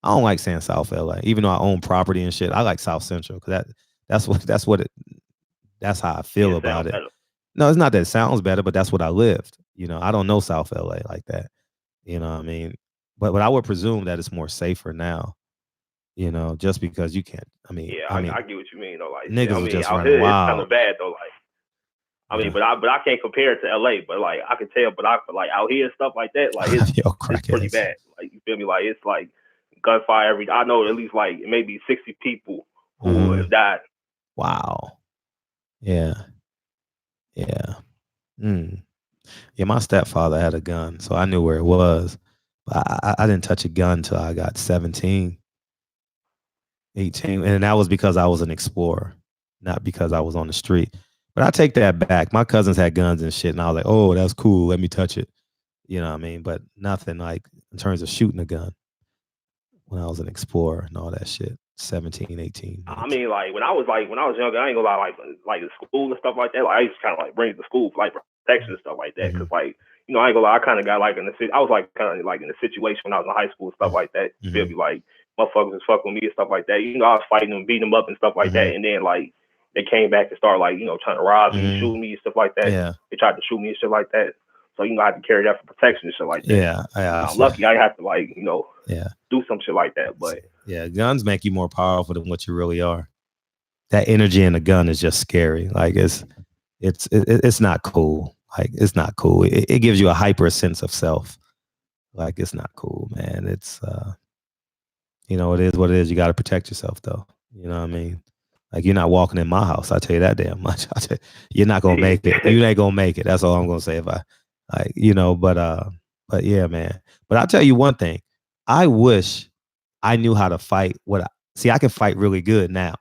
I don't like saying South LA, even though I own property and shit. I like South Central because that's how I feel about it. Better. No, it's not that it sounds better, but that's what I lived. You know, I don't know South LA like that. You know what I mean? But I would presume that it's more safer now. You know, just because you can't. I mean, I get what you mean though. Like, niggas I was mean, just out running here wild. it's kind of bad though. Like, I mean, but I can't compare it to LA. But like, I can tell. But like out here and stuff like that, like it's pretty bad. Like, you feel me? Like, it's like gunfire every. I know at least like maybe 60 people who have died. Wow. Yeah. Yeah. Yeah, my stepfather had a gun, so I knew where it was. But I didn't touch a gun until I got 17, 18. And that was because I was an explorer, not because I was on the street. But I take that back. My cousins had guns and shit, and I was like, oh, that's cool. Let me touch it. You know what I mean? But nothing like in terms of shooting a gun when I was an explorer and all that shit. 17, 18. I mean, like when I was younger, I ain't gonna lie, like the school and stuff like that. Like, I used to kind of like bring it to school for like protection and stuff like that. Because like, you know, I ain't gonna lie, I kind of got like I was like kind of like in a situation when I was in high school and stuff like that. You feel me? Like, motherfuckers was fucking with me and stuff like that. You know, I was fighting them, beating them up and stuff like that. And then like they came back and started like, you know, trying to rob me, shoot me and stuff like that. Yeah. They tried to shoot me and shit like that. So you know, I have to carry that for protection and shit like that. Yeah. I'm lucky I have to like, you know, yeah, do some shit like that. But yeah, guns make you more powerful than what you really are. That energy in a gun is just scary. Like it's not cool. Like it's not cool. It gives you a hyper sense of self. Like it's not cool, man. It's you know, it is what it is. You got to protect yourself, though. You know what I mean? Like you're not walking in my house. I tell you that damn much. You're not gonna make it. You ain't gonna make it. That's all I'm gonna say. If I, like, you know, but yeah, man. But I'll tell you one thing. I wish I knew how to fight. See, I can fight really good now.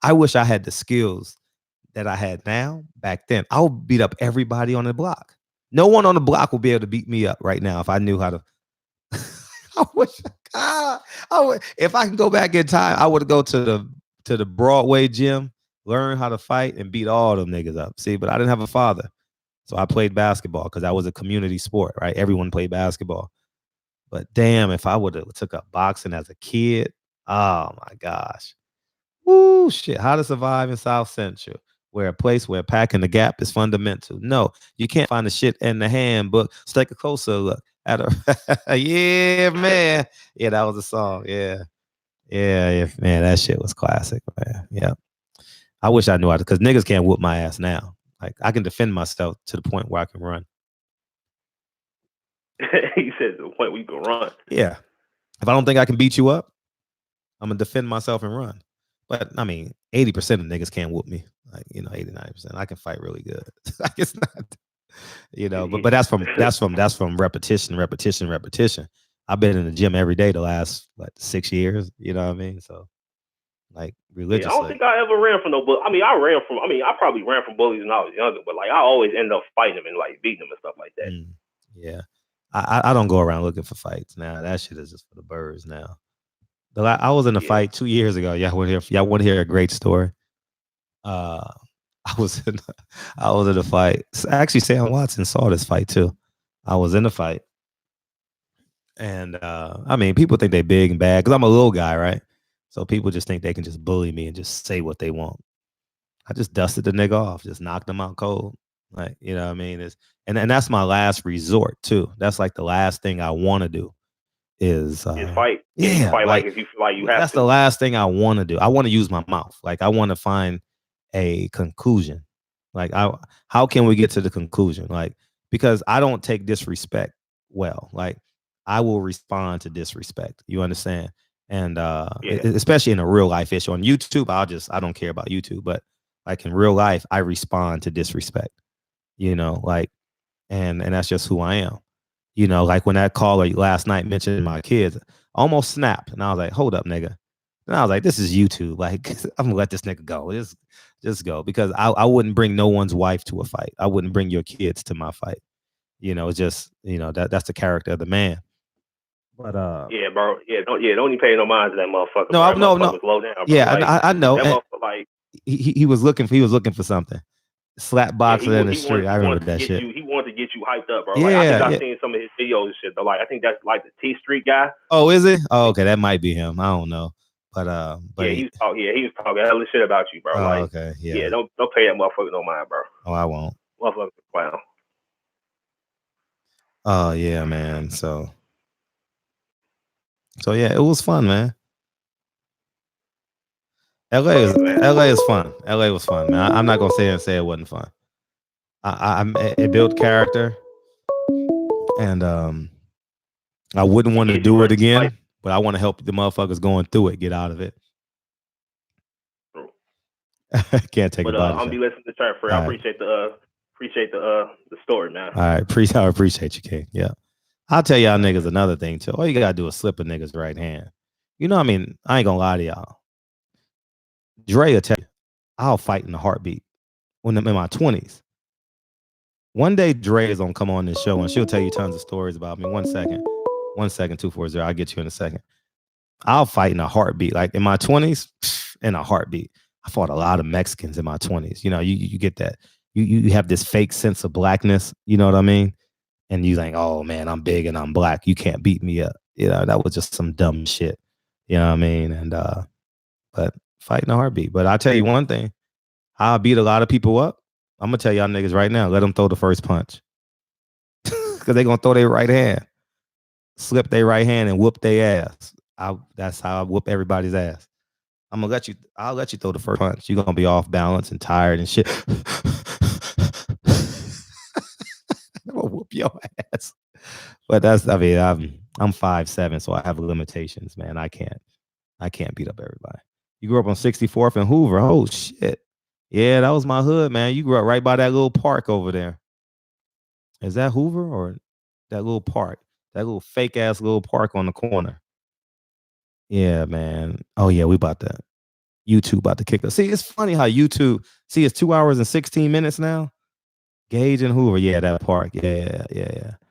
I wish I had the skills that I had now back then. I would beat up everybody on the block. No one on the block will be able to beat me up right now if I knew how to. I wish. If I can go back in time, I would go to the Broadway gym, learn how to fight, and beat all them niggas up. See, but I didn't have a father, so I played basketball because that was a community sport, right? Everyone played basketball. But damn, if I would have took up boxing as a kid, oh my gosh, woo, shit! How to survive in South Central, where a place where packing the gap is fundamental. No, you can't find the shit in the handbook. Let's take a closer look at a. Yeah, man. Yeah, that was a song. Yeah, man. That shit was classic, man. Yeah. I wish I knew how to, because niggas can't whoop my ass now. Like I can defend myself to the point where I can run. he said to the point where you can run. Yeah. If I don't think I can beat you up, I'm gonna defend myself and run. But I mean, 80% of niggas can't whoop me. Like, you know, 89%. I can fight really good. Like it's not, you know, but that's from repetition. I've been in the gym every day the last 6 years. You know what I mean? So like religiously. Yeah, I don't think I ever ran from no bullies. I probably ran from bullies when I was younger, but like I always end up fighting them and like beating them and stuff like that. Yeah. I don't go around looking for fights now. That shit is just for the birds now. I was in a fight 2 years ago. Y'all want to hear a great story? I was in a fight. Actually, Sam Watson saw this fight too. I was in a fight, and I mean, people think they big and bad because I'm a little guy, right? So people just think they can just bully me and just say what they want. I just dusted the nigga off, just knocked him out cold. Like, you know what I mean? And that's my last resort too. That's like the last thing I want to do is fight. Yeah, fight like if you feel like you have that's to. the last thing I want to do. I want to use my mouth. Like I want to find a conclusion. Like how can we get to the conclusion? Like, because I don't take disrespect well. Like I will respond to disrespect. You understand? And especially in a real life issue on YouTube, I don't care about YouTube, but like in real life, I respond to disrespect. You know, like, and that's just who I am. You know, like when that caller last night mentioned my kids, I almost snapped, and I was like, "Hold up, nigga!" And I was like, "This is YouTube. Like, I'm gonna let this nigga go. Just go," because I wouldn't bring no one's wife to a fight. I wouldn't bring your kids to my fight. You know, it's just, you know, that's the character of the man. But yeah, bro. Don't even pay no mind to that motherfucker. No, bro. no. Slow down, bro. Yeah, like, I know. That motherfucker, like he was looking for something. Slap boxing in the street. I remember that shit. He wanted to get you hyped up, bro. Yeah, like, I think I've seen some of his videos and shit. Though. Like I think that's like the T Street guy. Oh, is it? Oh, okay, that might be him. I don't know. But he was talking hella shit about you, bro. Oh, like, okay, yeah. Don't pay that motherfucker no mind, bro. Oh, I won't. Motherfucker, clown. Oh yeah, man. So yeah, it was fun, man. LA is fun. LA was fun, man. I'm not gonna say it wasn't fun. It built character, and I wouldn't want to do it again, but I want to help the motherfuckers going through it get out of it. Can't take but, a body. I'm be listening to Turn for. I appreciate the story, man. All right, I appreciate you, King. Yeah, I'll tell y'all niggas another thing too. All you gotta do is slip a nigga's right hand. You know, what I mean, I ain't gonna lie to y'all. Dre will tell you, I'll fight in a heartbeat when I'm in my 20s. One day Dre is gonna come on this show and she'll tell you tons of stories about me. 1 second, 240. I'll get you in a second. I'll fight in a heartbeat. Like in my 20s, in a heartbeat. I fought a lot of Mexicans in my 20s. You know, you get that. You have this fake sense of blackness. You know what I mean? And you think, oh man, I'm big and I'm black. You can't beat me up. You know, that was just some dumb shit. You know what I mean? And but fight in a heartbeat. But I'll tell you one thing. I beat a lot of people up. I'm gonna tell y'all niggas right now, let them throw the first punch. because they're gonna throw their right hand, slip their right hand, and whoop their ass. That's how I whoop everybody's ass. I'll let you throw the first punch. You're gonna be off balance and tired and shit. I'm gonna whoop your ass. But I'm 5'7", so I have limitations, man. I can't beat up everybody. You grew up on 64th and Hoover. Oh shit. Yeah, that was my hood, man. You grew up right by that little park over there. Is that Hoover or that little park? That little fake ass little park on the corner. Yeah, man. Oh yeah, we about to YouTube about to kick us. See, it's funny how YouTube. See, it's 2 hours and 16 minutes now. Gage and Hoover. Yeah, that park. Yeah.